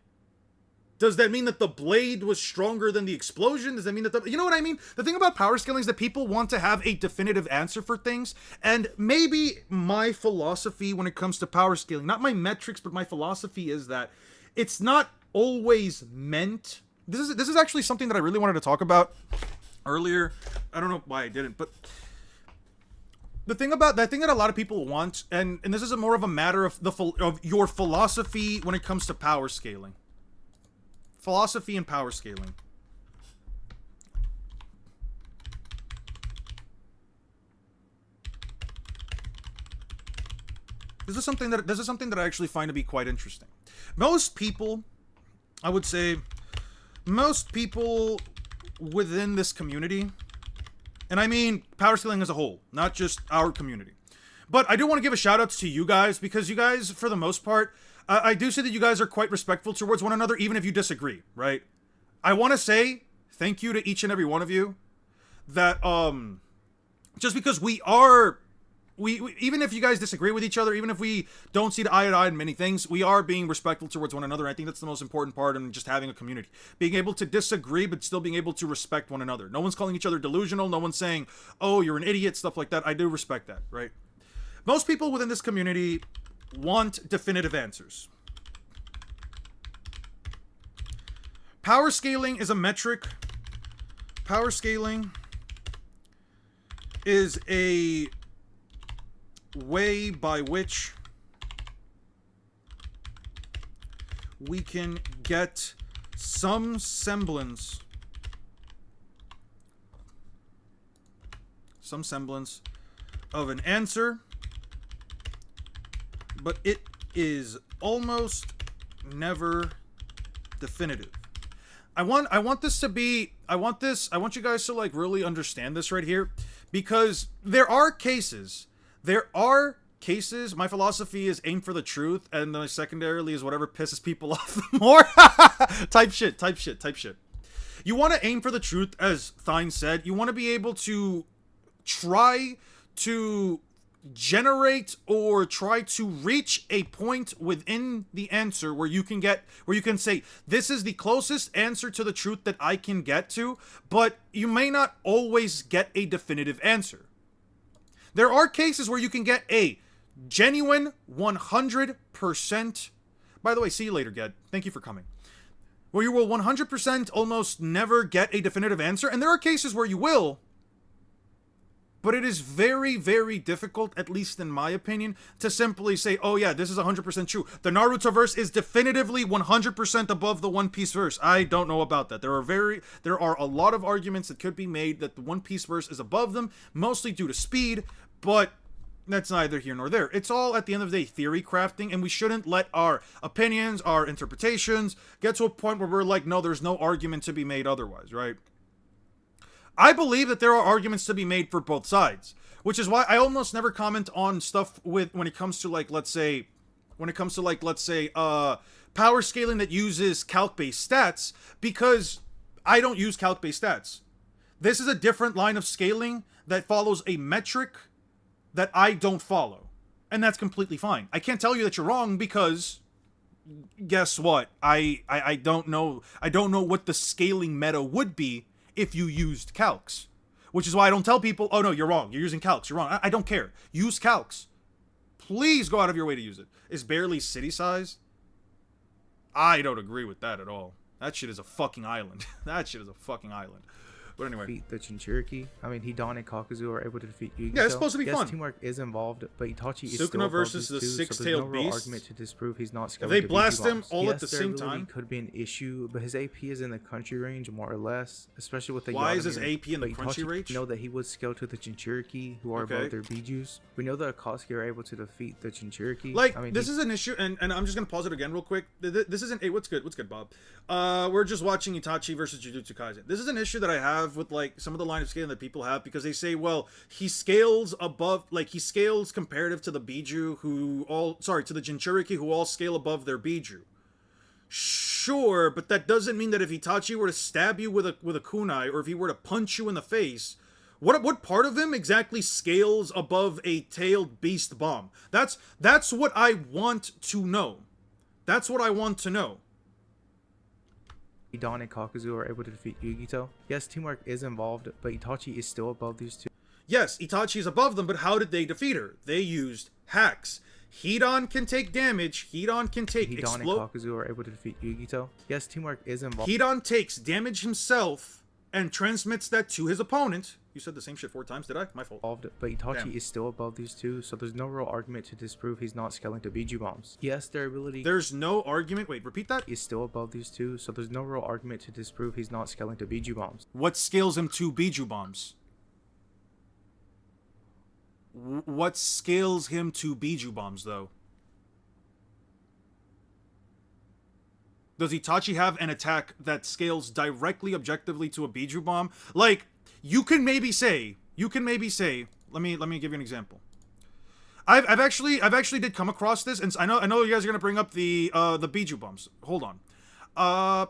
[SPEAKER 1] does that mean that the blade was stronger than the explosion? Does that mean that you know what I mean? The thing about power scaling is that people want to have a definitive answer for things. And maybe my philosophy when it comes to power scaling, not my metrics, but my philosophy is that it's not always meant... This is actually something that I really wanted to talk about earlier. I don't know why I didn't, but... The thing that a lot of people want, and this is more of a matter of your philosophy when it comes to power scaling. Philosophy and power scaling. This is something that I actually find to be quite interesting. Most people, I would say, most people within this community, and I mean power scaling as a whole, not just our community. But I do want to give a shout out to you guys, because you guys, for the most part, I do see that you guys are quite respectful towards one another, even if you disagree, right? I want to say thank you to each and every one of you. That, just because we even if you guys disagree with each other, even if we don't see eye to eye in many things, we are being respectful towards one another. I think that's the most important part in just having a community. Being able to disagree, but still being able to respect one another. No one's calling each other delusional. No one's saying, oh, you're an idiot, stuff like that. I do respect that, right? Most people within this community want definitive answers. Power scaling is a metric. Power scaling is a way by which we can get some semblance of an answer, but it is almost never definitive. I want you guys to like really understand this right here, because there are cases, my philosophy is aim for the truth, and then secondarily is whatever pisses people off the more. type shit. You want to aim for the truth, as Thine said. You want to be able to try to generate or try to reach a point within the answer where you can say, this is the closest answer to the truth that I can get to, but you may not always get a definitive answer. There are cases where you can get a genuine 100%, by the way, see you later, Ged, thank you for coming, where you will 100% almost never get a definitive answer, and there are cases where you will. But it is very, very difficult, at least in my opinion, to simply say, oh yeah, this is 100% true. The Naruto verse is definitively 100% above the One Piece verse. I don't know about that. There are a lot of arguments that could be made that the One Piece verse is above them, mostly due to speed, but that's neither here nor there. It's all, at the end of the day, theory crafting, and we shouldn't let our opinions, our interpretations, get to a point where we're like, no, there's no argument to be made otherwise, right? I believe that there are arguments to be made for both sides, which is why I almost never comment on stuff when it comes to let's say power scaling that uses calc-based stats, because I don't use calc-based stats. This is a different line of scaling that follows a metric that I don't follow, and that's completely fine. I can't tell you that you're wrong, because guess what? I don't know what the scaling meta would be if you used calcs. Which is why I don't tell people, oh no, you're wrong. You're using calcs. You're wrong. I don't care. Use calcs. Please go out of your way to use it. Is barely city size? I don't agree with that at all. That shit is a fucking island. That shit is a fucking island. But anyway.
[SPEAKER 2] Defeat the Jinchuriki. I mean, Hidan and Kakuzu are able to defeat Yugito.
[SPEAKER 1] Yeah, it's supposed to be
[SPEAKER 2] yes,
[SPEAKER 1] fun.
[SPEAKER 2] Teamwork is involved, but Itachi is
[SPEAKER 1] Sukuna
[SPEAKER 2] still above
[SPEAKER 1] versus
[SPEAKER 2] these
[SPEAKER 1] the
[SPEAKER 2] two,
[SPEAKER 1] six-tailed
[SPEAKER 2] so there's no real
[SPEAKER 1] beast.
[SPEAKER 2] argument to disprove he's not
[SPEAKER 1] If
[SPEAKER 2] scaling
[SPEAKER 1] they
[SPEAKER 2] the
[SPEAKER 1] blast
[SPEAKER 2] BG
[SPEAKER 1] him
[SPEAKER 2] bombs.
[SPEAKER 1] all
[SPEAKER 2] yes,
[SPEAKER 1] at the
[SPEAKER 2] their
[SPEAKER 1] same
[SPEAKER 2] ability
[SPEAKER 1] time.
[SPEAKER 2] could be an issue, but his AP is in the country range more or less, especially with the
[SPEAKER 1] Why is his
[SPEAKER 2] Yaramir.
[SPEAKER 1] AP in the
[SPEAKER 2] But
[SPEAKER 1] crunchy
[SPEAKER 2] Itachi,
[SPEAKER 1] range?
[SPEAKER 2] We know that he would scale to the Jinchuriki, who are
[SPEAKER 1] Okay.
[SPEAKER 2] above their Bijus. We know that Akatsuki are able to defeat the Jinchuriki.
[SPEAKER 1] Like,
[SPEAKER 2] I mean,
[SPEAKER 1] this is an issue, and I'm just gonna pause it again real quick. This isn't, hey, what's good, Bob? We're just watching Itachi versus Jujutsu Kaisen. This is an issue that I have with, like, some of the line of scaling that people have, because they say, well, he scales above, like, he scales comparative to the Biju to the Jinchuriki who all scale above their Biju. Sure, but that doesn't mean that if Itachi were to stab you with a kunai, or if he were to punch you in the face, what part of him exactly scales above a tailed beast bomb? That's what I want to know. That's what I want to know.
[SPEAKER 2] Hidan and Kakuzu are able to defeat Yugito. Yes, teamwork is involved, but Itachi is still above these two.
[SPEAKER 1] Yes, Itachi is above them, but how did they defeat her? They used hacks. Hidan can take damage. Hidan can take
[SPEAKER 2] Hidan and Kakuzu are able to defeat Yugito. Yes, teamwork is involved.
[SPEAKER 1] Hidan takes damage himself and transmits that to his opponent. You said the same shit 4 times, did I? My fault.
[SPEAKER 2] But Itachi
[SPEAKER 1] Damn.
[SPEAKER 2] is still above these two, so there's no real argument to disprove he's not scaling to Biju bombs. Yes, their ability
[SPEAKER 1] There's no argument. Wait, repeat that?
[SPEAKER 2] is still above these two, so there's no real argument to disprove he's not scaling to Biju bombs.
[SPEAKER 1] What scales him to Biju bombs? What scales him to Biju bombs, though? Does Itachi have an attack that scales directly, objectively to a Biju bomb? Like, you can maybe say, let me give you an example. I've actually did come across this, and I know you guys are gonna bring up the Biju bombs. Hold on. I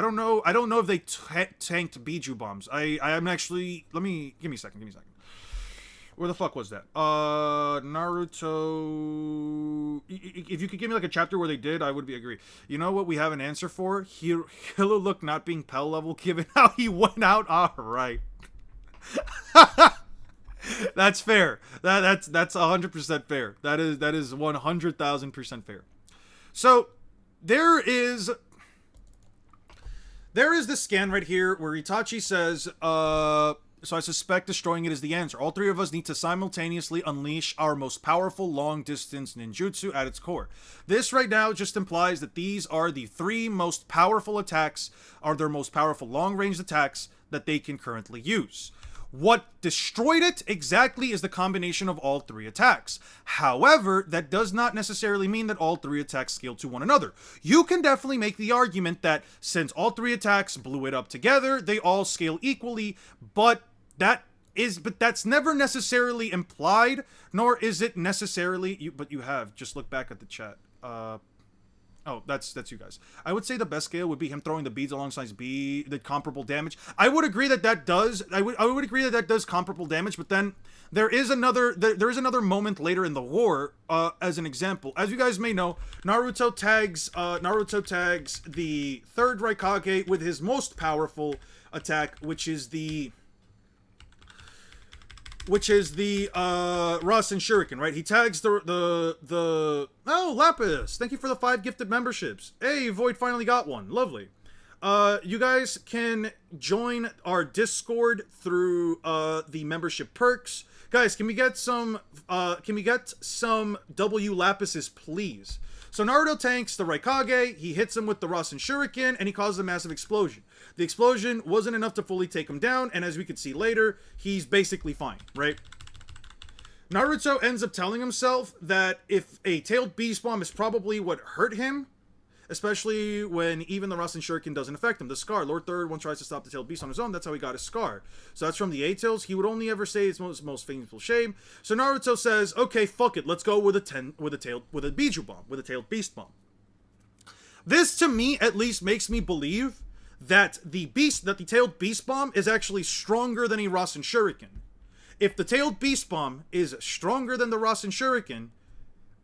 [SPEAKER 1] don't know if they tanked Biju bombs. I'm actually, give me a second. Where the fuck was that? Naruto. If you could give me like a chapter where they did, I would agree. You know what we have an answer for? Hiluluk not being Pell level, given how he went out. All right. That's fair. That's 100% fair. That is 100,000% fair. So there is this scan right here where Itachi says, so I suspect destroying it is the answer. All 3 of us need to simultaneously unleash our most powerful long-distance ninjutsu at its core. This right now just implies that these are the 3 most powerful attacks, are their most powerful long-range attacks that they can currently use. What destroyed it exactly is the combination of all 3 attacks. However, that does not necessarily mean that all 3 attacks scale to one another. You can definitely make the argument that since all 3 attacks blew it up together, they all scale equally, but that's never necessarily implied, nor is it necessarily, but you have, just look back at the chat. Oh, that's you guys. I would say the best scale would be him throwing the beads alongside the comparable damage. I would agree that does. I would agree that does comparable damage. But then there is another moment later in the war. As an example, as you guys may know, Naruto tags the 3rd Raikage with his most powerful attack, which is the Rasen Shuriken, right? He tags the oh, Lapis, thank you for the 5 gifted memberships. Hey, Void finally got one. Lovely. You guys can join our Discord through the membership perks. Guys, can we get some W Lapises, please? So Naruto tanks the Raikage, he hits him with the Rasen Shuriken, and he causes a massive explosion. The explosion wasn't enough to fully take him down, and as we could see later, he's basically fine, right? Naruto ends up telling himself that if a tailed beast bomb is probably what hurt him, especially when even the Rasen Shuriken doesn't affect him. The scar, Lord Third once tries to stop the tailed beast on his own, that's how he got his scar. So that's from the A-Tails. He would only ever say it's most famous shame. So Naruto says, okay, fuck it, let's go with a Biju bomb, with a tailed beast bomb. This, to me, at least makes me believe that the tailed beast bomb is actually stronger than a Rasen Shuriken. If the tailed beast bomb is stronger than the Rasen Shuriken,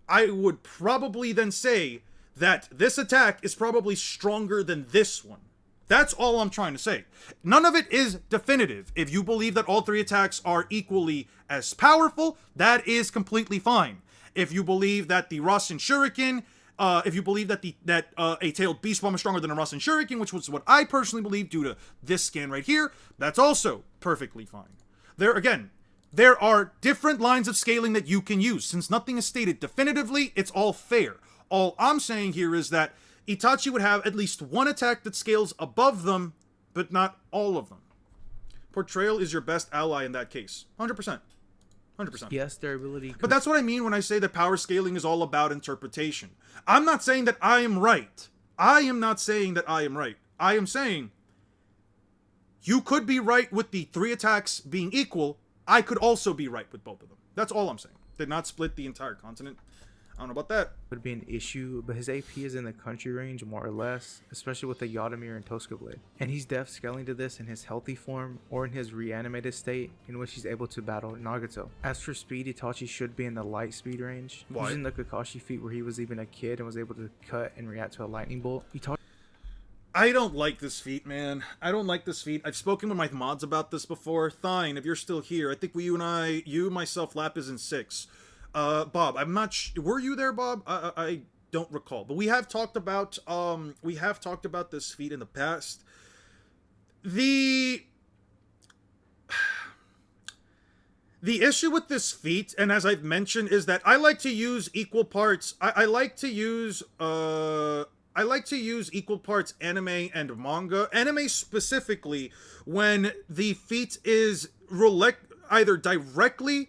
[SPEAKER 1] I would probably then say that this attack is probably stronger than this one. That's all I'm trying to say. None of it is definitive. If you believe that all 3 attacks are equally as powerful, that is completely fine. If you believe that the Rasen Shuriken, if you believe that a Tailed Beast Bomb is stronger than a Rasen Shuriken, which was what I personally believe due to this scan right here, that's also perfectly fine. There are different lines of scaling that you can use. Since nothing is stated definitively, it's all fair. All I'm saying here is that Itachi would have at least one attack that scales above them, but not all of them. Portrayal is your best ally in that case. 100%. 100%.
[SPEAKER 2] Yes, their ability...
[SPEAKER 1] But that's what I mean when I say that power scaling is all about interpretation. I'm not saying that I am right. I am not saying that I am right. I am saying you could be right with the 3 attacks being equal. I could also be right with both of them. That's all I'm saying. Did not split the entire continent. I don't know about that.
[SPEAKER 2] Would be an issue, but his AP is in the country range more or less, especially with the Yodomir and Tosca Blade. And he's def scaling to this in his healthy form or in his reanimated state in which he's able to battle Nagato. As for speed, Itachi should be in the light speed range.
[SPEAKER 1] Why?
[SPEAKER 2] Using the Kakashi feat where he was even a kid and was able to cut and react to a lightning bolt.
[SPEAKER 1] I don't like this feat, man. I don't like this feat. I've spoken with my mods about this before. Thine, if you're still here, I think you, myself, Lapis, and Six. Bob, I'm not were you there, Bob? I don't recall, but we have talked about this feat in the past. The issue with this feat, and as I've mentioned, is that I like to use equal parts. I like to use equal parts anime and manga. Anime specifically when the feat is either directly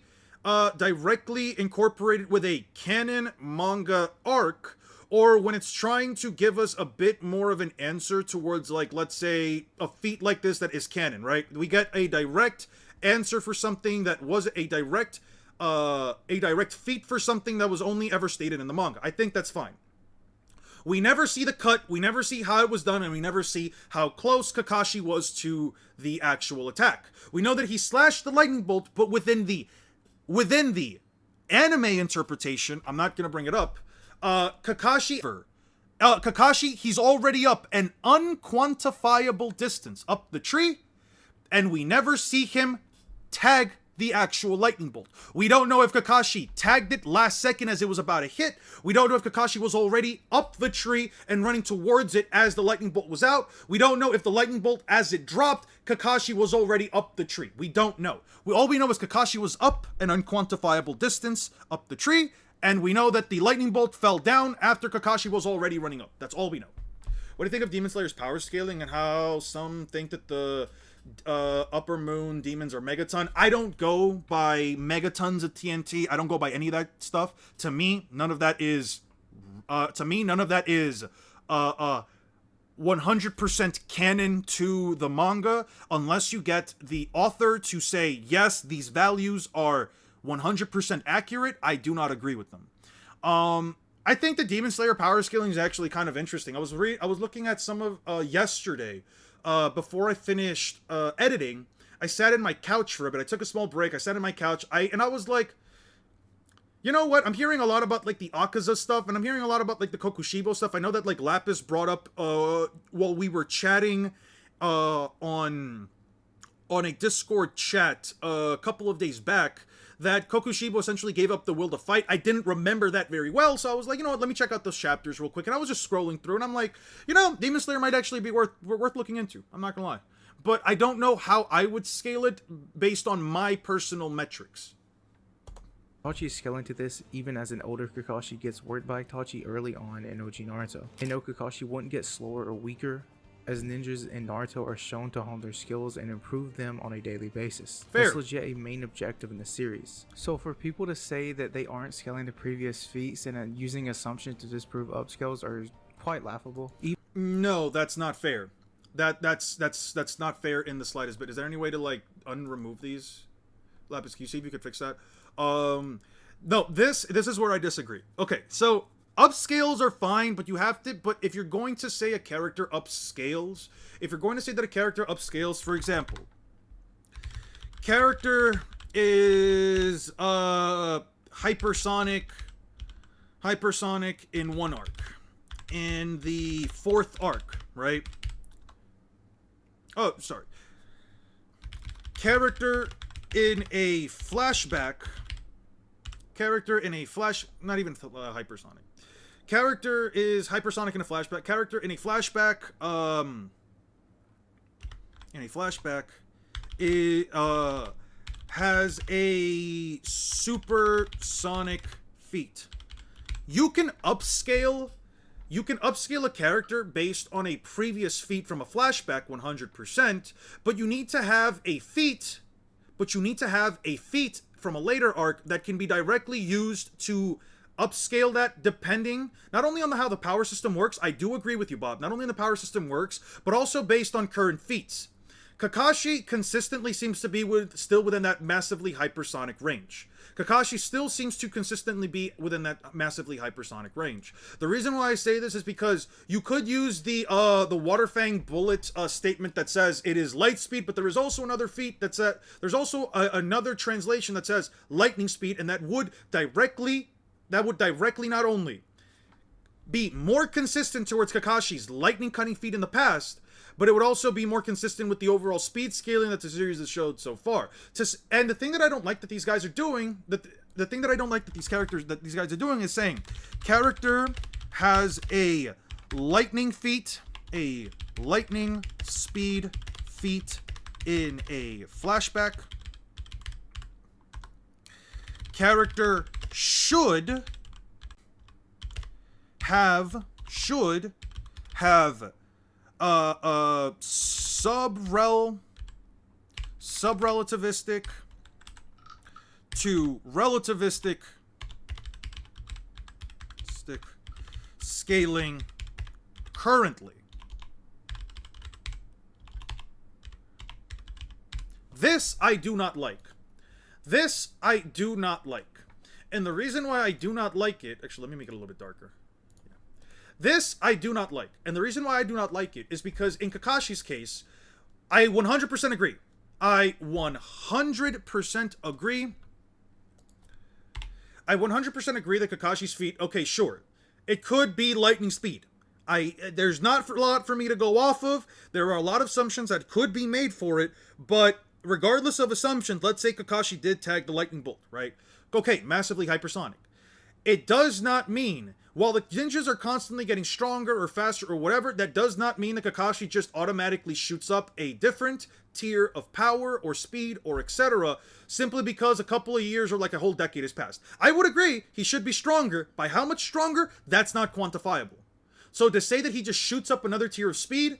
[SPEAKER 1] incorporated with a canon manga arc, or when it's trying to give us a bit more of an answer towards, like, let's say, a feat like this that is canon, right? We get a direct answer for something that was a direct feat for something that was only ever stated in the manga. I think that's fine. We never see the cut, we never see how it was done, and we never see how close Kakashi was to the actual attack. We know that he slashed the lightning bolt, but within the anime interpretation, I'm not going to bring it up, Kakashi, he's already up an unquantifiable distance up the tree, and we never see him tag the actual lightning bolt. We don't know if Kakashi tagged it last second as it was about to hit. We don't know if Kakashi was already up the tree and running towards it as the lightning bolt was out. We don't know if the lightning bolt, as it dropped, Kakashi was already up the tree. We don't know. All we know is Kakashi was up an unquantifiable distance up the tree, and we know that the lightning bolt fell down after Kakashi was already running up. That's all we know. What do you think of Demon Slayer's power scaling and how some think that the upper moon demons are megaton? I don't go by megatons of TNT. I don't go by any of that stuff. To me, none of that is 100% canon to the manga, unless you get the author to say, yes, these values are 100% accurate. I do not agree with them. I think the Demon Slayer power scaling is actually kind of interesting. I was looking at some of yesterday. Before I finished editing, I sat in my couch for a bit. I took a small break. I sat in my couch. And I was like, you know what? I'm hearing a lot about, like, the Akaza stuff, and I'm hearing a lot about, like, the Kokushibo stuff. I know that, like, Lapis brought up while we were chatting on a Discord chat a couple of days back that Kokushibo essentially gave up the will to fight. I didn't remember that very well, so I was like, you know what, let me check out those chapters real quick. And I was just scrolling through, and I'm like, you know, Demon Slayer might actually be worth looking into. I'm not gonna lie. But I don't know how I would scale it based on my personal metrics.
[SPEAKER 2] Itachi is scaling to this even as an older Kakashi gets worked by Itachi early on in OG Naruto. And no, Kakashi wouldn't get slower or weaker, as ninjas in Naruto are shown to hone their skills and improve them on a daily basis.
[SPEAKER 1] Fair.
[SPEAKER 2] That's legit a main objective in the series. So for people to say that they aren't scaling the previous feats and using assumptions to disprove upscales are quite laughable.
[SPEAKER 1] No, that's not fair. That's not fair in the slightest bit. Is there any way to, like, unremove these? Lapis, can you see if you could fix that? No, this is where I disagree. Okay, so upscales are fine, but but if you're going to say a character upscales, for example, character is hypersonic in one arc. In the fourth arc, right? Oh, sorry. Character in a flashback. Character in a flash... Not even hypersonic. Character is hypersonic in a flashback. Character in a flashback... In a flashback... It, has a supersonic feat. You can upscale a character based on a previous feat from a flashback 100%, but you need to have a feat from a later arc that can be directly used to upscale that, depending not only on how the power system works. I do agree with you, Bob. Not only on the power system works, but also based on current feats. Kakashi consistently seems to be still within that massively hypersonic range. Kakashi still seems to consistently be within that massively hypersonic range. The reason why I say this is because you could use the Waterfang bullet statement that says it is light speed, but there is also another feat that's there's also another translation that says lightning speed, and that would directly not only be more consistent towards Kakashi's lightning cutting feat in the past, but it would also be more consistent with the overall speed scaling that the series has showed so far. And the thing that I don't like that these guys are doing, the thing that I don't like that these guys are doing is saying, character has a lightning feat, a lightning speed feat in a flashback. Character should have subrelativistic to relativistic scaling currently. This I do not like. And the reason why I do not like it, actually, let me make it a little bit darker. This I do not like. And the reason why I do not like it is because in Kakashi's case, I 100% agree. I 100% agree that Kakashi's feat, okay, sure, it could be lightning speed. There's not a lot for me to go off of. There are a lot of assumptions that could be made for it, but regardless of assumptions, let's say Kakashi did tag the lightning bolt, right? Okay, massively hypersonic. It does not mean, while the ninjas are constantly getting stronger or faster or whatever, that does not mean that Kakashi just automatically shoots up a different tier of power or speed or etc. simply because a couple of years or like a whole decade has passed. I would agree he should be stronger. By how much stronger, that's not quantifiable. So to say that he just shoots up another tier of speed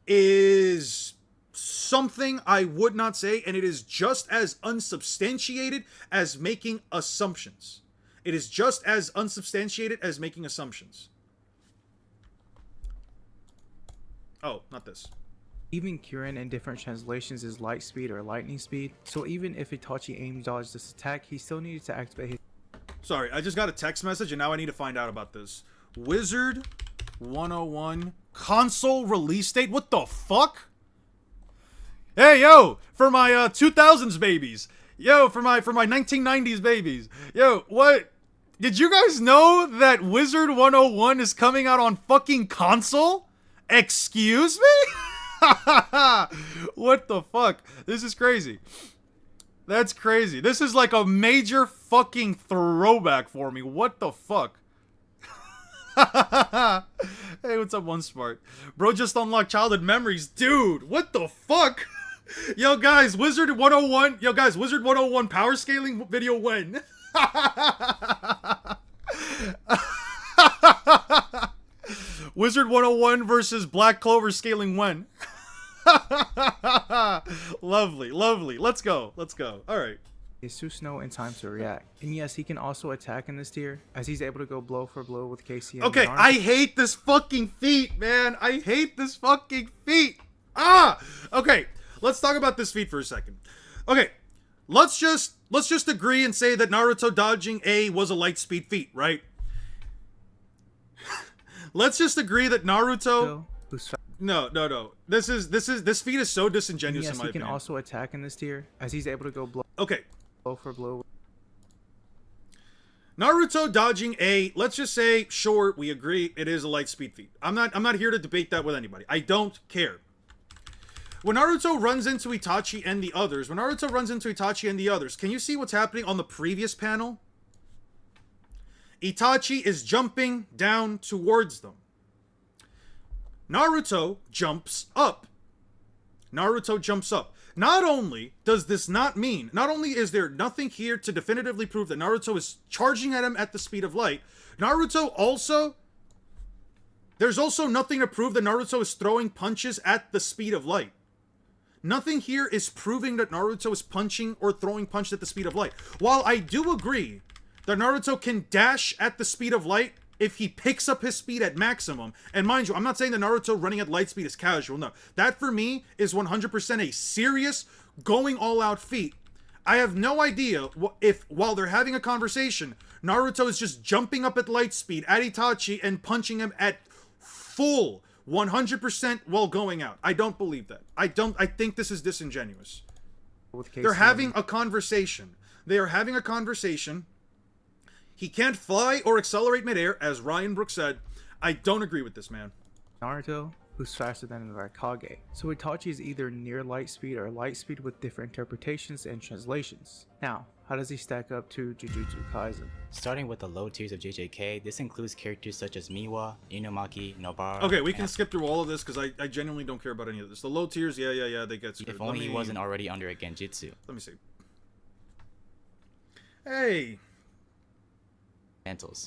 [SPEAKER 1] is something I would not say, and it is just as unsubstantiated as making assumptions. It is just as unsubstantiated as making assumptions. Oh, not this.
[SPEAKER 2] Even Kirin in different translations is light speed or lightning speed, so even if Itachi aims dodge this attack, he still needed to activate his...
[SPEAKER 1] Sorry, I just got a text message and now I need to find out about this. Wizard 101 console release date? What the fuck? Hey, yo, for my 2000s babies. Yo, for my 1990s babies. Yo, what? Did you guys know that Wizard 101 is coming out on fucking console? Excuse me? What the fuck? This is crazy. That's crazy. This is like a major fucking throwback for me. What the fuck? Hey, what's up, One Smart? Bro just unlocked childhood memories. Dude, what the fuck? Yo, guys, Wizard 101. Yo, guys, Wizard 101 power scaling video when? Wizard 101 versus Black Clover scaling when? Lovely, lovely. Let's go. Let's go. All right.
[SPEAKER 2] Is Susanoo in time to react. And yes, he can also attack in this tier, as he's able to go blow for blow with Casey and
[SPEAKER 1] okay,
[SPEAKER 2] Naruto.
[SPEAKER 1] I hate this fucking feat, man. I hate this fucking feat. Ah! Okay, let's talk about this feat for a second. Okay, let's just agree and say that Naruto dodging A was a light speed feat, right? Let's just agree that Naruto... No. This feat is so disingenuous in my opinion.
[SPEAKER 2] Yes, he can also attack in this tier, as he's able to go blow for blow.
[SPEAKER 1] Naruto dodging A, let's just say, sure, we agree, it is a light speed feat. I'm not here to debate that with anybody. I don't care. when Naruto runs into Itachi and the others, can you see what's happening on the previous panel? Itachi is jumping down towards them. Naruto jumps up. Not only does this not only is there nothing here to definitively prove that Naruto is charging at him at the speed of light, there's also nothing to prove that Naruto is throwing punches at the speed of light. Nothing here is proving that Naruto is punching or throwing punches at the speed of light. While I do agree that Naruto can dash at the speed of light if he picks up his speed at maximum, and mind you, I'm not saying that Naruto running at light speed is casual, no. That for me is 100% a serious, going all out feat. I have no idea if, while they're having a conversation, Naruto is just jumping up at light speed at Itachi and punching him at full 100% while going out. I don't believe that. I think this is disingenuous. They're having a conversation. He can't fly or accelerate midair, as Ryan Brooks said. I don't agree with this, man.
[SPEAKER 2] Naruto, who's faster than the Raikage. So Itachi is either near light speed or light speed with different interpretations and translations. Now, how does he stack up to Jujutsu Kaisen?
[SPEAKER 3] Starting with the low tiers of JJK, this includes characters such as Miwa, Inumaki, Nobara.
[SPEAKER 1] Okay, we can skip through all of this because I genuinely don't care about any of this. The low tiers, yeah, they get screwed.
[SPEAKER 3] If only he wasn't already under a Genjutsu.
[SPEAKER 1] Let me see. Hey.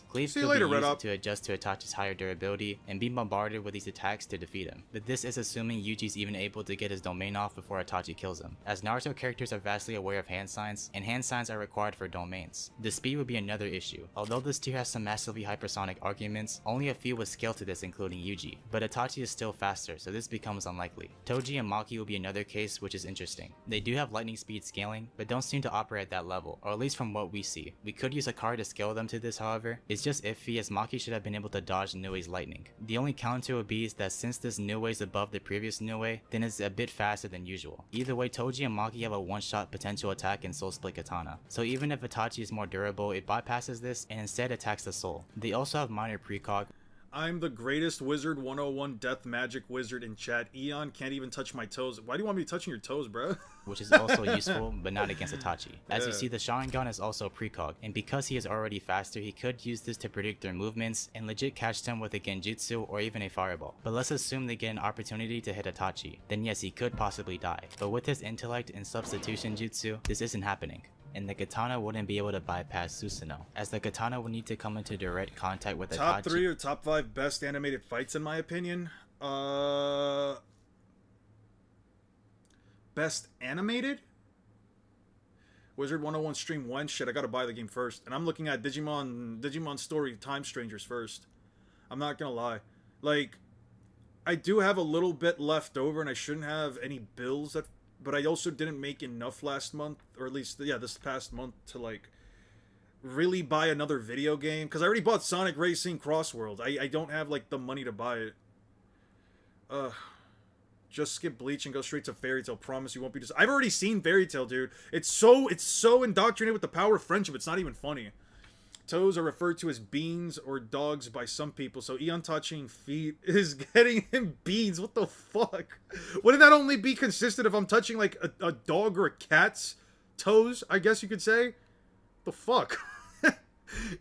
[SPEAKER 3] Cleave could be used to adjust to Itachi's higher durability and be bombarded with these attacks to defeat him. But this is assuming Yuji's even able to get his domain off before Itachi kills him, as Naruto characters are vastly aware of hand signs, and hand signs are required for domains. The speed would be another issue. Although this tier has some massively hypersonic arguments, only a few would scale to this, including Yuji. But Itachi is still faster, so this becomes unlikely. Toji and Maki will be another case, which is interesting. They do have lightning speed scaling, but don't seem to operate at that level, or at least from what we see. We could use a card to scale them to this, however. It's just iffy, as Maki should have been able to dodge Nue's lightning. The only counter would be is that since this Nue is above the previous Nue, then it's a bit faster than usual. Either way, Toji and Maki have a one-shot potential attack in Soul Split Katana, so even if Itachi is more durable, it bypasses this and instead attacks the soul. They also have minor precog.
[SPEAKER 1] I'm the greatest wizard 101 death magic wizard in chat. Eon can't even touch my toes. Why do you want me touching your toes, bro?
[SPEAKER 3] Which is also useful, but not against Itachi. As you see, the Sharingan is also precog, and because he is already faster, he could use this to predict their movements and legit catch them with a Genjutsu or even a fireball. But let's assume they get an opportunity to hit Itachi, then yes, he could possibly die. But with his intellect and substitution jutsu, this isn't happening. And the katana wouldn't be able to bypass Susanoo, as the katana would need to come into direct contact with Itachi.
[SPEAKER 1] Top 3 or top 5 best animated fights in my opinion. Best animated? Wizard 101 stream when? Shit, I gotta buy the game first. And I'm looking at Digimon Story Time Strangers first. I'm not gonna lie. Like, I do have a little bit left over and I shouldn't have any bills that... But I also didn't make enough last month, or at least, yeah, this past month, to, like, really buy another video game. Because I already bought Sonic Racing Cross World. I don't have, like, the money to buy it. Just skip Bleach and go straight to Fairy Tail. Promise you won't be I've already seen Fairy Tail, dude. It's so indoctrinated with the power of friendship, it's not even funny. Toes are referred to as beans or dogs by some people, so Eon touching feet is getting him beans. What the fuck? Wouldn't that only be consistent if I'm touching, like, a dog or a cat's toes, I guess you could say? The fuck?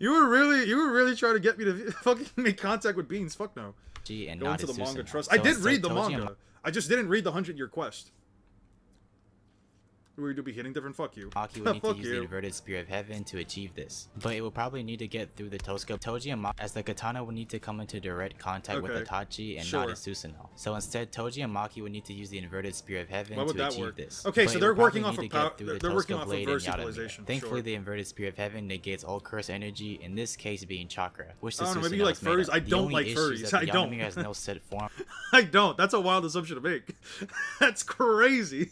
[SPEAKER 1] You were really trying to get me to fucking make contact with beans. Fuck no.
[SPEAKER 3] And
[SPEAKER 1] go into the manga trust. I did read the manga. I just didn't read the 100-year quest. We're to be hitting different. Fuck you.
[SPEAKER 3] Maki would need to use the inverted Spear of Heaven to achieve this, but it will probably need to get through the Tosca. Toji and Maki, as the katana would need to come into direct contact with Itachi and not Susanoo. So instead, Toji and Maki would need to use the inverted Spear of Heaven to achieve this.
[SPEAKER 1] Okay,
[SPEAKER 3] but
[SPEAKER 1] so they're working off of power. They're working off of verse equalization.
[SPEAKER 3] Thankfully, the inverted Spear of Heaven negates all curse energy, in this case being chakra, which the
[SPEAKER 1] I don't know, maybe you like furries. I don't like furries. I don't.
[SPEAKER 3] Has no set form.
[SPEAKER 1] I don't. That's a wild assumption to make. That's crazy.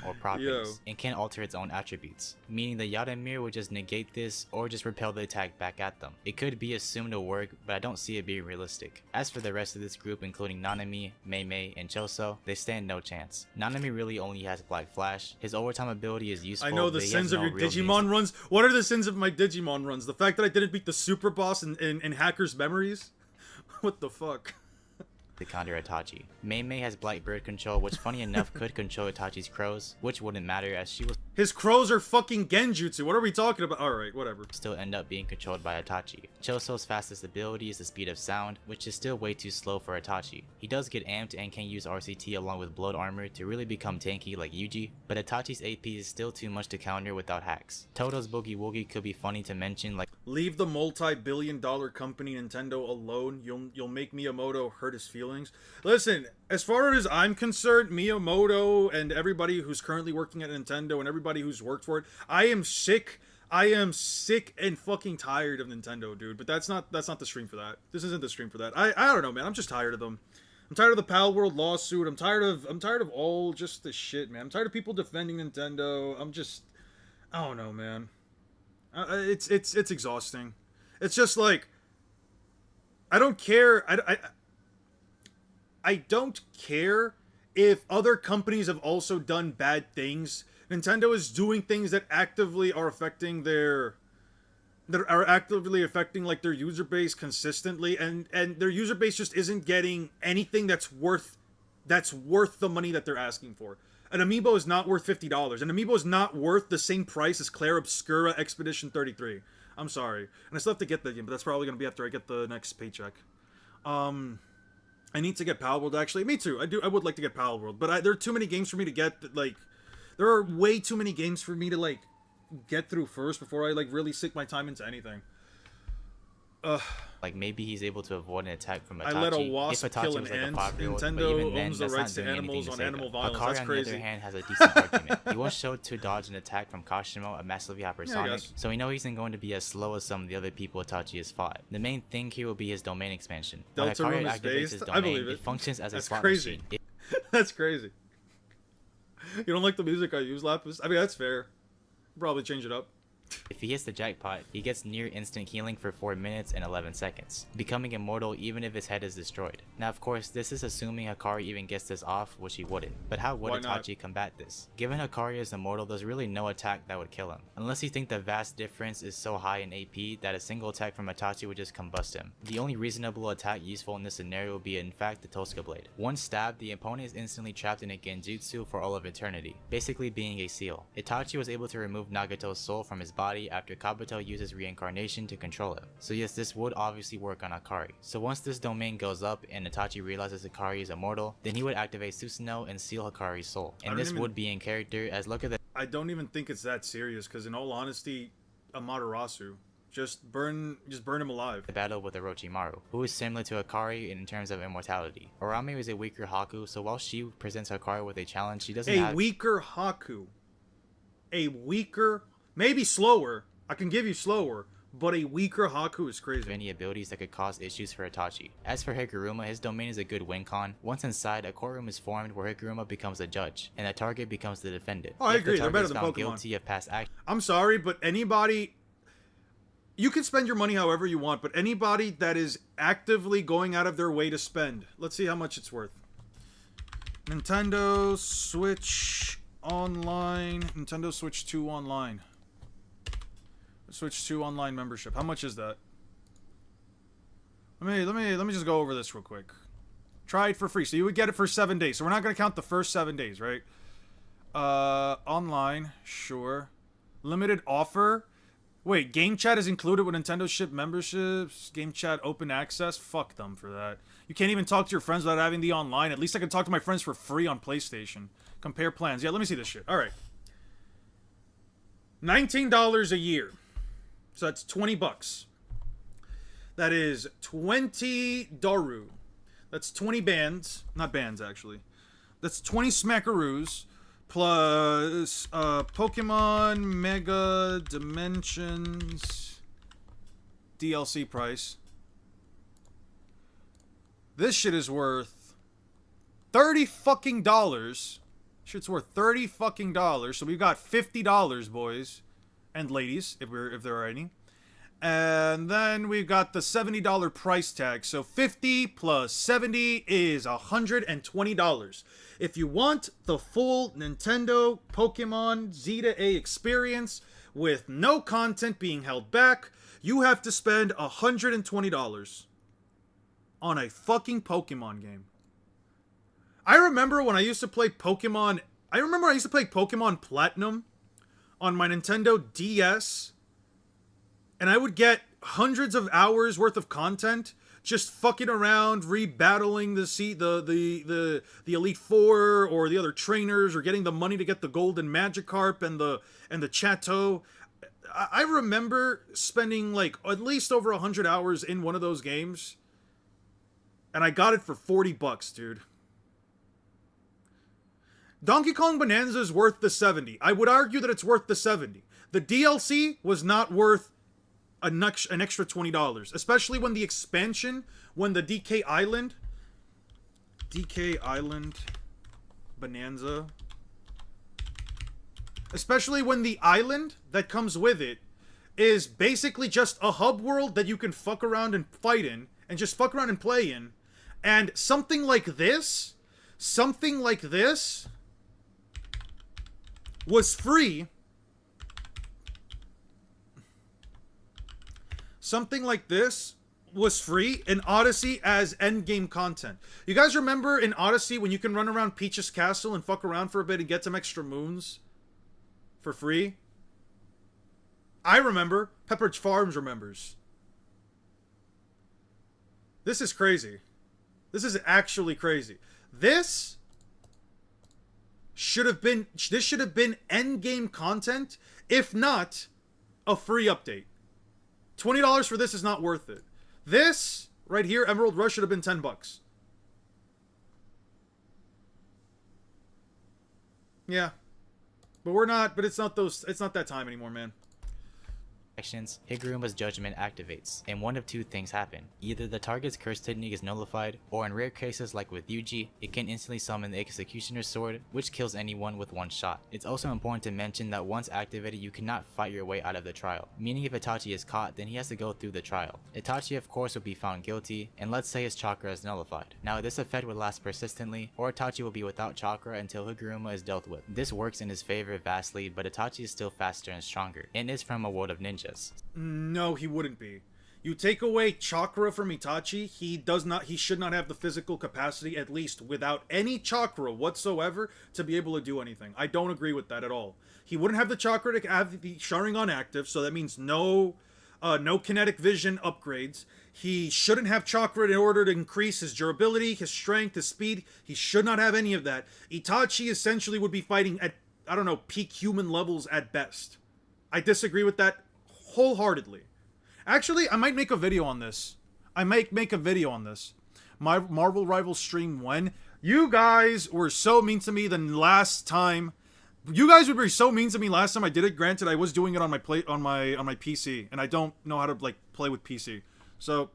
[SPEAKER 3] Or properties, and can alter its own attributes, meaning the Yaramir would just negate this or just repel the attack back at them. It could be assumed to work, but I don't see it being realistic. As for the rest of this group, including Nanami, Mei, and Choso, they stand no chance. Nanami really only has Black Flash. His overtime ability is useful.
[SPEAKER 1] I know the sins of your Digimon runs. What are the sins of my Digimon runs? The fact that I didn't beat the super boss in Hacker's Memories? What the fuck?
[SPEAKER 3] to counter Itachi. Mei Mei has Black Bird control, which funny enough could control Itachi's crows, which wouldn't matter as she will
[SPEAKER 1] His crows are fucking genjutsu. What are we talking about? Alright, whatever.
[SPEAKER 3] still end up being controlled by Itachi. Choso's fastest ability is the speed of sound, which is still way too slow for Itachi. He does get amped and can use RCT along with blood armor to really become tanky like Yuji, but Itachi's AP is still too much to counter without hacks. Toto's Boogie Woogie could be funny to mention, like
[SPEAKER 1] Leave the multi-billion-dollar company Nintendo alone. You'll make Miyamoto hurt his feelings. Listen, as far as I'm concerned, Miyamoto and everybody who's currently working at Nintendo and everybody who's worked for it, I am sick and fucking tired of Nintendo, dude. But that's not the stream for that. This isn't the stream for that. I don't know, man. I'm just tired of them. I'm tired of the Pal World lawsuit. I'm tired of all just the shit, man. I'm tired of people defending Nintendo. I don't know, man. It's exhausting. It's just like, I don't care. I don't care if other companies have also done bad things. Nintendo is doing things that actively are affecting their like their user base consistently, and their user base just isn't getting anything that's worth the money that they're asking for. An amiibo is not worth $50. An amiibo is not worth the same price as Claire Obscura Expedition 33. I'm sorry. And I still have to get the game, but that's probably going to be after I get the next paycheck. I need to get Pal World, actually. Me too. I would like to get Pal World, but there are too many games for me to get, there are way too many games for me to, get through first before I, really sink my time into anything.
[SPEAKER 3] like maybe he's able to avoid an attack from Itachi.
[SPEAKER 1] I let a wasp
[SPEAKER 3] if Itachi
[SPEAKER 1] kill an
[SPEAKER 3] was like
[SPEAKER 1] ant.
[SPEAKER 3] a 5-year-old, but
[SPEAKER 1] Nintendo
[SPEAKER 3] even then,
[SPEAKER 1] owns the
[SPEAKER 3] that's
[SPEAKER 1] rights
[SPEAKER 3] not
[SPEAKER 1] to
[SPEAKER 3] doing anything
[SPEAKER 1] animals
[SPEAKER 3] to
[SPEAKER 1] on
[SPEAKER 3] save
[SPEAKER 1] animal
[SPEAKER 3] them.
[SPEAKER 1] violence.
[SPEAKER 3] Hakari,
[SPEAKER 1] That's
[SPEAKER 3] on
[SPEAKER 1] crazy.
[SPEAKER 3] the other hand, has a decent argument. He was showed to dodge an attack from Kashimo, a massively hypersonic,
[SPEAKER 1] guess.
[SPEAKER 3] so we know he's not going to be as slow as some of the other people Itachi has fought. The main thing here will be his domain expansion. When
[SPEAKER 1] Deltarune
[SPEAKER 3] Hakari
[SPEAKER 1] is
[SPEAKER 3] activates
[SPEAKER 1] based?
[SPEAKER 3] his
[SPEAKER 1] I
[SPEAKER 3] domain,
[SPEAKER 1] believe
[SPEAKER 3] it
[SPEAKER 1] it.
[SPEAKER 3] functions as a
[SPEAKER 1] That's
[SPEAKER 3] slot
[SPEAKER 1] crazy.
[SPEAKER 3] machine.
[SPEAKER 1] That's crazy. You don't like the music I use, Lapis? I mean, that's fair. Probably change it up.
[SPEAKER 3] If he hits the jackpot, he gets near instant healing for 4 minutes and 11 seconds, becoming immortal even if his head is destroyed. Now of course, this is assuming Hakari even gets this off, which he wouldn't. But how would
[SPEAKER 1] Why not?
[SPEAKER 3] Itachi combat this? Given Hakari is immortal, there's really no attack that would kill him. Unless you think the vast difference is so high in AP that a single attack from Itachi would just combust him. The only reasonable attack useful in this scenario would be in fact the Tosca Blade. Once stabbed, the opponent is instantly trapped in a genjutsu for all of eternity, basically being a seal. Itachi was able to remove Nagato's soul from his body after Kabuto uses reincarnation to control him. So yes, this would obviously work on Hakari. So once this domain goes up and Itachi realizes Hakari is immortal, then he would activate Susanoo and seal Hakari's soul. And this would be in character, as look at the
[SPEAKER 1] I don't even think it's that serious, because in all honesty, Amaterasu, just burn him alive.
[SPEAKER 3] battle with Orochimaru, who is similar to Hakari in terms of immortality. Orame is a weaker Haku, so while she presents Hakari with a challenge, she doesn't have
[SPEAKER 1] Weaker Haku. A weaker, maybe slower. I can give you slower, but a weaker Haku is crazy.
[SPEAKER 3] any abilities that could cause issues for Itachi. As for Higuruma, his domain is a good win con. Once inside, a courtroom is formed where Higuruma becomes a judge, and the target becomes the defendant.
[SPEAKER 1] Oh, I
[SPEAKER 3] If
[SPEAKER 1] agree,
[SPEAKER 3] the
[SPEAKER 1] they're
[SPEAKER 3] target
[SPEAKER 1] better
[SPEAKER 3] is
[SPEAKER 1] than
[SPEAKER 3] found
[SPEAKER 1] Pokemon.
[SPEAKER 3] guilty of past action,
[SPEAKER 1] I'm sorry, but anybody... You can spend your money however you want, but anybody that is actively going out of their way to spend... Let's see how much it's worth. Nintendo Switch Online. Nintendo Switch 2 Online. Switch 2 Online membership. How much is that? Let me just go over this real quick. Try it for free. So you would get it for 7 days. So we're not going to count the first 7 days, right? Online. Sure. Limited offer. Wait, Game Chat is included with Nintendo Ship memberships? Game Chat open access? Fuck them for that. You can't even talk to your friends without having the online. At least I can talk to my friends for free on PlayStation. Compare plans. Yeah, let me see this shit. Alright. $19 a year. So that's 20 bucks. That is 20 Daru. That's 20 bands. Not bands, actually. That's 20 Smackaroos. Plus Pokemon Mega Dimensions DLC price. This shit is worth $30 fucking dollars. Shit's worth $30 fucking dollars. So we've got $50, boys and ladies, if there are any. And then we've got the $70 price tag. So 50 plus 70 is $120. If you want the full Nintendo Pokemon Z-A experience with no content being held back, you have to spend $120. on a fucking Pokemon game. I remember when I used to play Pokemon... I remember I used to play Pokemon Platinum on my Nintendo DS, and I would get hundreds of hours worth of content just fucking around, rebattling the Elite Four or the other trainers, or getting the money to get the golden Magikarp and the Chateau. I remember spending like at least over 100 hours in one of those games, and I got it for $40, dude. Donkey Kong Bonanza is worth the 70. I would argue that it's worth the 70. The DLC was not worth an extra $20, especially when the expansion, when the DK Island Bonanza, especially when the island that comes with it is basically just a hub world that you can fuck around and fight in, and just fuck around and play in, and something like this was free. Something like this was free in Odyssey as endgame content. You guys remember in Odyssey when you can run around Peach's castle and fuck around for a bit and get some extra moons for free? I remember. Pepperidge Farms remembers. This is crazy. This is actually crazy. This should have been endgame content, if not a free update. $20 for this is not worth it. This right here, Emerald Rush, should have been $10. Yeah. But it's not that time anymore, man.
[SPEAKER 3] Actions, Higuruma's judgment activates, and one of two things happen. Either the target's curse technique is nullified, or in rare cases like with Yuji, it can instantly summon the Executioner's Sword, which kills anyone with one shot. It's also important to mention that once activated, you cannot fight your way out of the trial, meaning if Itachi is caught, then he has to go through the trial. Itachi of course will be found guilty, and let's say his chakra is nullified. Now this effect would last persistently, or Itachi will be without chakra until Higuruma is dealt with. This works in his favor vastly, but Itachi is still faster and stronger, and is from a world of ninjas.
[SPEAKER 1] No, he wouldn't be. You take away chakra from Itachi, he should not have the physical capacity, at least without any chakra whatsoever, to be able to do anything. I don't agree with that at all. He wouldn't have the chakra to have the Sharingan active, so that means no kinetic vision upgrades. He shouldn't have chakra in order to increase his durability, his strength, his speed. He should not have any of that. Itachi essentially would be fighting at, I don't know, peak human levels at best. I disagree with that wholeheartedly. Actually, I might make a video on this. My Marvel Rivals stream when you guys were so mean to me the last time. You guys would be so mean to me last time I did it. Granted, I was doing it on my PC, and I don't know how to like play with PC. So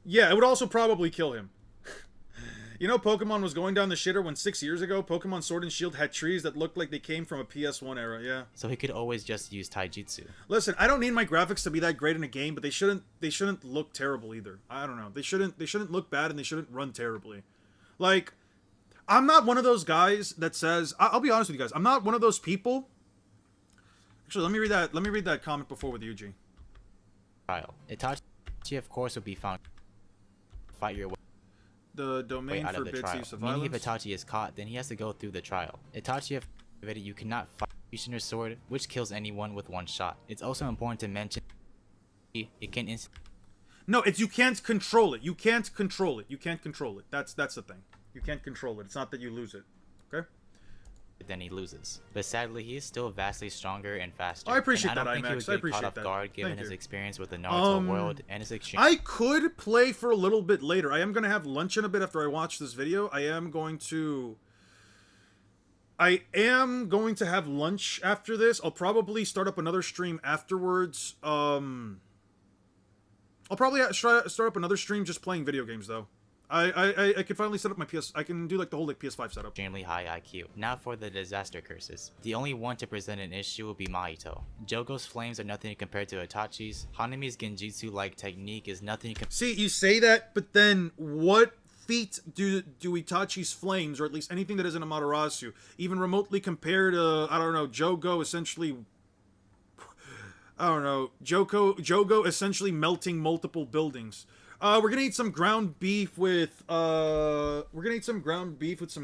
[SPEAKER 1] yeah, it would also probably kill him. You know, Pokemon was going down the shitter when 6 years ago, Pokemon Sword and Shield had trees that looked like they came from a PS1 era, yeah.
[SPEAKER 3] So he could always just use Taijutsu.
[SPEAKER 1] Listen, I don't need my graphics to be that great in a game, but they shouldn't look terrible either. I don't know. They shouldn't look bad, and they shouldn't run terribly. Like, I'm not one of those guys that says, I'll be honest with you guys, I'm not one of those people. Actually, let me read that comment before with Yuji.
[SPEAKER 3] Itachi of course will be found fight your way.
[SPEAKER 1] The domain
[SPEAKER 3] out of the
[SPEAKER 1] forbids
[SPEAKER 3] trial.
[SPEAKER 1] use of
[SPEAKER 3] Meaning
[SPEAKER 1] violence.
[SPEAKER 3] if Itachi is caught, then he has to go through the trial. Itachi of you cannot fight Executioner's Sword, which kills anyone with one shot. It's also important to mention it can
[SPEAKER 1] No, it's you can't control it. You can't control it. That's the thing. You can't control it. It's not that you lose it. Okay?
[SPEAKER 3] then he loses. But sadly, he is still vastly stronger and faster.
[SPEAKER 1] I appreciate
[SPEAKER 3] and I
[SPEAKER 1] that,
[SPEAKER 3] don't think
[SPEAKER 1] IMAX.
[SPEAKER 3] he would
[SPEAKER 1] I
[SPEAKER 3] get
[SPEAKER 1] appreciate
[SPEAKER 3] caught off
[SPEAKER 1] that.
[SPEAKER 3] guard given
[SPEAKER 1] Thank
[SPEAKER 3] his
[SPEAKER 1] you.
[SPEAKER 3] experience with the Naruto world and his exchange.
[SPEAKER 1] I could play for a little bit later. I am going to have lunch in a bit after I watch this video. I am going to have lunch after this. I'll probably start up another stream afterwards. I'll probably start up another stream just playing video games, though. I can finally set up my PS... I can do, like, the whole, like, PS5 setup.
[SPEAKER 3] Extremely high IQ. Now for the disaster curses. The only one to present an issue will be Mahito. Jogo's flames are nothing compared to Itachi's. Hanami's genjutsu-like technique is nothing
[SPEAKER 1] See, you say that, but then what feat do Itachi's flames, or at least anything that isn't Amaterasu, even remotely compare to, I don't know, Jogo essentially... I don't know, Jogo essentially melting multiple buildings. We're gonna eat some ground beef with some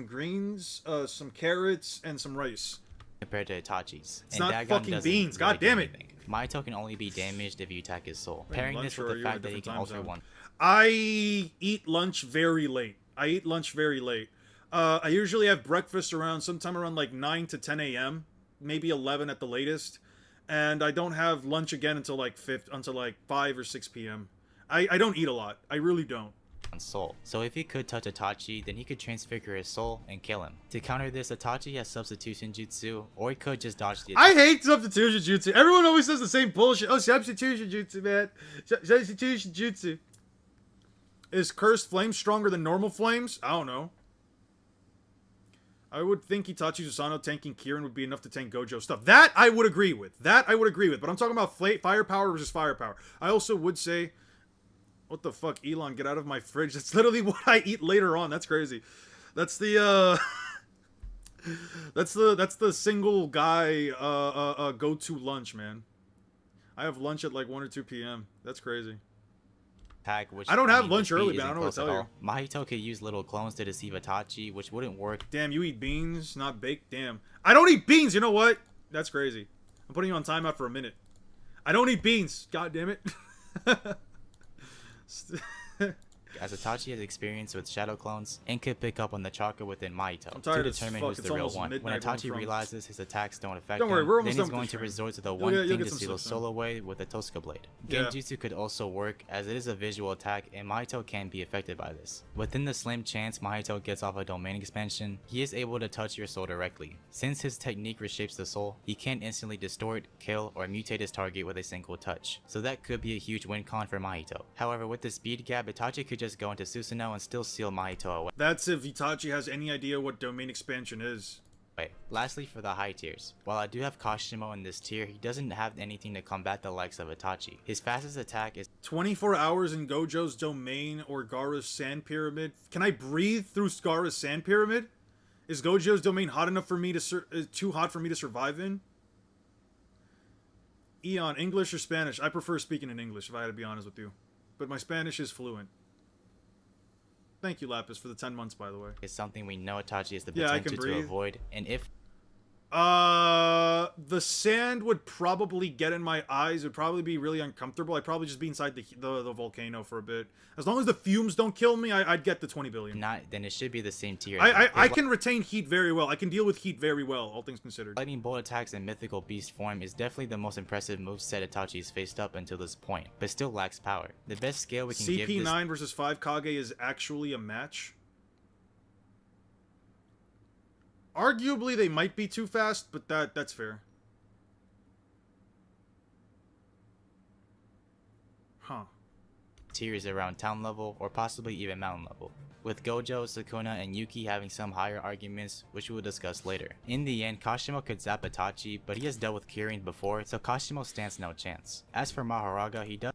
[SPEAKER 1] greens, some carrots, and some rice.
[SPEAKER 3] Compared to Itachi's.
[SPEAKER 1] It's not fucking beans. God damn it.
[SPEAKER 3] Mahito can only be damaged if you attack his soul. Pairing this with the fact that he can alter one.
[SPEAKER 1] I eat lunch very late. I usually have breakfast sometime around like 9 to 10 a.m. Maybe 11 at the latest. And I don't have lunch again until like 5 or 6 p.m. I don't eat a lot. I really don't.
[SPEAKER 3] Soul. So if he could touch Itachi, then he could transfigure his soul and kill him. To counter this, Itachi has substitution jutsu, or he could just dodge the attack.
[SPEAKER 1] I hate substitution jutsu. Everyone always says the same bullshit. Oh, substitution jutsu, man. Substitution jutsu. Is cursed flames stronger than normal flames? I don't know. I would think Itachi Susanoo tanking Kirin would be enough to tank Gojo stuff. That I would agree with. But I'm talking about firepower versus firepower. I also would say... What the fuck, Elon? Get out of my fridge. That's literally what I eat later on. That's crazy. That's the that's the single guy go-to lunch, man. I have lunch at like 1 or 2 p.m. That's crazy.
[SPEAKER 3] Which
[SPEAKER 1] I don't have lunch early, man. I don't know what to tell you.
[SPEAKER 3] Mahito could use little clones to deceive Itachi, which wouldn't work.
[SPEAKER 1] Damn, you eat beans, not baked? Damn. I don't eat beans, you know what? That's crazy. I'm putting you on timeout for a minute. I don't eat beans. God damn it.
[SPEAKER 3] As Itachi has experience with shadow clones and could pick up on the chakra within Mahito
[SPEAKER 1] to
[SPEAKER 3] determine who's the real one. When Itachi realizes his attacks don't affect him, then he's going to resort to the one thing to steal his soul away with the Tosca Blade. Genjutsu could also work, as it is a visual attack and Mahito can be affected by this. Within the slim chance Mahito gets off a domain expansion, he is able to touch your soul directly. Since his technique reshapes the soul, he can instantly distort, kill, or mutate his target with a single touch. So that could be a huge win con for Mahito. However, with the speed gap, Itachi could just go into Susanoo and still seal Mahito away.
[SPEAKER 1] That's if Itachi has any idea what domain expansion is.
[SPEAKER 3] Lastly, for the high tiers. While I do have Kashimo in this tier, he doesn't have anything to combat the likes of Itachi. His fastest attack is
[SPEAKER 1] 24 hours in Gojo's domain or Gaara's sand pyramid. Can I breathe through Gaara's sand pyramid? Is Gojo's domain hot enough for me to too hot for me to survive in? Eon, English or Spanish? I prefer speaking in English if I had to be honest with you. But my Spanish is fluent. Thank you, Lapis, for the 10 months, by the way.
[SPEAKER 3] It's something we know Itachi has the potential to avoid, and if...
[SPEAKER 1] The sand would probably get in my eyes. It would probably be really uncomfortable. I'd probably just be inside the volcano for a bit. As long as the fumes don't kill me, I'd get the 20 billion.
[SPEAKER 3] Then it should be the same tier.
[SPEAKER 1] I can retain heat very well. I can deal with heat very well, all things considered.
[SPEAKER 3] Lightning bolt attacks in mythical beast form is definitely the most impressive moveset Itachi's faced up until this point, but still lacks power. The best scale we can give this...
[SPEAKER 1] CP9 versus 5 Kage is actually a match. Arguably, they might be too fast, but that's fair. Huh.
[SPEAKER 3] Tiers around town level, or possibly even mountain level. With Gojo, Sukuna, and Yuki having some higher arguments, which we will discuss later. In the end, Kashimo could zap Itachi, but he has dealt with Kirin before, so Kashimo stands no chance. As for Mahoraga, he does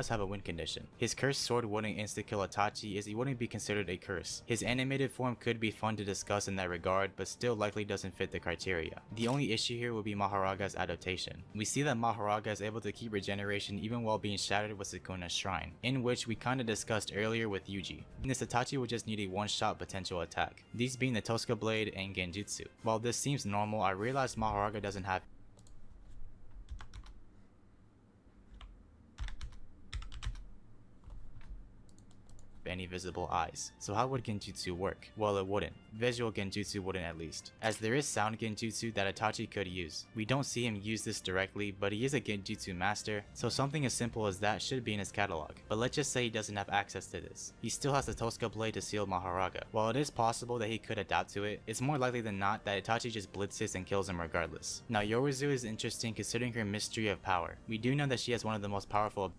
[SPEAKER 3] have a win condition. His cursed sword wouldn't insta-kill Itachi as he wouldn't be considered a curse. His animated form could be fun to discuss in that regard, but still likely doesn't fit the criteria. The only issue here would be Mahoraga's adaptation. We see that Mahoraga is able to keep regeneration even while being shattered with Sukuna's shrine, in which we kinda discussed earlier with Yuji. In this, Itachi would just need a one-shot potential attack, these being the Tosca Blade and Genjutsu. While this seems normal, I realized Mahoraga doesn't have any visible eyes. So how would Genjutsu work? Well, it wouldn't. Visual Genjutsu wouldn't, at least, as there is sound Genjutsu that Itachi could use. We don't see him use this directly, but he is a Genjutsu master, so something as simple as that should be in his catalog. But let's just say he doesn't have access to this. He still has the Tosca Blade to seal Mahoraga. While it is possible that he could adapt to it, it's more likely than not that Itachi just blitzes and kills him regardless. Now, Yoruzu is interesting considering her mystery of power. We do know that she has one of the most powerful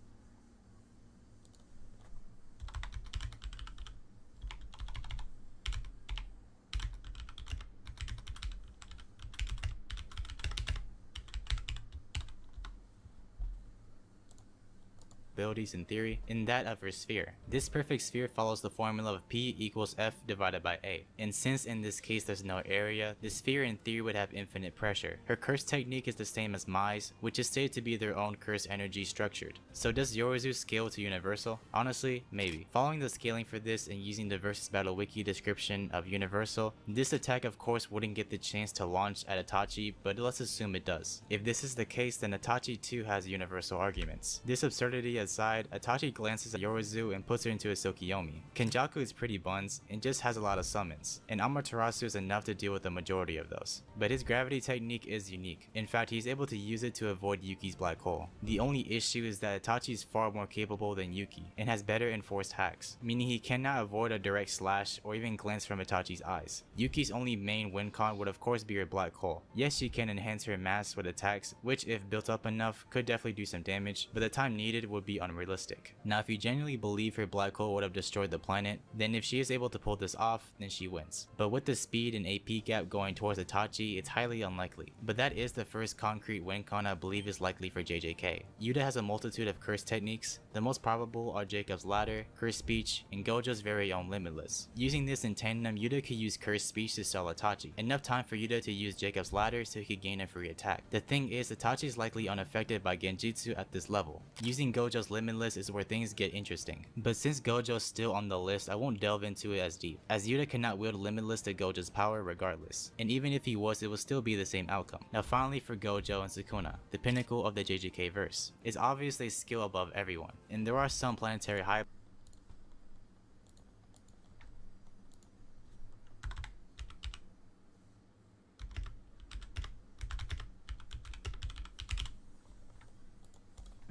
[SPEAKER 3] abilities in theory in that of her sphere. This perfect sphere follows the formula of P equals F divided by A, and since in this case there's no area, the sphere in theory would have infinite pressure. Her curse technique is the same as Mai's, which is stated to be their own curse energy structured. So does Yoruzu scale to universal? Honestly, maybe. Following the scaling for this and using the Versus Battle Wiki description of universal, this attack of course wouldn't get the chance to launch at Itachi, but let's assume it does. If this is the case, then Itachi too has universal arguments. This absurdity aside, Itachi glances at Yoruzu and puts her into a Tsukiyomi. Kenjaku is pretty buns and just has a lot of summons, and Amaterasu is enough to deal with the majority of those. But his gravity technique is unique. In fact, he's able to use it to avoid Yuki's black hole. The only issue is that Itachi is far more capable than Yuki, and has better enforced hacks, meaning he cannot avoid a direct slash or even glance from Itachi's eyes. Yuki's only main win con would of course be her black hole. Yes, she can enhance her mass with attacks, which if built up enough could definitely do some damage, but the time needed would be unrealistic. Now if you genuinely believe her black hole would have destroyed the planet, then if she is able to pull this off, then she wins. But with the speed and AP gap going towards Itachi, it's highly unlikely. But that is the first concrete win con I believe is likely for JJK. Yuta has a multitude of curse techniques. The most probable are Jacob's Ladder, Curse Speech, and Gojo's very own Limitless. Using this in tandem, Yuta could use Curse Speech to stall Itachi, enough time for Yuta to use Jacob's Ladder so he could gain a free attack. The thing is, Itachi is likely unaffected by Genjutsu at this level. Using Gojo's Limitless is where things get interesting. But since Gojo's still on the list, I won't delve into it as deep, as Yuta cannot wield Limitless to Gojo's power regardless. And even if he was, it would still be the same outcome. Now finally for Gojo and Sukuna, the pinnacle of the JJK verse. It's obvious they skill above everyone, and there are some planetary high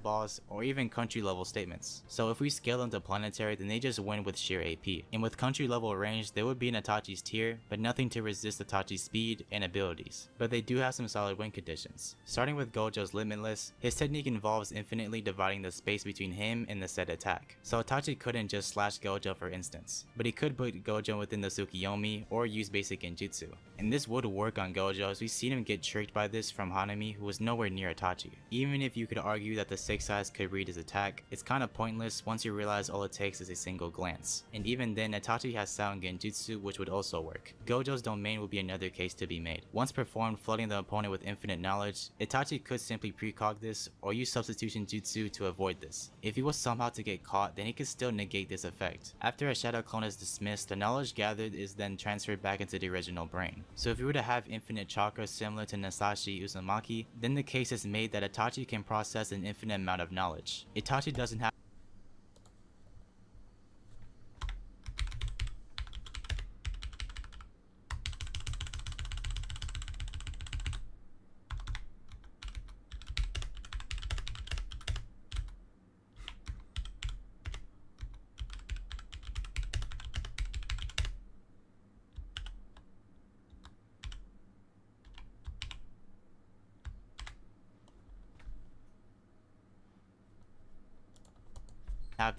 [SPEAKER 3] boss, or even country level statements. So if we scale them to planetary, then they just win with sheer AP. And with country level range, they would be in Itachi's tier, but nothing to resist Itachi's speed and abilities. But they do have some solid win conditions. Starting with Gojo's Limitless, his technique involves infinitely dividing the space between him and the said attack. So Itachi couldn't just slash Gojo for instance, but he could put Gojo within the Tsukiyomi or use basic Genjutsu. And this would work on Gojo as we've seen him get tricked by this from Hanami, who was nowhere near Itachi. Even if you could argue that the 6 eyes could read his attack, it's kinda pointless once you realize all it takes is a single glance. And even then, Itachi has Sound Genjutsu, which would also work. Gojo's domain would be another case to be made. Once performed, flooding the opponent with infinite knowledge, Itachi could simply precog this or use substitution jutsu to avoid this. If he was somehow to get caught, then he could still negate this effect. After a shadow clone is dismissed, the knowledge gathered is then transferred back into the original brain. So if we were to have infinite chakra similar to Nasashi Uzumaki, then the case is made that Itachi can process an infinite amount of knowledge. Itachi doesn't have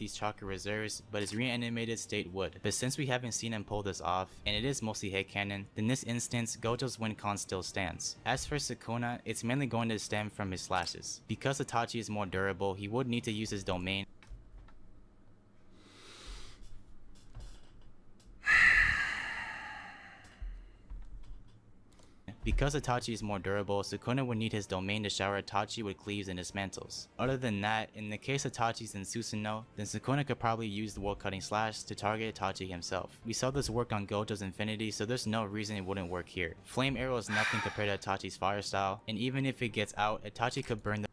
[SPEAKER 3] these chakra reserves, but his reanimated state would. But since we haven't seen him pull this off, and it is mostly headcanon, then in this instance, Gojo's win con still stands. As for Sukuna, it's mainly going to stem from his slashes. Because Itachi is more durable, he would need to use his domain. Because Itachi is more durable, Sukuna would need his domain to shower Itachi with cleaves and dismantles. Other than that, in the case Itachi's in Susanoo, then Sukuna could probably use the World Cutting Slash to target Itachi himself. We saw this work on Gojo's Infinity, so there's no reason it wouldn't work here. Flame Arrow is nothing compared to Itachi's Fire Style, and even if it gets out, Itachi could burn the